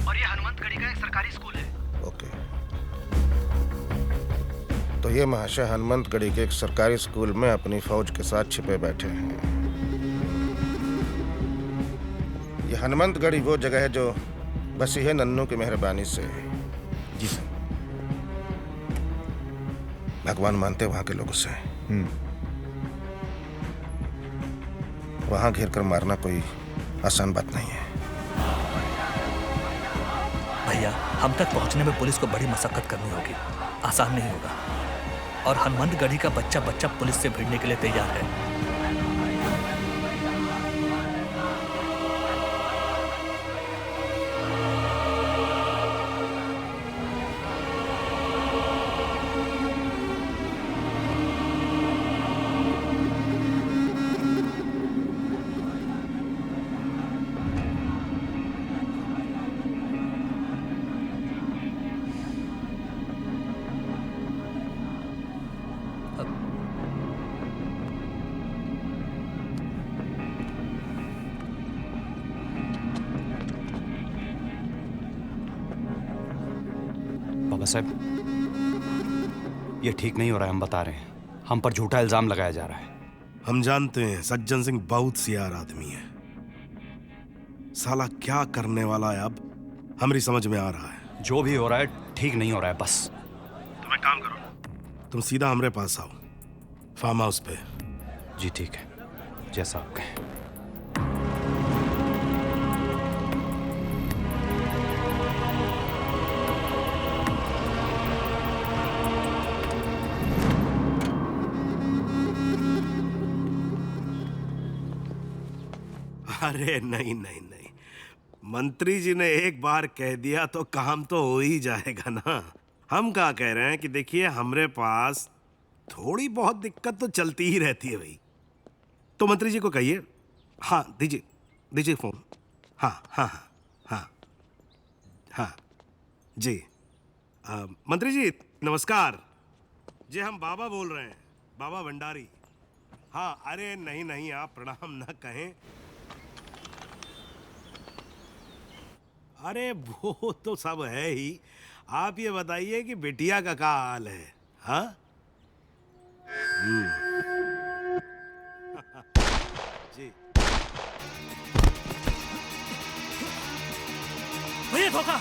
Speaker 1: और ये हनुमंतगढ़ी का एक सरकारी स्कूल है।
Speaker 22: ओके, तो ये महाशय हनुमंतगढ़ी के एक सरकारी स्कूल में अपनी फौज के साथ छिपे बैठे हैं। ये हनुमंतगढ़ी वो जगह है जो बसी है नन्नू की मेहरबानी से।
Speaker 14: जी सर।
Speaker 22: भगवान मानते वहां के लोग उसे। वहां घेर कर मारना कोई आसान बात नहीं है।
Speaker 13: भैया, हम तक पहुंचने में पुलिस को बड़ी मशक्कत करनी होगी, आसान नहीं होगा। और हनुमंतगढ़ी का बच्चा बच्चा पुलिस से भिड़ने के लिए तैयार है।
Speaker 14: बाबा साहब, ये ठीक नहीं हो रहा है, हम बता रहे हैं। हम पर झूठा इल्जाम लगाया जा रहा है।
Speaker 23: हम जानते हैं सज्जन सिंह बहुत सियार आदमी है। साला क्या करने वाला है अब हमारी समझ में आ रहा है।
Speaker 14: जो भी हो रहा है ठीक नहीं हो रहा है बस।
Speaker 23: तुम एक काम करो, तुम सीधा हमारे पास आओ, फार्म हाउस पे।
Speaker 14: जी ठीक है, जैसा आप कहें।
Speaker 23: अरे नहीं नहीं नहीं, मंत्री जी ने एक बार कह दिया तो काम तो हो ही जाएगा ना। हम क्या कह रहे हैं कि देखिए हमारे पास थोड़ी बहुत दिक्कत तो चलती ही रहती है भाई। तो मंत्री जी को कहिए, हाँ दीजिए दीजिए फोन। हाँ हाँ हाँ हाँ हाँ जी। मंत्री जी नमस्कार जी, हम बाबा बोल रहे हैं, बाबा भंडारी। हाँ अरे नहीं नहीं, आप प्रणाम ना कहें। अरे वो तो सब है ही, आप ये बताइए कि बिटिया का क्या हाल है? हाँ जी
Speaker 11: भैया धोखा।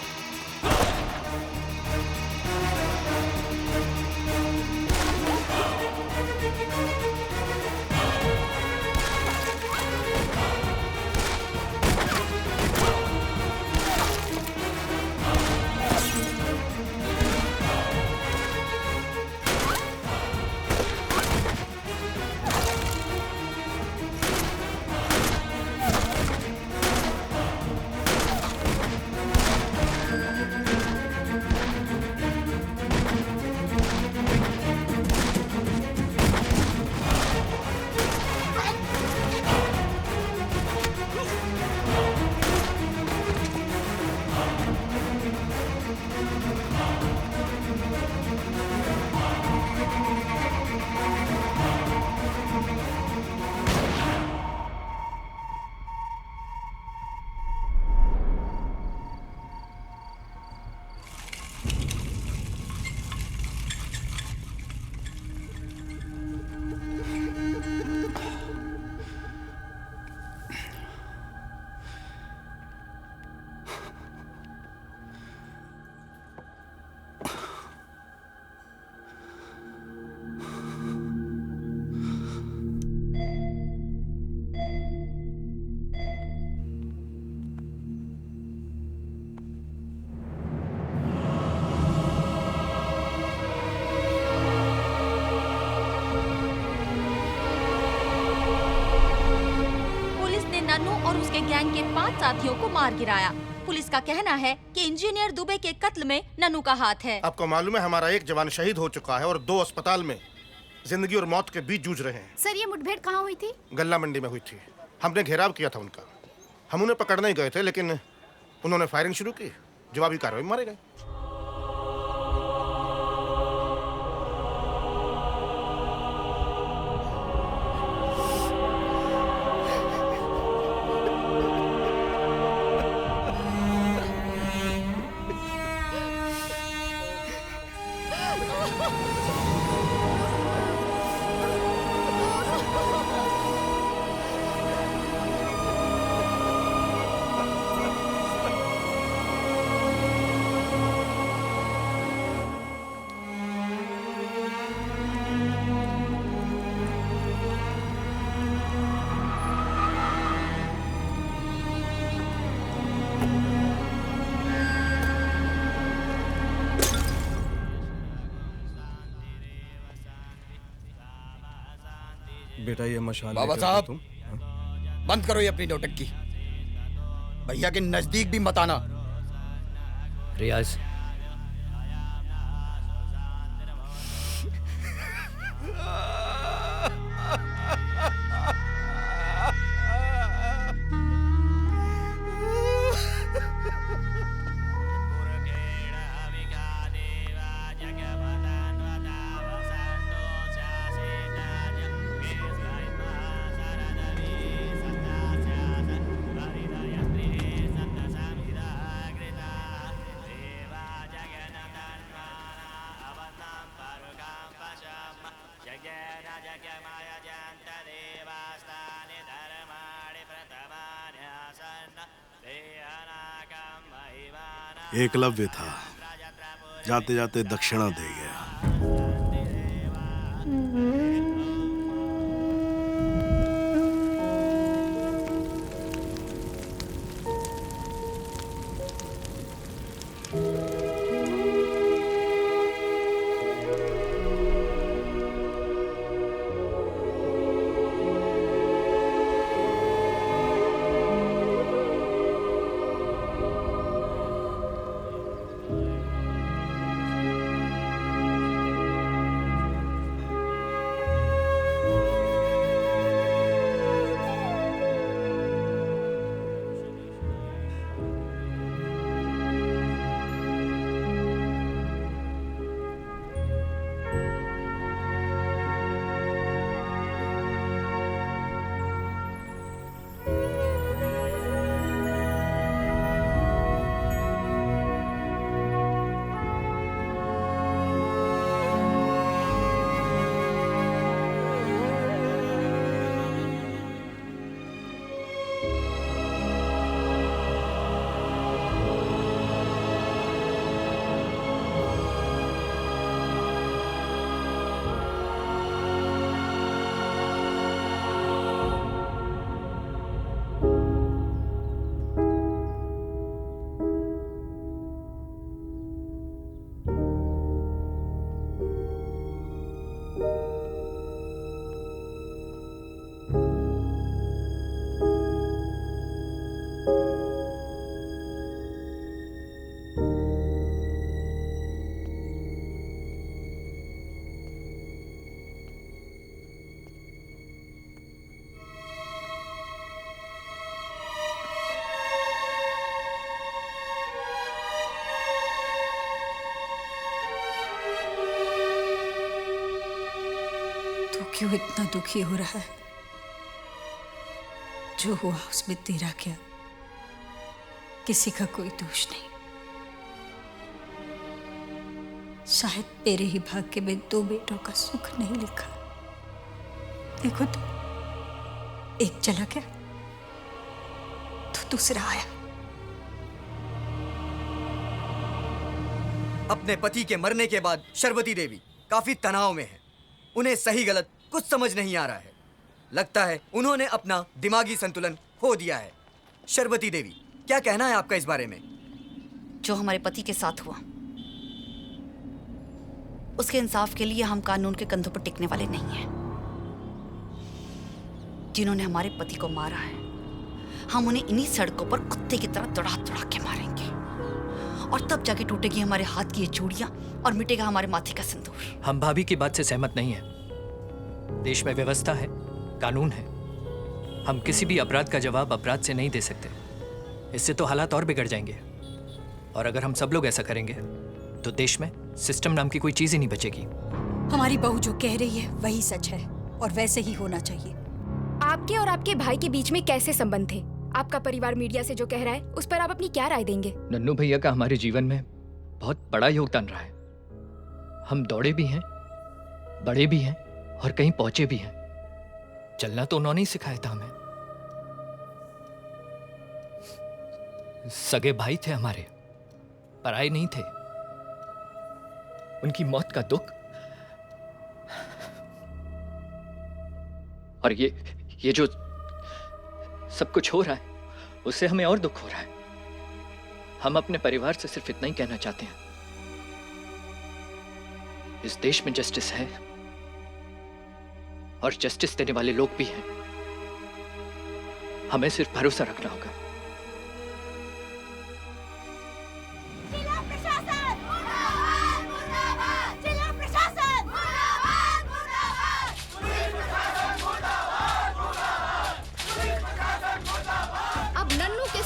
Speaker 8: और उसके गैंग के 5 साथियों को मार गिराया। पुलिस का कहना है कि इंजीनियर दुबे के कत्ल में नन्नू का हाथ है।
Speaker 22: आपको मालूम है हमारा एक जवान शहीद हो चुका है और 2 अस्पताल में जिंदगी और मौत के बीच जूझ रहे हैं।
Speaker 6: सर ये मुठभेड़ कहाँ हुई थी?
Speaker 22: गल्ला मंडी में हुई थी। हमने घेराव किया था उनका। हम उन्हें पकड़ने ही गए थे लेकिन उन्होंने फायरिंग शुरू की। जवाबी कार्रवाई में मारे गए।
Speaker 23: बेटा ये मशाल
Speaker 12: बाबा साहब बंद करो ये अपनी नौटंकी। भैया के नजदीक भी मत आना।
Speaker 18: रियाज
Speaker 23: एकलव्य था, जाते जाते दक्षिणा दे गया।
Speaker 16: क्यों इतना दुखी हो रहा है? जो हुआ उसमें तेरा क्या? किसी का कोई दोष नहीं। शायद तेरे ही भाग्य में 2 बेटों का सुख नहीं लिखा। देखो तो, एक चला गया तो दूसरा आया।
Speaker 10: अपने पति के मरने के बाद शर्वती देवी काफी तनाव में है। उन्हें सही गलत कुछ समझ नहीं आ रहा है। लगता है उन्होंने अपना दिमागी संतुलन खो दिया है। शर्वती देवी, क्या कहना है आपका इस बारे में?
Speaker 16: जो हमारे पति के साथ हुआ, उसके इंसाफ के लिए हम कानून के कंधों पर टिकने वाले नहीं हैं। जिन्होंने हमारे पति को मारा है, हम उन्हें इन्हीं सड़कों पर कुत्ते की तरह दौड़ा दौड़ा के मारेंगे, और तब जाके टूटेगी हमारे हाथ की ये चूड़ियां और मिटेगा हमारे माथे का सिंदूर।
Speaker 18: हम भाभी की बात से सहमत नहीं है। देश में व्यवस्था है, कानून है। हम किसी भी अपराध का जवाब अपराध से नहीं दे सकते। इससे तो हालात और बिगड़ जाएंगे। और अगर हम सब लोग ऐसा करेंगे तो देश में सिस्टम नाम की कोई चीज ही नहीं बचेगी।
Speaker 16: हमारी बहू जो कह रही है वही सच है, और वैसे ही होना चाहिए।
Speaker 15: आपके और आपके भाई के बीच में कैसे संबंध थे? आपका परिवार मीडिया से जो कह रहा है, उस पर आप अपनी क्या राय देंगे?
Speaker 18: नन्नू भैया का हमारे जीवन में बहुत बड़ा योगदान रहा है। हम दौड़े भी हैं, बड़े भी हैं और कहीं पहुंचे भी हैं। चलना तो उन्होंने ही सिखाया था हमें। सगे भाई थे हमारे, पराये नहीं थे। उनकी मौत का दुख, और ये जो सब कुछ हो रहा है, उससे हमें और दुख हो रहा है। हम अपने परिवार से सिर्फ इतना ही कहना चाहते हैं, इस देश में जस्टिस है और जस्टिस देने वाले लोग भी हैं। हमें सिर्फ भरोसा रखना होगा।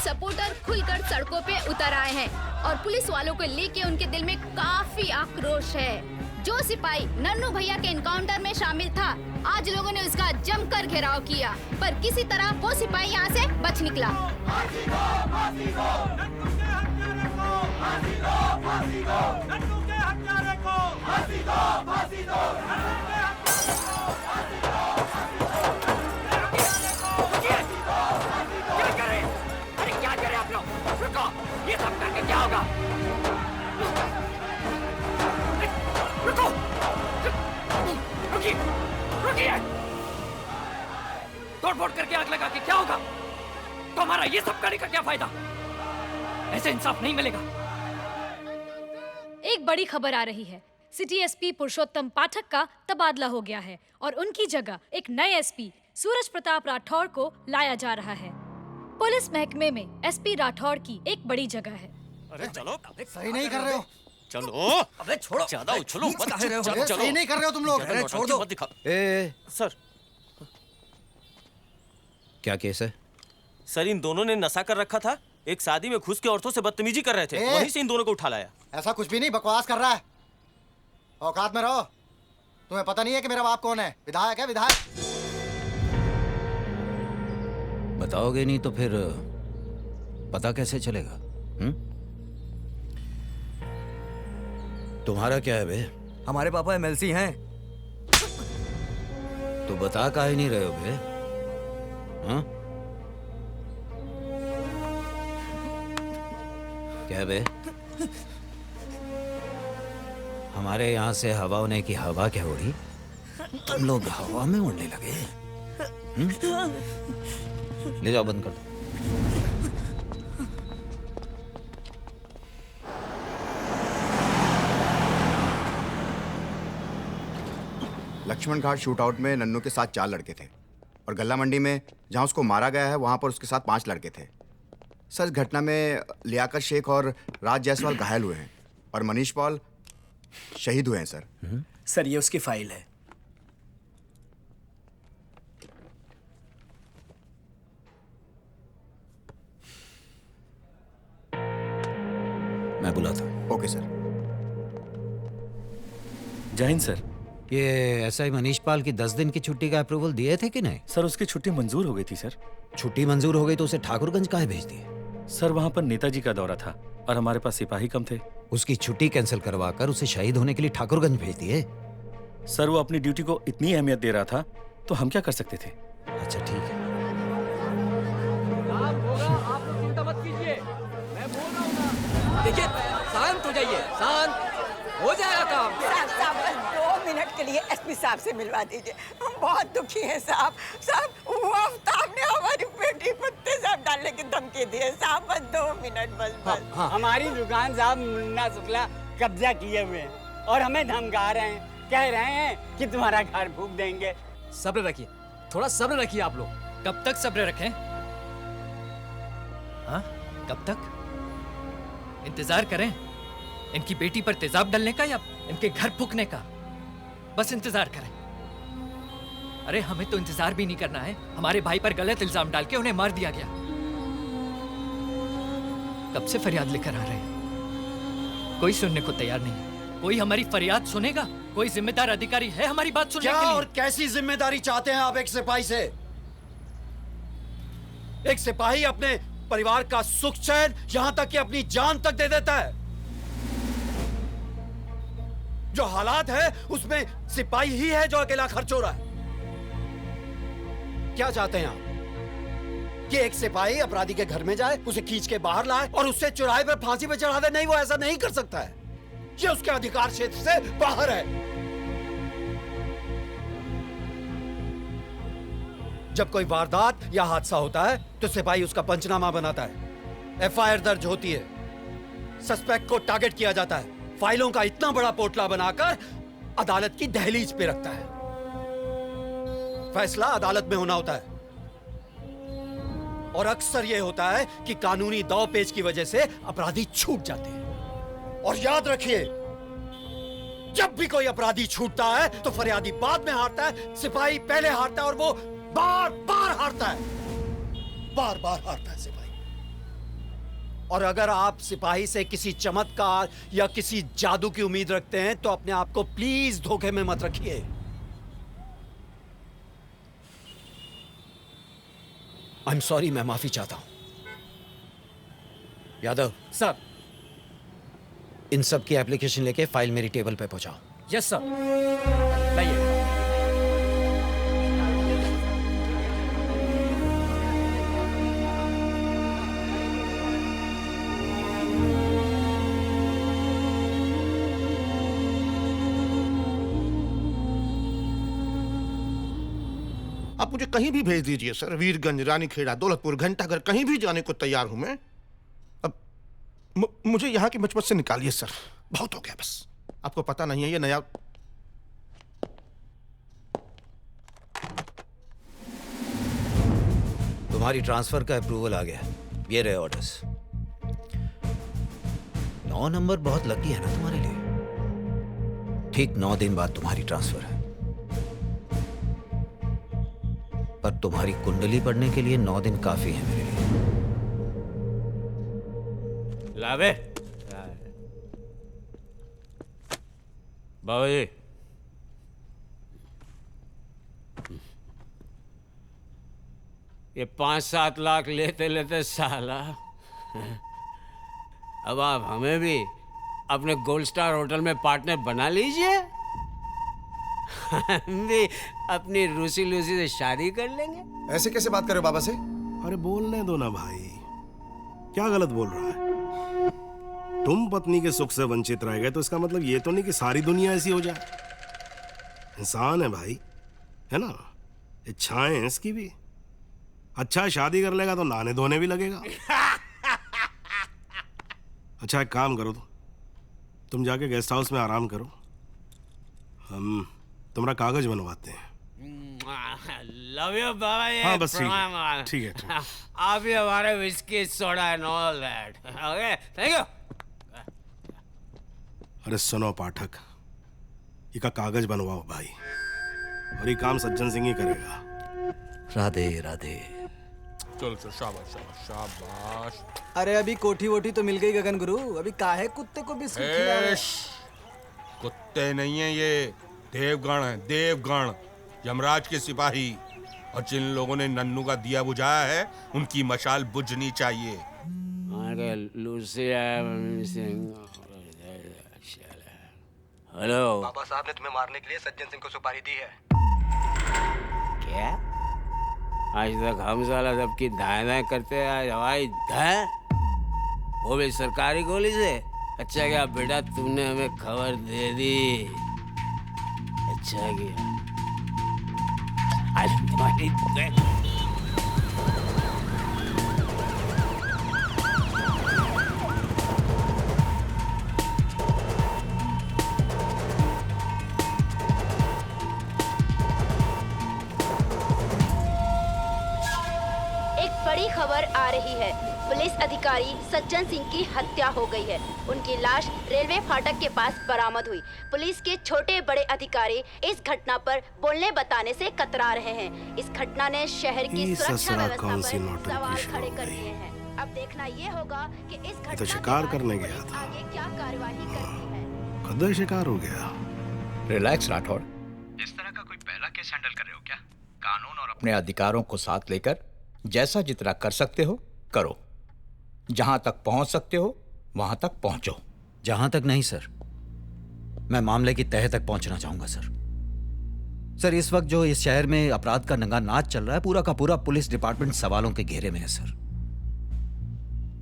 Speaker 15: सपोर्टर खुलकर सड़कों पे उतर आए हैं और पुलिस वालों को लेके उनके दिल में काफी आक्रोश है। जो सिपाही नन्नू भैया के एनकाउंटर में शामिल था, आज लोगों ने उसका जमकर घेराव किया, पर किसी तरह वो सिपाही यहाँ से बच निकला।
Speaker 11: ये सब करके क्या होगा? रुको! रुकिए! रुकिए! तोड़-फोड़ करके आग लगा के क्या होगा? तो हमारा ये सब करने का क्या फायदा? ऐसे इंसाफ नहीं मिलेगा।
Speaker 19: एक बड़ी खबर आ रही है। सिटी एसपी पुरुषोत्तम पाठक का तबादला हो गया है और उनकी जगह एक नए एसपी सूरज प्रताप राठौड़ को लाया जा रहा है। पुलिस महकमे में एसपी राठौड़ की एक बड़ी जगह है।
Speaker 1: अरे चलो, सही नहीं कर रहे हो।
Speaker 2: चलो,
Speaker 1: अबे छोड़ो,
Speaker 2: ज्यादा उछलो मत।
Speaker 1: चलो, सही नहीं कर रहे हो तुम लोग।
Speaker 2: अरे छोड़ दो। सर,
Speaker 13: क्या केस है?
Speaker 2: सर, इन दोनों ने नशा कर रखा था। एक शादी में घुस के औरतों से बदतमीजी कर रहे थे, वहीं से इन दोनों को उठा लाया।
Speaker 1: ऐसा कुछ भी नहीं, बकवास कर रहा है। औकात में रहो। तुम्हें पता नहीं है कि मेरा बाप कौन है? विधायक है, विधायक।
Speaker 13: बताओगे नहीं तो फिर पता कैसे चलेगा? तुम्हारा क्या है बे?
Speaker 10: हमारे पापा एमएलसी हैं।
Speaker 13: तो बता काहे नहीं रहे हो बे? हाँ? क्या बे? हमारे यहाँ से हवा होने की हवा क्या हो रही? तुम लोग हवा में उड़ने लगे? ले जाओ, बंद कर दो।
Speaker 22: लक्ष्मण घाट शूटआउट में नन्नू के साथ 4 लड़के थे और गल्ला मंडी में जहां उसको मारा गया है वहां पर उसके साथ 5 लड़के थे। सर, इस घटना में लियाकत शेख और राज जायसवाल घायल हुए हैं और मनीष पॉल शहीद हुए हैं। सर,
Speaker 10: ये उसकी फाइल है।
Speaker 13: मैं बुलाता हूं।
Speaker 22: Okay sir.
Speaker 21: जय हिंद सर।
Speaker 4: ये एसआई मनीष पाल की 10 दिन की छुट्टी का अप्रूवल दिए थे कि नहीं?
Speaker 5: सर उसकी छुट्टी मंजूर हो गई थी सर।
Speaker 4: छुट्टी मंजूर हो गई तो उसे ठाकुरगंज काहे भेज दिए?
Speaker 5: सर वहाँ पर नेताजी का दौरा था और हमारे पास सिपाही कम थे।
Speaker 4: उसकी छुट्टी कैंसिल करवाकर उसे शहीद होने के लिए ठाकुरगंज भेज दिए?
Speaker 5: सर वो अपनी ड्यूटी को इतनी अहमियत दे रहा था तो हम क्या कर सकते थे।
Speaker 4: अच्छा ठीक है।
Speaker 9: आप लोग चिंता मत कीजिए, मैं बोल रहा हूँ ना। देखिए शांत हो जाइए, शांत हो जाएगा काम।
Speaker 21: साहब बस 2 मिनट के लिए एसपी साहब से मिलवा दीजिए, हम बहुत दुखी हैं साहब। साहब वो आफ्ताब ने हमारी बेटी पर तेजाब डालने की धमकी दी है साहब, बस 2 मिनट बस।
Speaker 9: हमारी दुकान साहब मुन्ना शुक्ला कब्जा किए हुए हैं और हमें धमका रहे हैं, कह रहे हैं कि तुम्हारा घर फूंक देंगे।
Speaker 18: सब्र रखिए, थोड़ा सब्र रखिए आप लोग। कब तक सब्र रखें? हाँ, कब तक इंतजार करें? इनकी बेटी पर तेजाब डालने का या इनके घर फूंकने का? बस इंतजार करें। अरे हमें तो इंतजार भी नहीं करना है, हमारे भाई पर गलत इल्जाम डाल के उन्हें मार दिया गया। कब से फरियाद लेकर आ रहे हैं, कोई सुनने को तैयार नहीं है। कोई हमारी फरियाद सुनेगा? कोई जिम्मेदार अधिकारी है हमारी बात सुनने के लिए?
Speaker 24: और कैसी जिम्मेदारी चाहते हैं आप एक सिपाही से? एक सिपाही अपने परिवार का सुख चैन, यहां तक कि अपनी जान तक दे देता है। जो हालात है उसमें सिपाही ही है जो अकेला खर्च हो रहा है। क्या चाहते हैं आप कि एक सिपाही अपराधी के घर में जाए, उसे खींच के बाहर लाए और उससे चौराहे पर फांसी पे चढ़ा दे? नहीं, वो ऐसा नहीं कर सकता है, ये उसके अधिकार क्षेत्र से बाहर है। जब कोई वारदात या हादसा होता है तो सिपाही उसका पंचनामा बनाता है, एफआईआर दर्ज होती है, सस्पेक्ट को टारगेट किया जाता है, फाइलों का इतना बड़ा पोटला बनाकर अदालत की दहलीज पे रखता है। फैसला अदालत में होना होता है और अक्सर यह होता है कि कानूनी दांव पेच की वजह से अपराधी छूट जाते हैं। और याद रखिए, जब भी कोई अपराधी छूटता है तो फरियादी बाद में हारता है, सिपाही पहले हारता है और वो बार बार हारता है, बार बार हारता है सिपाही। और अगर आप सिपाही से किसी चमत्कार या किसी जादू की उम्मीद रखते हैं तो अपने आप को प्लीज धोखे में मत रखिए। आई एम सॉरी, मैं माफी चाहता हूं। यादव
Speaker 18: सर,
Speaker 4: इन सब की एप्लीकेशन लेके फाइल मेरी टेबल पे पहुंचाओ।
Speaker 18: Yes sir. लाइए।
Speaker 22: आप मुझे कहीं भी भेज दीजिए सर, वीरगंज, रानीखेड़ा, दौलतपुर, घंटाघर, कहीं भी जाने को तैयार हूं मैं। अब मुझे यहाँ की मचमच से निकालिए सर, बहुत हो गया बस। आपको पता नहीं है ये नया
Speaker 4: तुम्हारी ट्रांसफर का अप्रूवल आ गया, ये रहे ऑर्डर्स। 9 नंबर बहुत लकी है ना तुम्हारे लिए। ठीक 9 दिन बाद तुम्हारी ट्रांसफर है, पर तुम्हारी कुंडली पढ़ने के लिए 9 दिन काफी है मेरे लिए।
Speaker 9: लावे बाबा जी, ये 5-7 लाख लेते लेते साला अब आप हमें भी अपने गोल्ड स्टार होटल में पार्टनर बना लीजिए। हम भी अपनी रूसी लूसी से शादी कर लेंगे।
Speaker 20: ऐसे कैसे बात कर रहे हो बाबा से?
Speaker 23: अरे बोलने दो ना भाई, क्या गलत बोल रहा है? तुम पत्नी के सुख से वंचित रह गए तो इसका मतलब ये तो नहीं कि सारी दुनिया ऐसी हो जाए। इंसान है भाई, है ना? इच्छाएं हैं इसकी भी। अच्छा शादी कर लेगा तो नहाने धोने भी लगेगा। अच्छा एक काम करो, तुम जाके गेस्ट हाउस में आराम करो, हम तुम्हारा कागज बनवाते हैं।
Speaker 9: लव यू बाबा।
Speaker 23: हाँ बस ठीक है।
Speaker 9: आप ही हमारे whisky soda and all that. Okay, thank you.
Speaker 23: अरे सुनो पाठक, ये का कागज बनवाओ भाई, और ये काम सज्जन सिंह ही करेगा।
Speaker 13: राधे राधे।
Speaker 7: चल चल, शाबाश शाबाश शाबाश।
Speaker 25: अरे अभी कोठी वोठी तो मिल गई गगन गुरु, अभी काहे कुत्ते को बिस्कुट खिला रहे?
Speaker 7: कुत्ते नहीं है ये, देवगण है, देवगण, यमराज के सिपाही। और जिन लोगों ने नन्नू का दिया बुझाया है उनकी मशाल बुझनी चाहिए।
Speaker 9: अरे लूसिया हेलो,
Speaker 10: बाबा साहब ने तुम्हें मारने के लिए सज्जन सिंह को सुपारी दी है।
Speaker 9: क्या? आज तक हम साला सबकी दाएं दाएं करते आज हवाई दाएं, वो भी सरकारी गोली से। अच्छा क्या बेटा तुमने हमें खबर दे दी, अच्छा किया। आज तुम्हारी
Speaker 15: बड़ी खबर आ रही है। पुलिस अधिकारी सज्जन सिंह की हत्या हो गई है। उनकी लाश रेलवे फाटक के पास बरामद हुई। पुलिस के छोटे बड़े अधिकारी इस घटना पर बोलने बताने से कतरा रहे हैं। इस घटना ने शहर की सुरक्षा व्यवस्था पर सवाल खड़े कर दिए हैं। अब देखना ये होगा कि इस घटना
Speaker 23: तो शिकार करने गया था,
Speaker 15: आगे क्या कार्यवाही करती है।
Speaker 23: खुद शिकार हो गया।
Speaker 12: रिलैक्स राठौड़, इस तरह का कोई पहला केस हैंडल कर रहे हो क्या? कानून और अपने अधिकारों को साथ लेकर जैसा जितना कर सकते हो करो, जहां तक पहुंच सकते हो वहां तक पहुंचो।
Speaker 4: जहां तक नहीं सर, मैं मामले की तह तक पहुंचना चाहूंगा सर। सर इस वक्त जो इस शहर में अपराध का नंगा नाच चल रहा है, पूरा का पूरा पुलिस डिपार्टमेंट सवालों के घेरे में है सर।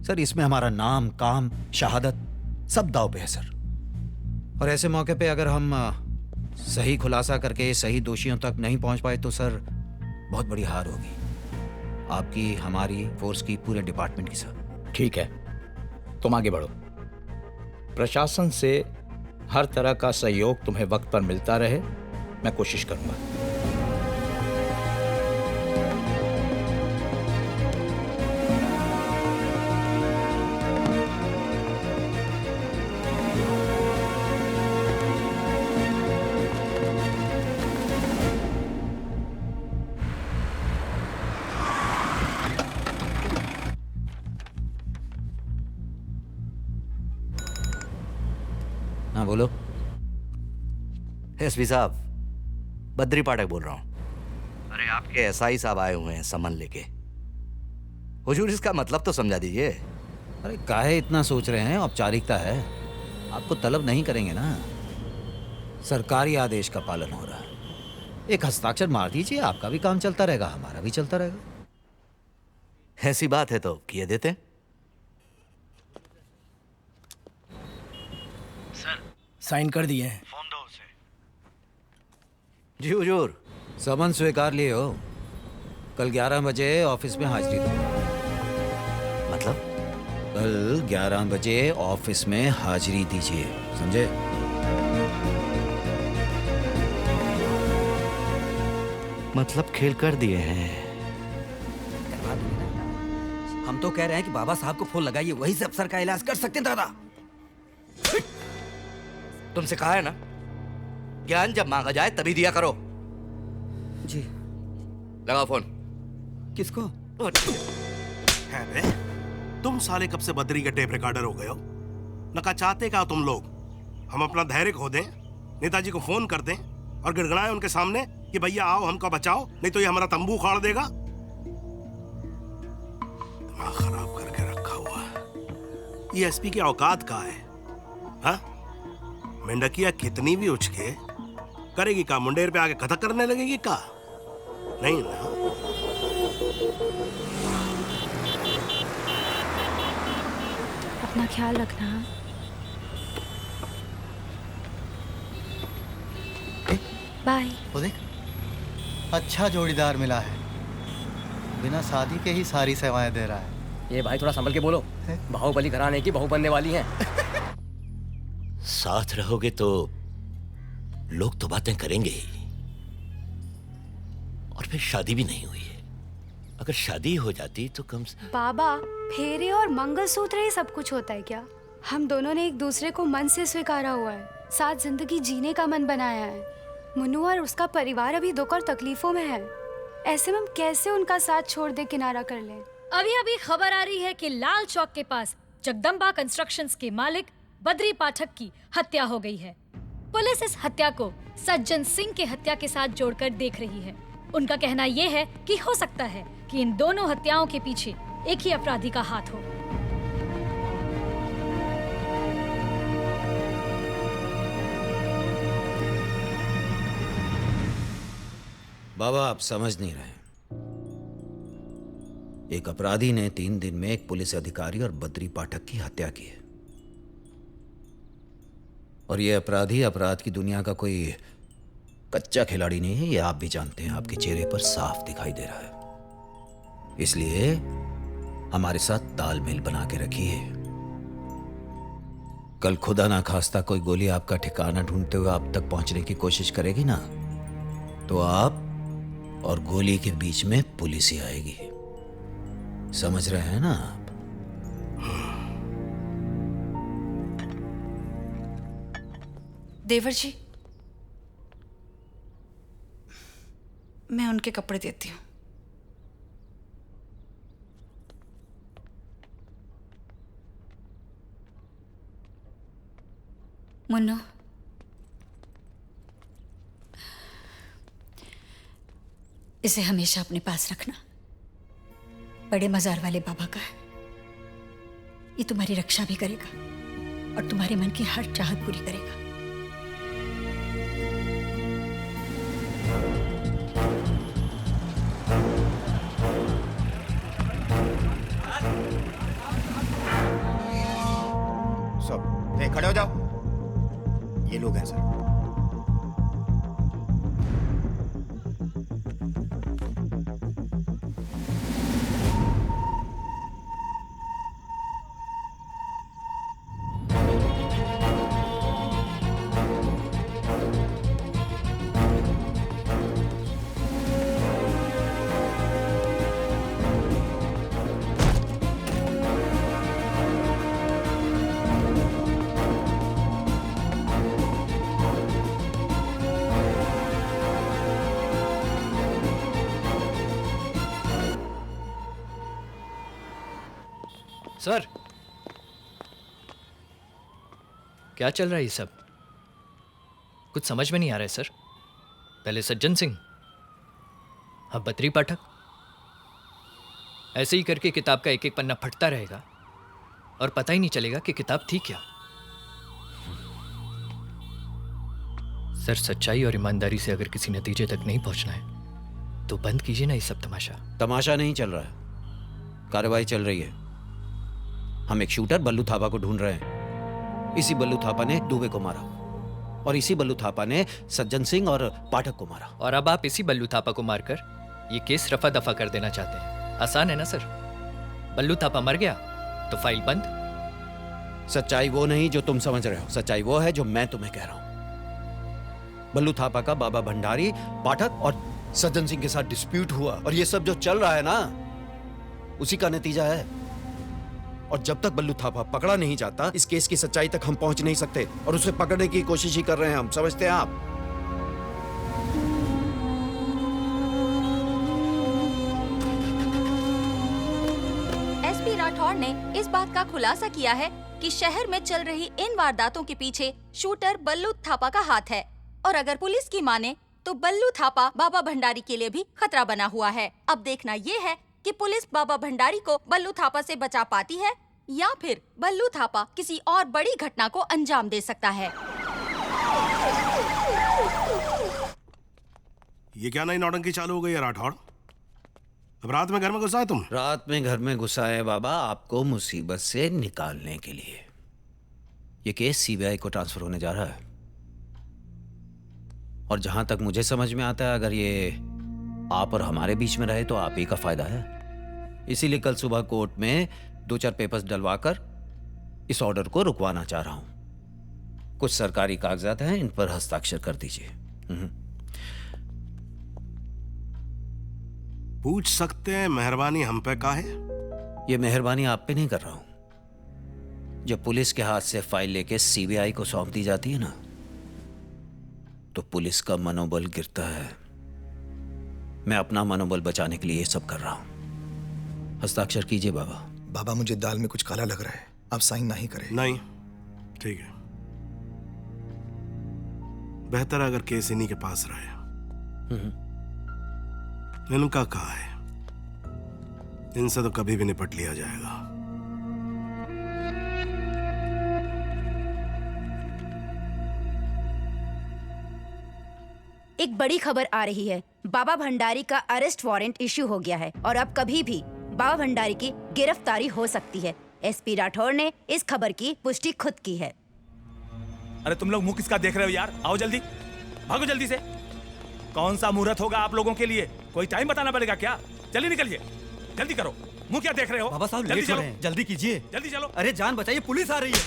Speaker 4: सर इसमें हमारा नाम, काम, शहादत सब दांव पे है सर। और ऐसे मौके पे अगर हम सही खुलासा करके सही दोषियों तक नहीं पहुंच पाए तो सर बहुत बड़ी हार होगी आपकी, हमारी, फोर्स की, पूरे डिपार्टमेंट की सर।
Speaker 12: ठीक है, तुम आगे बढ़ो। प्रशासन से हर तरह का सहयोग तुम्हें वक्त पर मिलता रहे, मैं कोशिश करूंगा।
Speaker 4: हाँ बोलो।
Speaker 13: एसपी साहब, बद्री पाठक बोल रहा हूँ। अरे आपके एसआई साहब आए हुए हैं समन लेके। हुजूर इसका मतलब तो समझा दीजिए।
Speaker 4: अरे काहे इतना सोच रहे हैं, औपचारिकता है, आपको तलब नहीं करेंगे ना। सरकारी आदेश का पालन हो रहा है, एक हस्ताक्षर मार दीजिए, आपका भी काम चलता रहेगा, हमारा भी चलता रहेगा।
Speaker 13: ऐसी बात है तो किए देते।
Speaker 11: साइन कर दिए हैं।
Speaker 13: फोन दो उसे। जी हुजूर।
Speaker 4: समन स्वीकार लिए हो, कल 11 बजे ऑफिस में हाजिरी दो।
Speaker 13: मतलब?
Speaker 4: कल 11 बजे ऑफिस में हाजिरी दीजिए, समझे?
Speaker 13: मतलब खेल कर दिए हैं।
Speaker 10: हम तो कह रहे हैं कि बाबा साहब को फोन लगाइए, वही से अफसर का इलाज कर सकते हैं दादा।
Speaker 13: तुमसे कहा है ना, ज्ञान जब मांगा जाए तभी दिया करो।
Speaker 10: जी।
Speaker 13: लगाओ फोन।
Speaker 10: किसको?
Speaker 23: है बे? तुम साले कब से बद्री के टेप रिकॉर्डर हो गए हो? नका चाहते क्या तुम लोग? हम अपना धैर्य खो दें, नेताजी को फोन कर दें और गिड़गड़ाएं उनके सामने कि भैया आओ हमको बचाओ, नहीं तो ये हमारा तंबू उखाड़ देगा। दिमाग खराब करके रखा हुआ है। ये एसपी की औकात कहाँ है? हाँ? मेंढकिया कितनी भी उछके करेगी का? मुंडेर पे आके कथक करने लगेगी का? नहीं ना।
Speaker 3: अपना ख्याल रखना। बाय।
Speaker 1: वो देख, अच्छा जोड़ीदार मिला है, बिना शादी के ही सारी सेवाएं दे रहा है।
Speaker 11: ये भाई थोड़ा संभल के बोलो, बाहुबली घराने की बहू बनने वाली हैं।
Speaker 6: साथ रहोगे तो लोग तो बातें करेंगे ही, और फिर शादी भी नहीं हुई है। अगर शादी हो जाती तो कम से
Speaker 3: बाबा, फेरे और मंगलसूत्र ही सब कुछ होता है क्या? हम दोनों ने एक दूसरे को मन से स्वीकारा हुआ है, साथ जिंदगी जीने का मन बनाया है। मुन्नू और उसका परिवार अभी दुख और तकलीफों में है, ऐसे में हम कैसे उनका साथ छोड़ दे किनारा कर लें?
Speaker 19: अभी अभी खबर आ रही है कि लाल चौक के पास जगदम्बा कंस्ट्रक्शंस के मालिक बद्री पाठक की हत्या हो गई है। पुलिस इस हत्या को सज्जन सिंह के हत्या के साथ जोड़कर देख रही है। उनका कहना यह है कि हो सकता है कि इन दोनों हत्याओं के पीछे एक ही अपराधी का हाथ हो।
Speaker 4: बाबा, आप समझ नहीं रहे। एक अपराधी ने 3 दिन में एक पुलिस अधिकारी और बद्री पाठक की हत्या की है। और ये अपराधी अपराध की दुनिया का कोई कच्चा खिलाड़ी नहीं है, ये आप भी जानते हैं। आपके चेहरे पर साफ दिखाई दे रहा है। इसलिए हमारे साथ तालमेल बना के रखिए। कल खुदा ना खास्ता कोई गोली आपका ठिकाना ढूंढते हुए आप तक पहुंचने की कोशिश करेगी ना, तो आप और गोली के बीच में पुलिस ही आएगी। समझ रहे हैं ना आप?
Speaker 2: देवर जी, मैं उनके कपड़े देती हूँ। मुन्नो, इसे हमेशा अपने पास रखना। बड़े मजार वाले बाबा का है। ये तुम्हारी रक्षा भी करेगा और तुम्हारे मन की हर चाहत पूरी करेगा।
Speaker 22: सब खड़े हो जाओ। ये लोग हैं सर।
Speaker 18: सर, क्या चल रहा है ये सब? कुछ समझ में नहीं आ रहा है सर। पहले सज्जन सिंह, अब बद्री पाठक। ऐसे ही करके किताब का एक एक पन्ना फटता रहेगा और पता ही नहीं चलेगा कि किताब थी क्या। सर, सच्चाई और ईमानदारी से अगर किसी नतीजे तक नहीं पहुंचना है तो बंद कीजिए ना ये सब तमाशा।
Speaker 4: तमाशा नहीं चल रहा है, कार्रवाई चल रही है। हम एक शूटर बल्लू थापा को ढूंढ रहे हैं। इसी बल्लू थापा ने दुबे को मारा और इसी बल्लू थापा ने सज्जन सिंह और पाठक को मारा।
Speaker 18: और अब आप इसी बल्लू थापा को मारकर ये केस रफा दफा कर देना चाहते हैं। आसान है ना सर? बल्लू थापा मर गया तो फाइल बंद।
Speaker 4: सच्चाई वो नहीं जो तुम समझ रहे हो, सच्चाई वो है जो मैं तुम्हें कह रहा हूं। बल्लू थापा का बाबा भंडारी, पाठक और सज्जन सिंह के साथ डिस्प्यूट हुआ और ये सब जो चल रहा है ना, उसी का नतीजा है। और जब तक बल्लू थापा पकड़ा नहीं जाता, इस केस की सच्चाई तक हम पहुंच नहीं सकते। और उसे पकड़ने की कोशिश ही कर रहे हैं हम, समझते हैं आप?
Speaker 8: एसपी राठौड़ ने इस बात का खुलासा किया है कि शहर में चल रही इन वारदातों के पीछे शूटर बल्लू थापा का हाथ है। और अगर पुलिस की माने तो बल्लू थापा बाबा भंडारी के लिए भी खतरा बना हुआ है। अब देखना ये है कि पुलिस बाबा भंडारी को बल्लू थापा से बचा पाती है या फिर बल्लू थापा किसी और बड़ी घटना को अंजाम दे सकता है।
Speaker 23: ये क्या नई नौटंकी चालू हो गई है राठौड़? अब रात में घर में घुसा है तुम?
Speaker 4: रात में घर में घुसा है बाबा, आपको मुसीबत से निकालने के लिए। ये केस सीबीआई को ट्रांसफर होने जा रहा है। और जहां तक मुझे समझ में आता है, अगर ये आप और हमारे बीच में रहे तो आप ही का फायदा है। इसीलिए कल सुबह कोर्ट में 2-4 पेपर्स डलवाकर इस ऑर्डर को रुकवाना चाह रहा हूं। कुछ सरकारी कागजात हैं, इन पर हस्ताक्षर कर दीजिए।
Speaker 23: पूछ सकते हैं मेहरबानी हम पे का है?
Speaker 4: ये मेहरबानी आप पे नहीं कर रहा हूं। जब पुलिस के हाथ से फाइल लेके सीबीआई को सौंप दी जाती है ना, तो पुलिस का मनोबल गिरता है। मैं अपना मनोबल बचाने के लिए ये सब कर रहा हूं। हस्ताक्षर कीजिए बाबा।
Speaker 20: बाबा, मुझे दाल में कुछ काला लग रहा है। आप साइन नहीं करें।
Speaker 23: नहीं, ठीक है। बेहतर है अगर केस इन्हीं के पास रहे। इनका कहा है, इनसे तो कभी भी निपट लिया जाएगा।
Speaker 5: एक बड़ी खबर आ रही है। बाबा भंडारी का अरेस्ट वारंट इश्यू हो गया है और अब कभी भी बाबा भंडारी की गिरफ्तारी हो सकती है। एसपी राठौर ने इस खबर की पुष्टि खुद की है।
Speaker 14: अरे तुम लोग मुंह किसका देख रहे हो यार? आओ जल्दी, भागो जल्दी से। कौन सा मुहूर्त होगा आप लोगों के लिए? कोई टाइम बताना पड़ेगा क्या? जल्दी निकलिए, जल्दी करो। मुंह क्या देख रहे हो?
Speaker 25: बाबा साहब
Speaker 14: जल्दी
Speaker 25: लेट हो
Speaker 14: चलो,
Speaker 25: रहे हैं, जल्दी कीजिए।
Speaker 14: जल्दी चलो।
Speaker 25: अरे जान बचाइए, पुलिस आ रही है।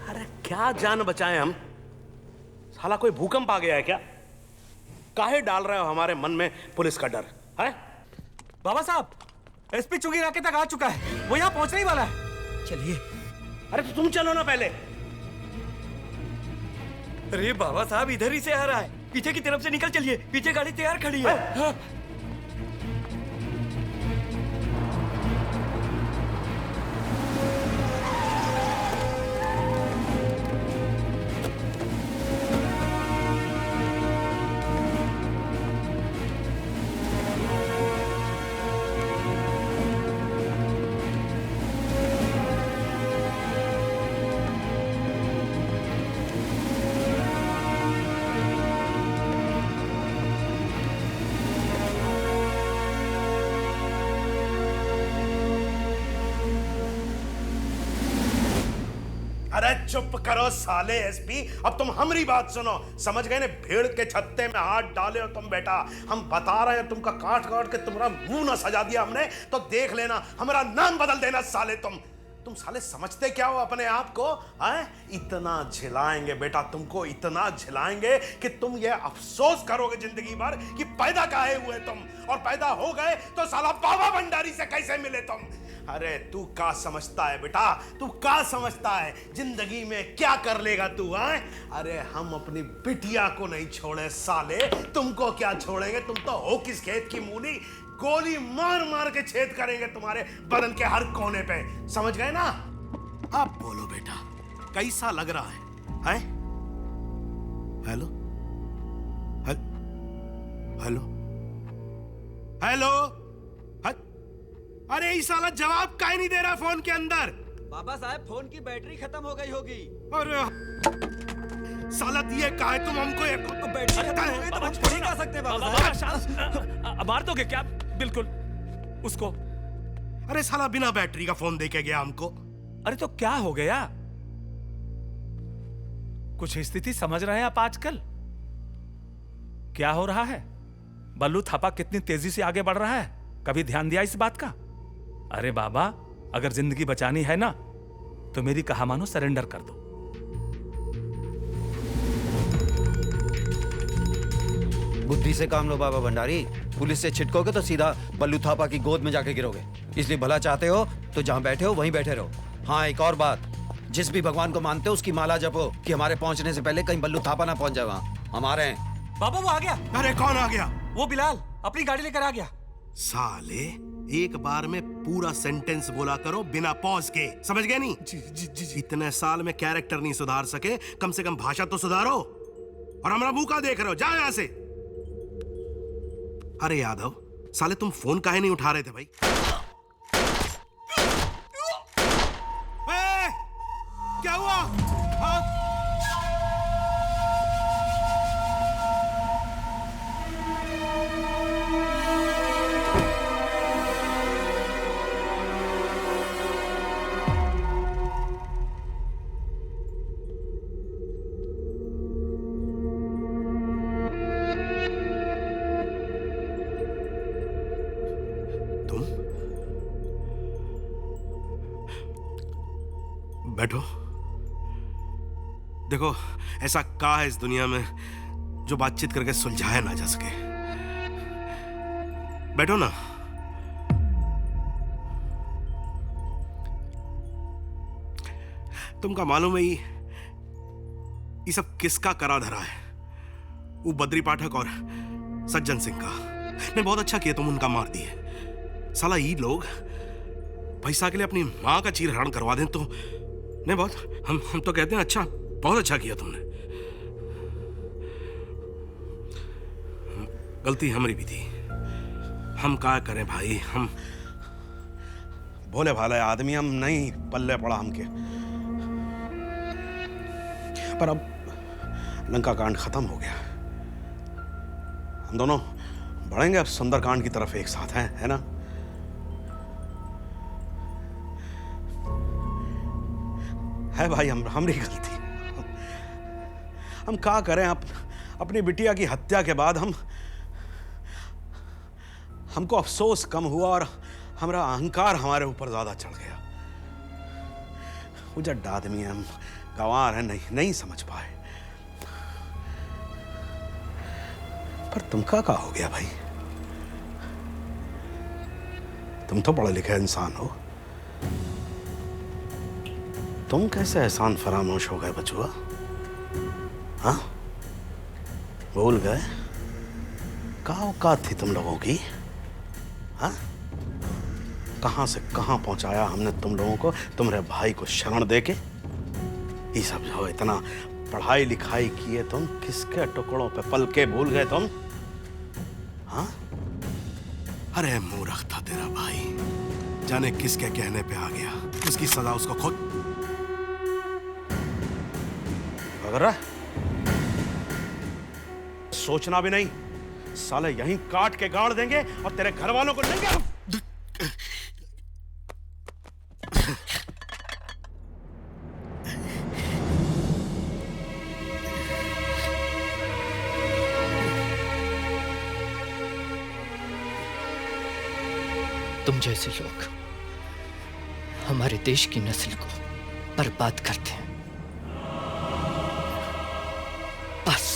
Speaker 23: अरे क्या जान बचाएं हम? साला कोई भूकंप आ गया है क्या? काहे डाल रहे हो हमारे मन में पुलिस का डर है?
Speaker 25: बाबा साहब, एसपी चुंगी नाके तक आ चुका है, वो यहाँ पहुंचने ही वाला है। चलिए।
Speaker 23: अरे तो तुम चलो ना पहले।
Speaker 25: अरे बाबा साहब इधर ही से आ रहा है, पीछे की तरफ से निकल चलिए, पीछे गाड़ी तैयार खड़ी है। हाँ।
Speaker 23: अरे चुप करो साले एसपी, अब तुम हमारी बात सुनो। समझ गए ना? भेड़ के छत्ते में हाथ डाले हो तुम बेटा। हम बता रहे हैं तुमका काट काट के तुम्हारा मुंह ना सजा दिया हमने तो देख लेना, हमारा नाम बदल देना साले। तुम साले समझते क्या हो अपने आप को? इतना झिलाएंगे बेटा तुमको, इतना झिलाएंगे कि तुम ये अफसोस करोगे जिंदगी भर कि पैदा काहे हुए तुम, और पैदा हो गए तो साला बाबा भंडारी से कैसे मिले तुम। अरे तू क्या समझता है बेटा, तू क्या समझता है जिंदगी में क्या कर लेगा तू? अरे हम अपनी बिटिया को नहीं छोड़े साले, तुमको क्या छोड़ेंगे? तुम तो हो किस खेत की मूली, गोली मार मार के छेद करेंगे तुम्हारे बदन के हर कोने पे। समझ गए ना? अब बोलो बेटा, कैसा लग रहा है? Hello hello hello. अरे इस साला जवाब काहे नहीं दे रहा फोन के अंदर?
Speaker 25: बाबा साहब फोन की बैटरी खत्म हो गई होगी।
Speaker 23: अरे साला दिए काहे तुम हमको? एक
Speaker 25: तो बैटरी खत्म हो गई तो हम छोड़ ही नहीं सकते बाबा
Speaker 14: साहब। मार दोगे क्या? बिल्कुल उसको।
Speaker 23: अरे साला बिना बैटरी का फोन देके गया हमको।
Speaker 14: अरे तो क्या हो गया? कुछ स्थिति समझ रहे हैं आप आजकल? क्या हो रहा है? बल्लू थापा कितनी तेजी से आगे बढ़ रहा है, कभी ध्यान दिया इस बात का? अरे बाबा, अगर जिंदगी बचानी है ना तो मेरी कहा मानो, सरेंडर कर दो।
Speaker 4: बुद्धि से काम लो बाबा भंडारी। पुलिस से छिटकोगे तो सीधा बल्लू थापा की गोद में जाके गिरोगे। इसलिए भला चाहते हो तो जहां बैठे हो वहीं बैठे रहो। हाँ, एक और बात, जिस भी भगवान को मानते हो उसकी माला जपो कि हमारे पहुंचने से पहले कहीं बल्लू थापा ना पहुंच जाए वहां। हमारे हैं।
Speaker 25: बाबा वो आ गया।
Speaker 23: अरे कौन आ गया?
Speaker 25: वो बिलाल अपनी गाड़ी लेकर आ गया।
Speaker 23: साले एक बार में पूरा सेंटेंस बोला करो बिना पॉज के, समझ गए नहीं? जी। इतने साल में कैरेक्टर नहीं सुधार सके, कम से कम भाषा तो सुधारो। और हमारा मुंह का देख रहे हो? जाओ यहां से। अरे यादव साले, तुम फोन काहे नहीं उठा रहे थे भाई? क्या हुआ? बैठो। देखो, ऐसा क्या है इस दुनिया में जो बातचीत करके सुलझाया ना जा सके? बैठो ना। तुमका मालूम है ये सब किसका करा धरा है? वो बद्री पाठक और सज्जन सिंह का। ने बहुत अच्छा किया तुम उनका मार दिए। साला ये लोग पैसा के लिए अपनी माँ का चीर हरण करवा दें तो नहीं, बहुत हम तो कहते हैं अच्छा, बहुत अच्छा किया तुमने। गलती हमारी भी थी। हम क्या करें भाई, हम भोले भाले आदमी, हम नहीं पल्ले पड़ा हमके। पर अब लंका कांड खत्म हो गया, हम दोनों बढ़ेंगे अब सुंदरकांड की तरफ एक साथ, हैं, है ना? है भाई, हमारी गलती। हम क्या करें, अपनी बिटिया की हत्या के बाद हमको अफसोस कम हुआ और हमारा अहंकार हमारे ऊपर ज्यादा चढ़ गया। उजड़ आदमी है, हम गंवार हैं, नहीं समझ पाए। पर तुमका क्या हो गया भाई? तुम तो पढ़े लिखे इंसान हो, तुम कैसे एहसान फरामोश हो गए बचुआ? हाँ, भूल गए क्या औकात थी तुम लोगों की? हाँ, कहां से कहां पहुंचाया हमने तुम लोगों को, तुम्हारे भाई को शरण देके। ये सब जो इतना पढ़ाई लिखाई किए तुम, किसके टुकड़ों पे पल के भूल गए तुम? हाँ, अरे मूर्ख था तेरा भाई, जाने किसके कहने पे आ गया। उसकी सजा उसको खुद वगैरह सोचना भी नहीं, साले यहीं काट के गाड़ देंगे और तेरे घर वालों को लेंगे।
Speaker 18: तुम जैसे लोग हमारे देश की नस्ल को बर्बाद करते हैं। बस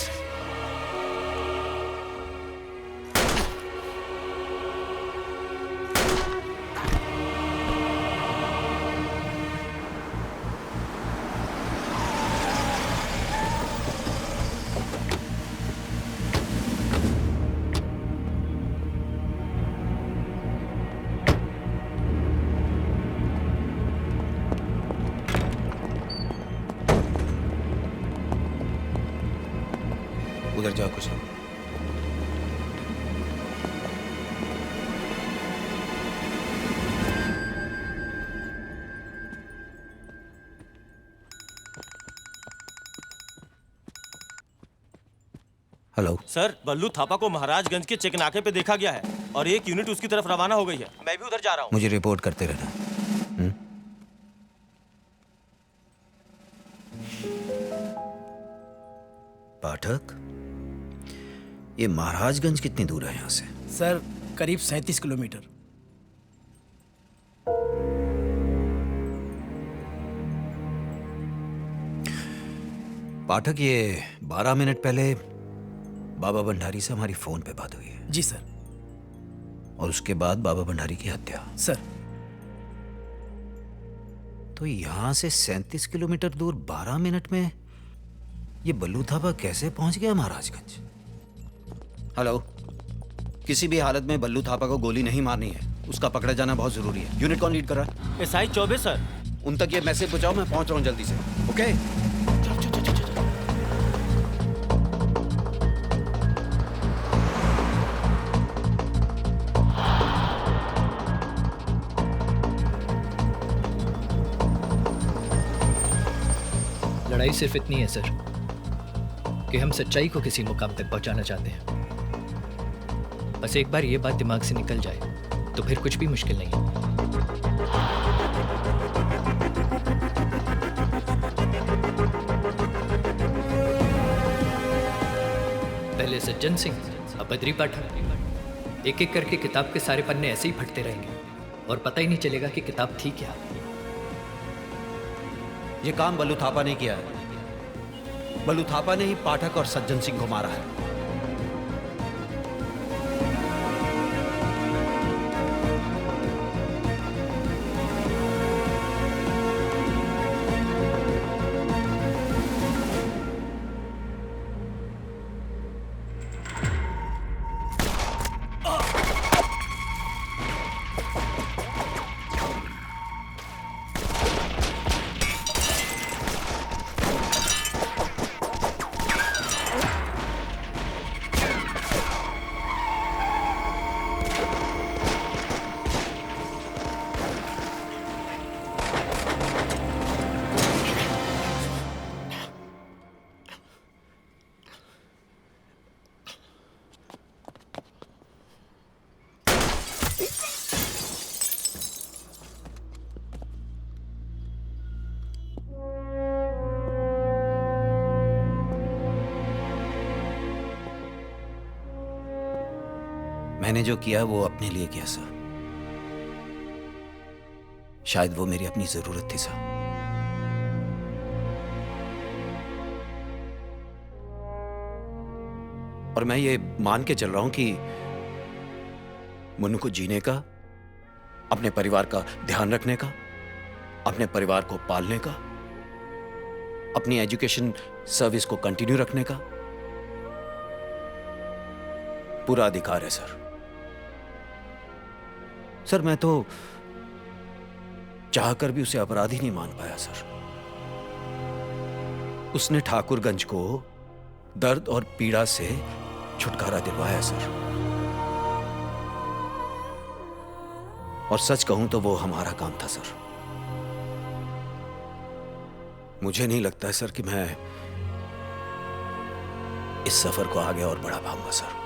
Speaker 4: उधर जाओ कुछ। हेलो
Speaker 7: सर, बल्लू थापा को महाराजगंज के चेक नाके पे देखा गया है और एक यूनिट उसकी तरफ रवाना हो गई है। मैं भी उधर जा रहा हूँ।
Speaker 4: मुझे रिपोर्ट करते रहना। पाठक, ये महाराजगंज कितनी दूर है यहाँ से?
Speaker 16: सर, करीब 37 किलोमीटर।
Speaker 4: पाठक, ये 12 मिनट पहले बाबा भंडारी से हमारी फोन पे बात हुई है।
Speaker 16: जी सर।
Speaker 4: और उसके बाद बाबा भंडारी की हत्या।
Speaker 16: सर,
Speaker 4: तो यहाँ से 37 किलोमीटर दूर 12 मिनट में ये बल्लू थापा कैसे पहुंच गया महाराजगंज? हेलो, किसी भी हालत में बल्लू थापा को गोली नहीं मारनी है, उसका पकड़ा जाना बहुत जरूरी है। यूनिट कौन लीड कर रहा है?
Speaker 7: SI Choubey sir.
Speaker 4: उन तक ये मैसेज पहुंचाओ, मैं पहुंच रहा हूँ जल्दी से। ओके?
Speaker 18: लड़ाई सिर्फ इतनी है सर कि हम सच्चाई को किसी मुकाम तक पहुंचाना चाहते हैं। बस एक बार ये बात दिमाग से निकल जाए तो फिर कुछ भी मुश्किल नहीं है। पहले सज्जन सिंह, अब बद्री पाठक। एक एक करके किताब के सारे पन्ने ऐसे ही फटते रहेंगे और पता ही नहीं चलेगा कि किताब थी क्या।
Speaker 4: ये काम बल्लू थापा ने किया है। बल्लू थापा ने ही पाठक और सज्जन सिंह को मारा है। मैंने जो किया वो अपने लिए किया सर। शायद वो मेरी अपनी जरूरत थी सर। और मैं ये मान के चल रहा हूं कि मुन्नू को जीने का, अपने परिवार का ध्यान रखने का, अपने परिवार को पालने का, अपनी एजुकेशन सर्विस को कंटिन्यू रखने का पूरा अधिकार है सर। सर मैं तो चाहकर भी उसे अपराधी नहीं मान पाया सर। उसने ठाकुरगंज को दर्द और पीड़ा से छुटकारा दिलवाया सर। और सच कहूं तो वो हमारा काम था सर। मुझे नहीं लगता है सर कि मैं इस सफर को आगे और बढ़ा पाऊंगा सर।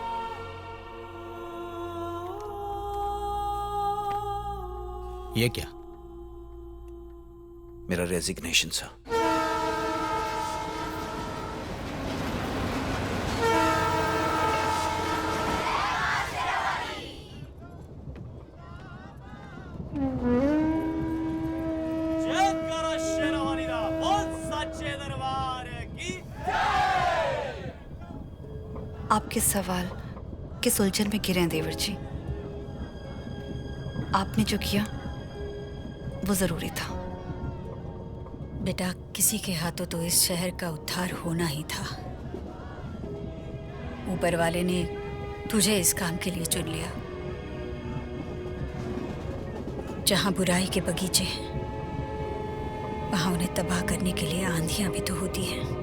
Speaker 12: ये क्या?
Speaker 4: मेरा रेजिग्नेशन सर।
Speaker 9: आपके सवाल किस उलझन में गिरे हैं देवर जी। आपने जो किया वो जरूरी था।
Speaker 2: बेटा, किसी के हाथों तो इस शहर का उद्धार होना ही था। ऊपर वाले ने तुझे इस काम के लिए चुन लिया। जहां बुराई के बगीचे हैं, वहां उन्हें तबाह करने के लिए आंधियां भी तो होती हैं।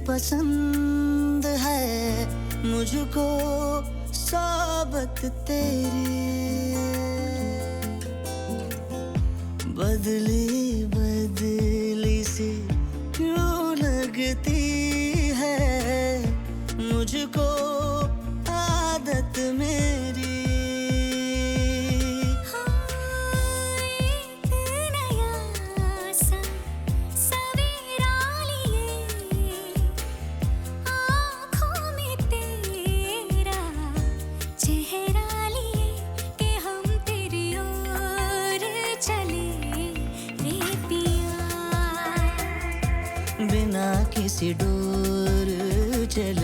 Speaker 15: पसंद है मुझको सोबत तेरी, बदली बदली सी क्यों लगती है मुझको आदत मेरी। बिना किसी डोर चले